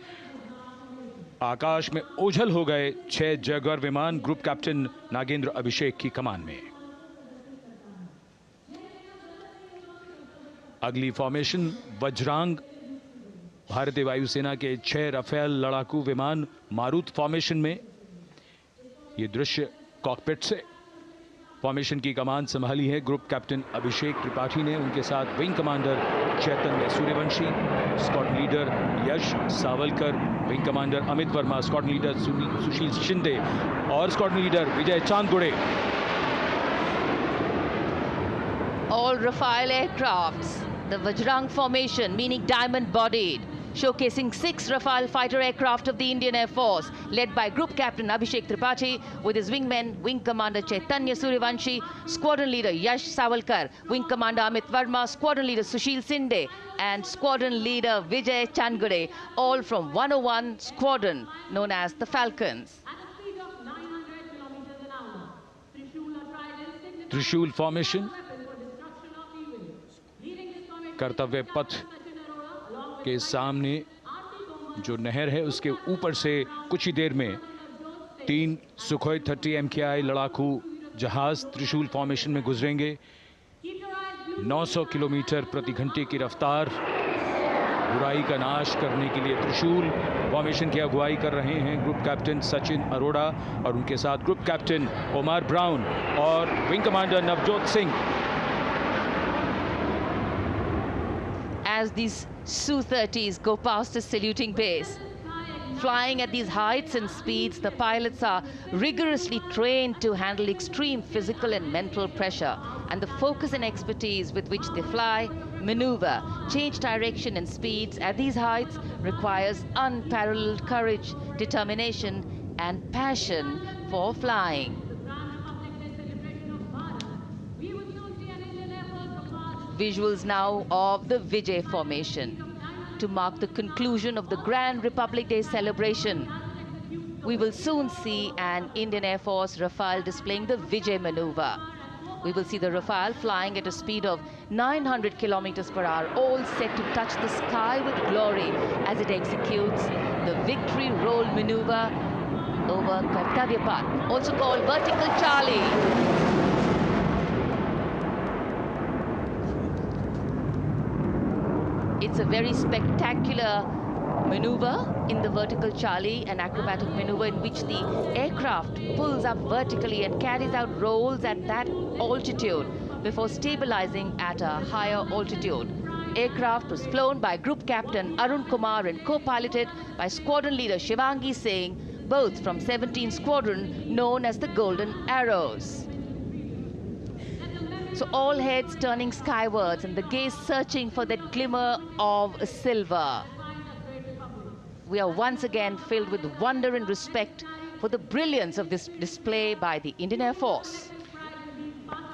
आकाश में ओझल हो गए 6 जैगुआर विमान ग्रुप कैप्टन नागेंद्र अभिषेक की कमान में। अगली फॉर्मेशन वज्रांग, भारतीय वायुसेना के 6 राफेल लड़ाकू विमान मारुत फॉर्मेशन में। ये दृश्य कॉकपिट से। फॉर्मेशन की कमान संभाली है ग्रुप कैप्टन अभिषेक त्रिपाठी ने, उनके साथ wing commander Chaitanya Suryavanshi, squadron leader Yash Sawalkar, wing commander Amit Verma, squadron leader Sushil Shinde और squadron leader Vijay Chandgude. All Rafale aircrafts, the Vajrang formation, meaning diamond-bodied, showcasing 6 Rafale fighter aircraft of the Indian Air Force, led by Group Captain Abhishek Tripathi with his wingmen, Wing Commander Chaitanya Suryavanshi, Squadron Leader Yash Savalkar, Wing Commander Amit Verma, Squadron Leader Sushil Sinde, and Squadron Leader Vijay Chandgade, all from 101 Squadron, known as the Falcons. त्रिशूल formation, कर्तव्य पथ के सामने जो नहर है उसके ऊपर से कुछ ही देर में 3 सुखोई 30 MKI लड़ाकू जहाज त्रिशूल फॉर्मेशन में गुजरेंगे। 900 किलोमीटर प्रति घंटे की रफ्तार बुराई का नाश करने के लिए त्रिशूल फॉर्मेशन की अगुवाई कर रहे हैं ग्रुप कैप्टन सचिन अरोड़ा और उनके साथ ग्रुप कैप्टन ओमार ब्राउन और wing commander Navjot Singh. As these Su-30s go past the saluting base, flying at these heights and speeds, the pilots are rigorously trained to handle extreme physical and mental pressure. And the focus and expertise with which they fly, maneuver, change direction and speeds at these heights requires unparalleled courage, determination, and passion for flying. Visuals now of the Vijay formation to mark the conclusion of the Grand Republic Day celebration. We will soon see an Indian Air Force Rafale displaying the Vijay maneuver. We will see the Rafale flying at a speed of 900 kilometers per hour, all set to touch the sky with glory as it executes the victory roll maneuver over Kartavya Path, also called Vertical Charlie. It's a very spectacular maneuver in the Vertical Charlie, an acrobatic maneuver in which the aircraft pulls up vertically and carries out rolls at that altitude before stabilizing at a higher altitude. Aircraft was flown by Group Captain Arun Kumar and co-piloted by Squadron Leader Shivangi Singh, both from 17th Squadron known as the Golden Arrows. So all heads turning skywards and the gaze searching for that glimmer of silver. We are once again filled with wonder and respect for the brilliance of this display by the Indian Air Force.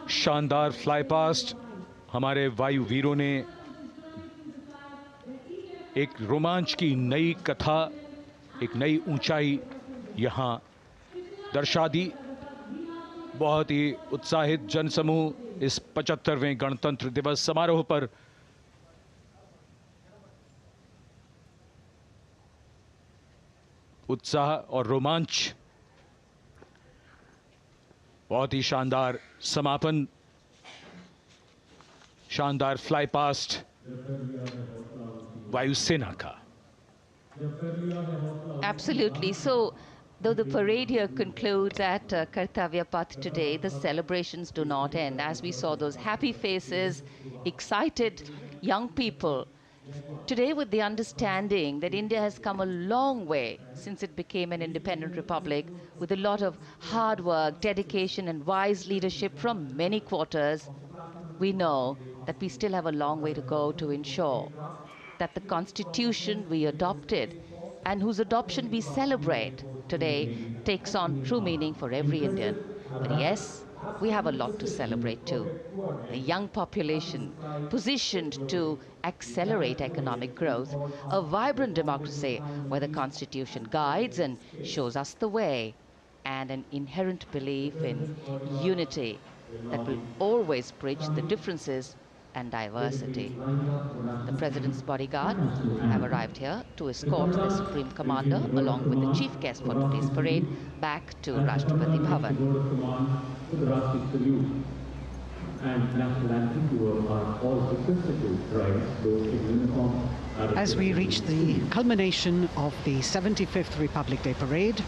शानदार fly past हमारे वायु वीरों ने एक रोमांच की नई कथा, एक नई ऊंचाई यहां दर्शा दी। बहुत ही उत्साहित जनसमूह इस 75वें गणतंत्र दिवस समारोह पर उत्साह और रोमांच, बहुत ही शानदार समापन, शानदार फ्लाई पास्ट वायुसेना का। Absolutely. So, though the parade here concludes at Kartavya Path today, the celebrations do not end. As we saw those happy faces, excited young people, today with the understanding that India has come a long way since it became an independent republic, with a lot of hard work, dedication and wise leadership from many quarters, we know that we still have a long way to go to ensure that the constitution we adopted and whose adoption we celebrate today takes on true meaning for every Indian. But yes, we have a lot to celebrate too. A young population positioned to accelerate economic growth, a vibrant democracy where the constitution guides and shows us the way, and an inherent belief in unity that will always bridge the differences and diversity. The President's bodyguard have arrived here to escort the Supreme Commander along with the chief guest for today's parade back to Rashtrapati Bhavan. As we reach the culmination of the 75th Republic Day Parade,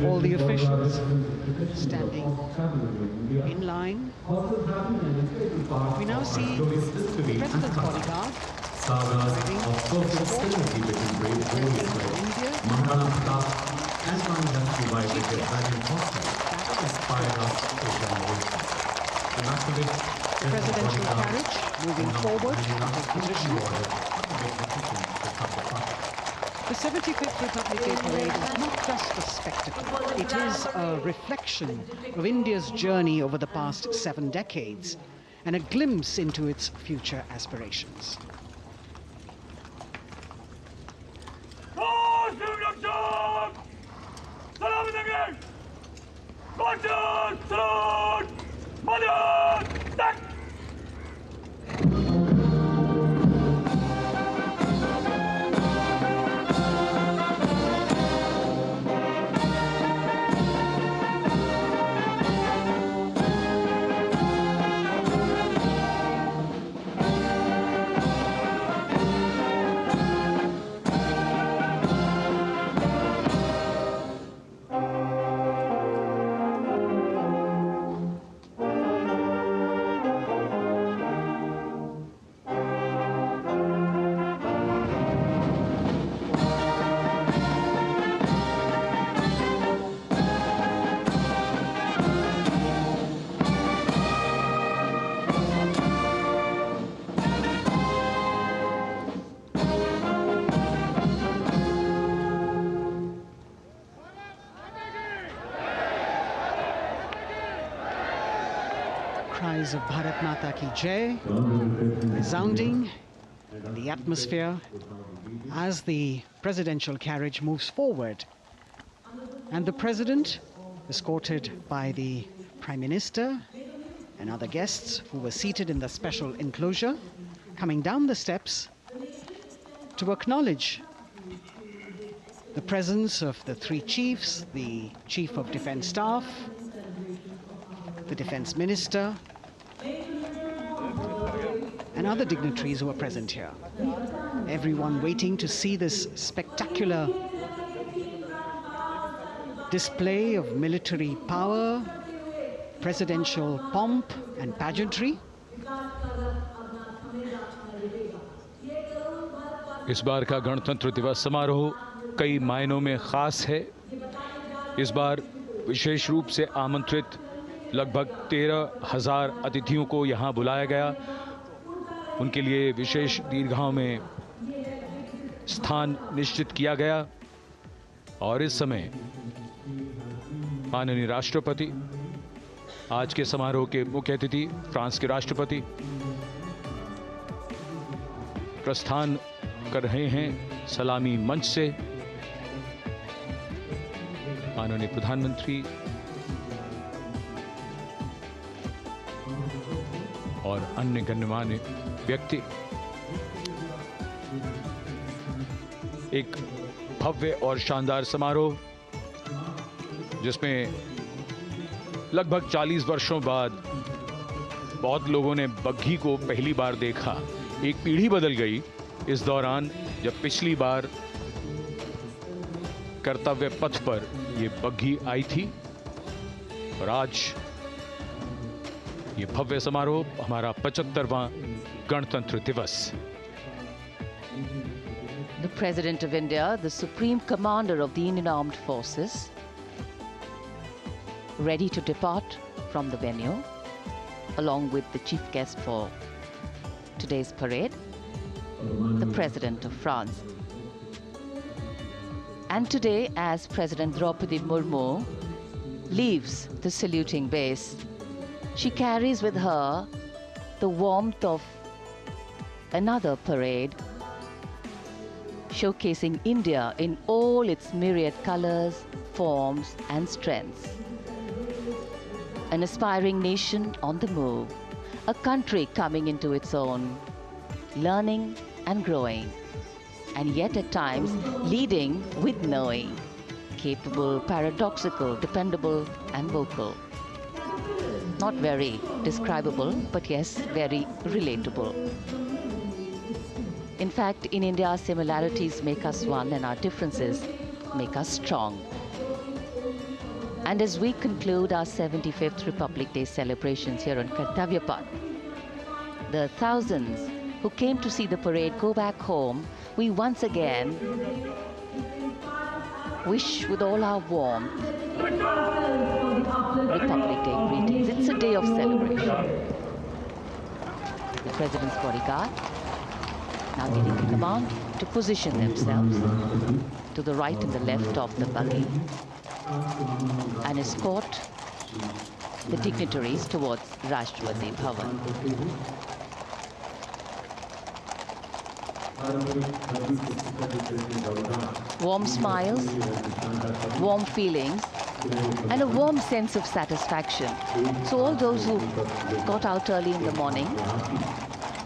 all the officials standing in line. We now see the President's bodyguard arriving India. The presidential carriage moving forward into position. The 75th Republic Day Parade is not just a spectacle. It is a reflection of India's journey over the past 7 decades and a glimpse into its future aspirations. cries of Bharat Mata Ki Jai resounding in the atmosphere as the presidential carriage moves forward. And the president, escorted by the Prime Minister and other guests who were seated in the special enclosure, coming down the steps to acknowledge the presence of the three chiefs, the Chief of Defence Staff, the Defence Minister, and other dignitaries who are present here. Everyone waiting to see this spectacular display of military power, presidential pomp and pageantry. इस बार का गणतंत्र दिवस समारोह कई मायनों में खास है। इस बार विशेष रूप से आमंत्रित लगभग 13,000 अतिथियों को यहां बुलाया गया। उनके लिए विशेष दीर्घाओं में स्थान निश्चित किया गया और इस समय माननीय राष्ट्रपति, आज के समारोह के मुख्य अतिथि फ्रांस के राष्ट्रपति, प्रस्थान कर रहे हैं सलामी मंच से। माननीय प्रधानमंत्री और अन्य गण्यमान्य व्यक्ति एक भव्य और शानदार समारोह जिसमें लगभग 40 वर्षों बाद बहुत लोगों ने बग्घी को पहली बार देखा। एक पीढ़ी बदल गई इस दौरान, जब पिछली बार कर्तव्य पथ पर ये बग्घी आई थी और आज ये भव्य समारोह हमारा 75वां गणतंत्र दिवस। The President of India, the Supreme Commander of the Indian Armed Forces, ready to depart from the venue, along with the chief guest for today's parade, the President of France. And today, as President Draupadi Murmu leaves the saluting base, she carries with her the warmth of another parade, showcasing India in all its myriad colors, forms, and strengths. An aspiring nation on the move, a country coming into its own, learning and growing, and yet at times leading with knowing, capable, paradoxical, dependable, and vocal. Not very describable, but yes, very relatable. In fact, in India, similarities make us one and our differences make us strong. And as we conclude our 75th Republic Day celebrations here on Kartavya Path, the thousands who came to see the parade go back home, we once again wish with all our warmth Republic Day greetings. It's a day of celebration. The President's bodyguard now getting the command to position themselves to the right and the left of the buggy and escort the dignitaries towards Rashtrapati Bhavan. Warm smiles, warm feelings, and a warm sense of satisfaction. So all those who got out early in the morning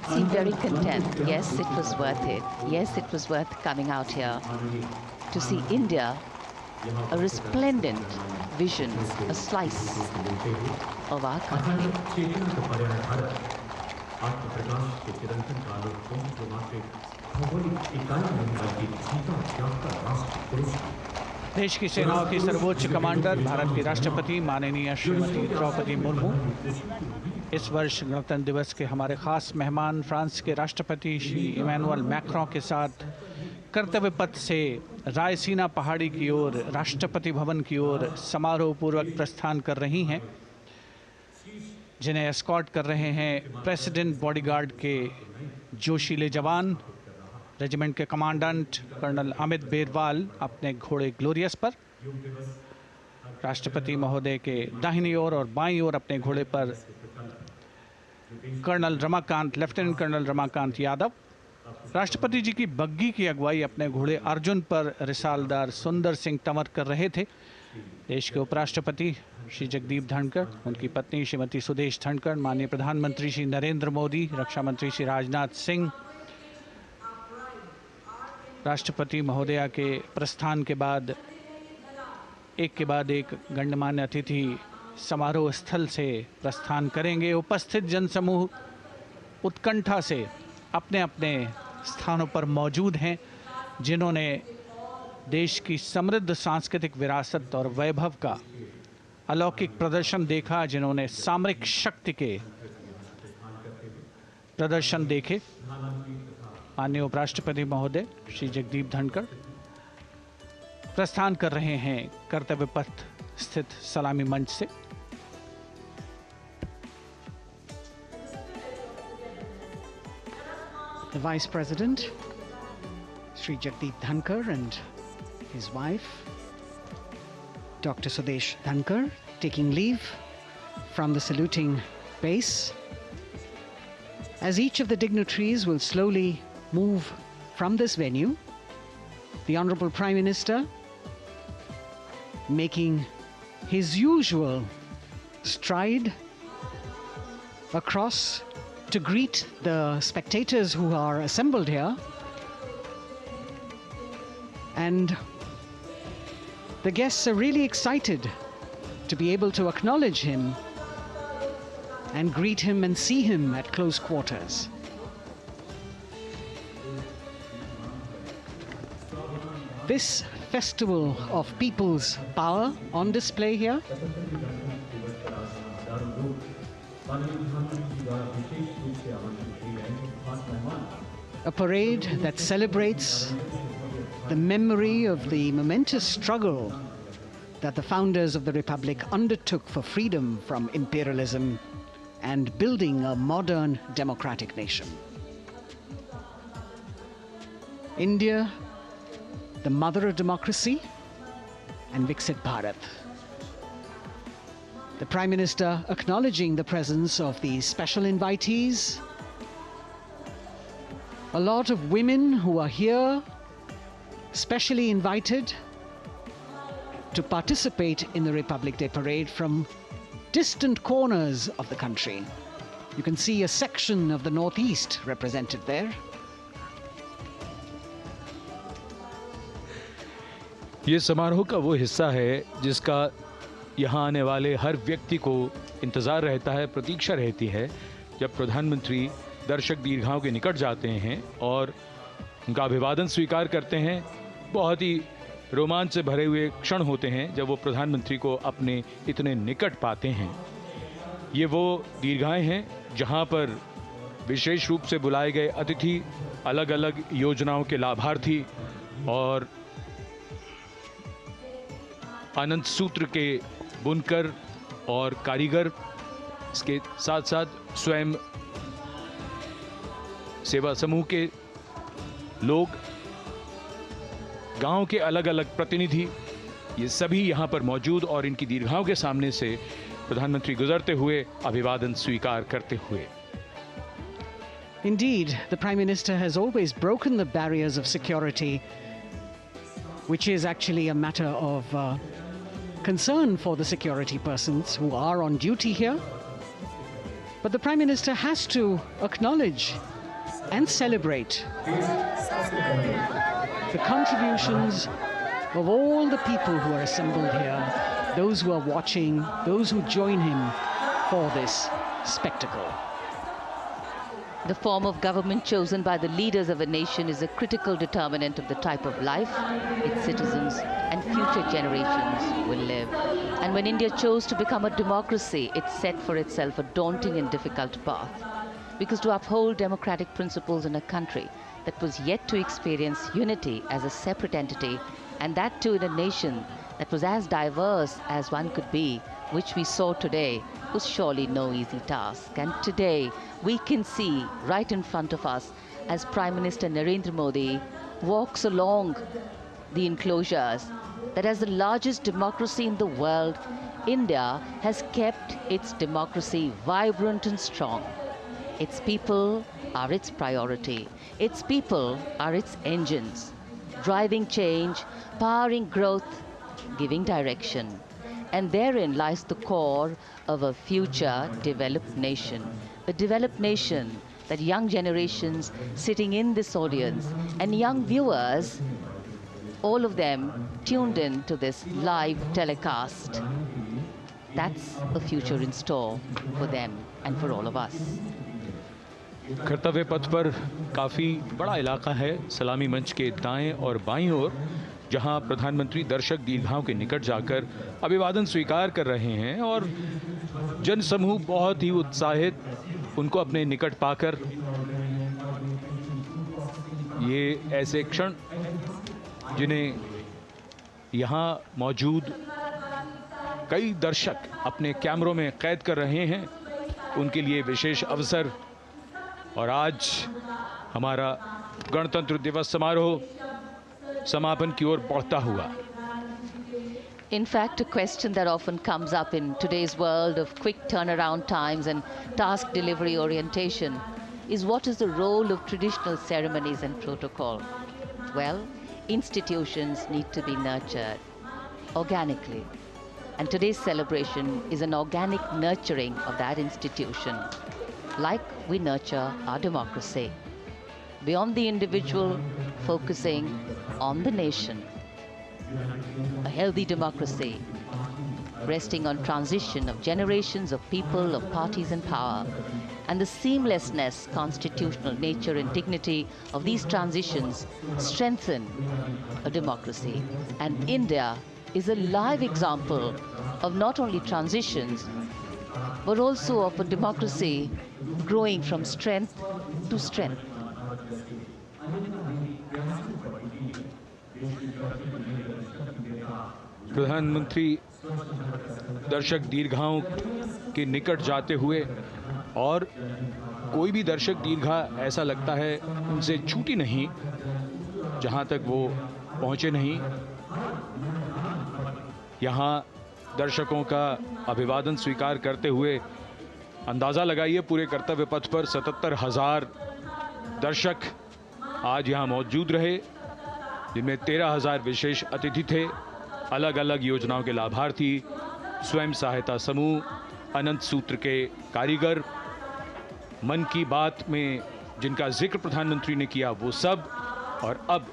seem very content. Yes, it was worth it. Yes, it was worth coming out here to see India, a resplendent vision, a slice of our country. देश की सेनाओं की सर्वोच्च commander Bharat की राष्ट्रपति माननीय श्रीमती द्रौपदी मुर्मू इस वर्ष गणतंत्र दिवस के हमारे खास मेहमान फ्रांस के राष्ट्रपति श्री इमैनुअल मैक्रों के साथ कर्तव्य पथ से रायसीना पहाड़ी की ओर राष्ट्रपति भवन की ओर समारोह पूर्वक प्रस्थान कर रही हैं, जिन्हें एस्कॉर्ट कर रहे हैं प्रेसिडेंट बॉडीगार्ड के जोशीले जवान, रेजिमेंट के कमांडेंट कर्नल अमित बेरवाल अपने घोड़े ग्लोरियस पर। राष्ट्रपति महोदय के दाहिनी ओर और बाईं ओर अपने घोड़े पर colonel Ramakant, lieutenant colonel Ramakant Yadav. राष्ट्रपति जी की बग्गी की अगुवाई अपने घोड़े अर्जुन पर रिसालदार सुंदर सिंह तंवर कर रहे थे। देश के उपराष्ट्रपति श्री जगदीप धनखड़, उनकी पत्नी श्रीमती सुदेश धनखड़, माननीय प्रधानमंत्री श्री नरेंद्र मोदी, रक्षा मंत्री श्री राजनाथ सिंह, राष्ट्रपति महोदया के प्रस्थान के बाद एक गणमान्य अतिथि समारोह स्थल से प्रस्थान करेंगे। उपस्थित जनसमूह उत्कंठा से अपने अपने स्थानों पर मौजूद हैं, जिन्होंने देश की समृद्ध सांस्कृतिक विरासत और वैभव का अलौकिक प्रदर्शन देखा, जिन्होंने सामरिक शक्ति के प्रदर्शन देखे। माननीय उपराष्ट्रपति महोदय श्री जगदीप धनखड़ प्रस्थान कर रहे हैं कर्तव्य पथ स्थित सलामी मंच से। The Vice President, Sri Jagdeep Dhankar, and his wife, Dr. Sudesh Dhankar, taking leave from the saluting base. As each of the dignitaries will slowly move from this venue, the Honorable Prime Minister, making his usual stride across to greet the spectators who are assembled here. And the guests are really excited to be able to acknowledge him and greet him and see him at close quarters. This festival of people's power on display here a parade that celebrates the memory of the momentous struggle that the founders of the Republic undertook for freedom from imperialism and building a modern democratic nation. India, the mother of democracy, and Viksit Bharat. The Prime Minister acknowledging the presence of these special invitees, a lot of women who are here, specially invited to participate in the Republic Day Parade from distant corners of the country. You can see a section of the Northeast represented there. ये समारोह का वो हिस्सा है जिसका यहाँ आने वाले हर व्यक्ति को इंतज़ार रहता है, प्रतीक्षा रहती है जब प्रधानमंत्री दर्शक दीर्घाओं के निकट जाते हैं और उनका अभिवादन स्वीकार करते हैं। बहुत ही रोमांच से भरे हुए क्षण होते हैं जब वो प्रधानमंत्री को अपने इतने निकट पाते हैं। ये वो दीर्घाएं हैं जहाँ पर विशेष रूप से बुलाए गए अतिथि, अलग अलग योजनाओं के लाभार्थी और आनंद सूत्र के बुनकर और कारीगर, इसके साथ साथ स्वयं सेवा समूह के लोग, गांव के अलग अलग प्रतिनिधि, ये सभी यहाँ पर मौजूद और इनकी दीर्घाओं के सामने से प्रधानमंत्री गुजरते हुए अभिवादन स्वीकार करते हुए। Indeed, the Prime Minister has always broken the barriers of security, which is actually a matter of concern for the security persons who are on duty here. But the Prime Minister has to acknowledge and celebrate the contributions of all the people who are assembled here, those who are watching, those who join him for this spectacle. The form of government chosen by the leaders of a nation is a critical determinant of the type of life its citizens and future generations will live. And when India chose to become a democracy, it set for itself a daunting and difficult path. Because to uphold democratic principles in a country that was yet to experience unity as a separate entity, and that too in a nation that was as diverse as one could be, which we saw today, was surely no easy task. And today we can see right in front of us as Prime Minister Narendra Modi walks along the enclosures that as the largest democracy in the world, India has kept its democracy vibrant and strong. Its people are its priority. Its people are its engines, driving change, powering growth, giving direction. And therein lies the core of a future developed nation. A developed nation that young generations sitting in this audience and young viewers, all of them tuned in to this live telecast. That's a future in store for them and for all of us. कर्तव्य पथ पर काफ़ी बड़ा इलाका है, सलामी मंच के दाएं और बाईं ओर, जहां प्रधानमंत्री दर्शक दीर्घाओं के निकट जाकर अभिवादन स्वीकार कर रहे हैं और जनसमूह बहुत ही उत्साहित उनको अपने निकट पाकर। ये ऐसे क्षण जिन्हें यहाँ मौजूद कई दर्शक अपने कैमरों में कैद कर रहे हैं, उनके लिए विशेष अवसर। और आज हमारा गणतंत्र दिवस समारोह समापन की ओर बढ़ता हुआ। In fact, a question that often comes up in today's world of quick turnaround times and task delivery orientation is, what is the role of traditional ceremonies and protocol? Well, institutions need to be nurtured organically. And today's celebration is an organic nurturing of that institution, like we nurture our democracy. Beyond the individual, focusing on the nation. A healthy democracy, resting on transition of generations of people, of parties in power, and the seamlessness, constitutional nature and dignity of these transitions strengthen a democracy. And India is a live example of not only transitions, but also of a democracy growing from strength to strength. प्रधानमंत्री दर्शक दीर्घाओं के निकट जाते हुए, और कोई भी दर्शक दीर्घा ऐसा लगता है उनसे छूटी नहीं जहां तक वो पहुंचे नहीं। यहाँ दर्शकों का अभिवादन स्वीकार करते हुए अंदाज़ा लगाइए, पूरे कर्तव्य पथ पर 77,000 दर्शक आज यहाँ मौजूद रहे, जिनमें 13,000 विशेष अतिथि थे, अलग अलग योजनाओं के लाभार्थी, स्वयं सहायता समूह, अनंत सूत्र के कारीगर, मन की बात में जिनका जिक्र प्रधानमंत्री ने किया वो सब। और अब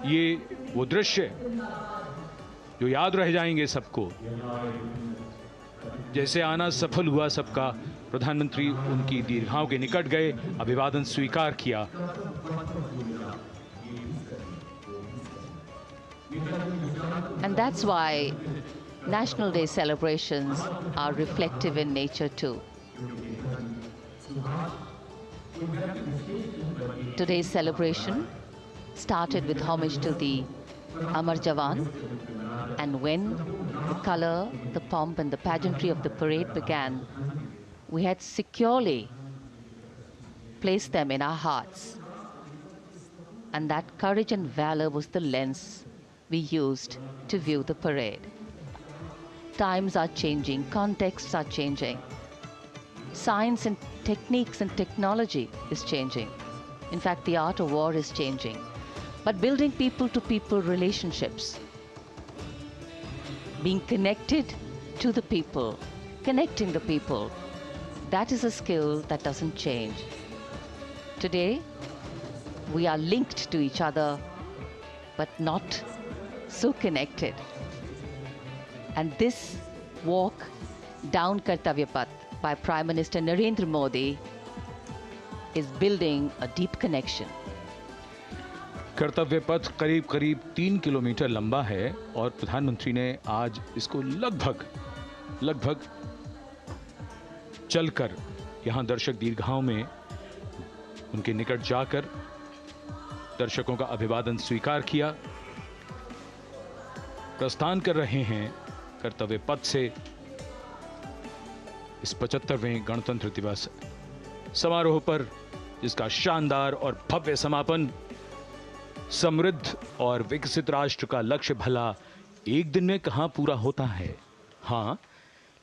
ये वो दृश्य जो याद रह जाएंगे सबको, जैसे आना सफल हुआ सबका। प्रधानमंत्री उनकी दीर्घाओं के निकट गए, अभिवादन स्वीकार किया। And that's why National Day celebrations are reflective in nature too. Today's celebration started with homage to the Amar Jawan, and when the color, the pomp and the pageantry of the parade began, we had securely placed them in our hearts. And that courage and valor was the lens we used to view the parade. Times are changing, contexts are changing. Science and techniques and technology is changing. In fact, the art of war is changing. But building people-to-people relationships, being connected to the people, connecting the people, that is a skill that doesn't change. Today, we are linked to each other, but not so connected. And this walk down Kartavya Path by Prime Minister Narendra Modi is building a deep connection. कर्तव्य पथ करीब करीब 3 kilometre लंबा है और प्रधानमंत्री ने आज इसको लगभग चलकर यहां दर्शक दीर्घाओं में उनके निकट जाकर दर्शकों का अभिवादन स्वीकार किया। प्रस्थान कर रहे हैं कर्तव्य पथ से इस 75वें गणतंत्र दिवस समारोह पर, जिसका शानदार और भव्य समापन समृद्ध और विकसित राष्ट्र का लक्ष्य भला एक दिन में कहां पूरा होता है। हाँ,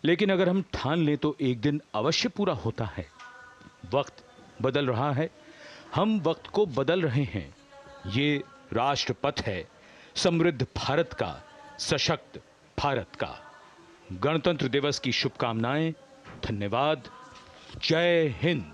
लेकिन अगर हम ठान लें तो एक दिन अवश्य पूरा होता है। वक्त बदल रहा है, हम वक्त को बदल रहे हैं। ये राष्ट्रपथ है समृद्ध भारत का, सशक्त भारत का। गणतंत्र दिवस की शुभकामनाएं। धन्यवाद। जय हिंद।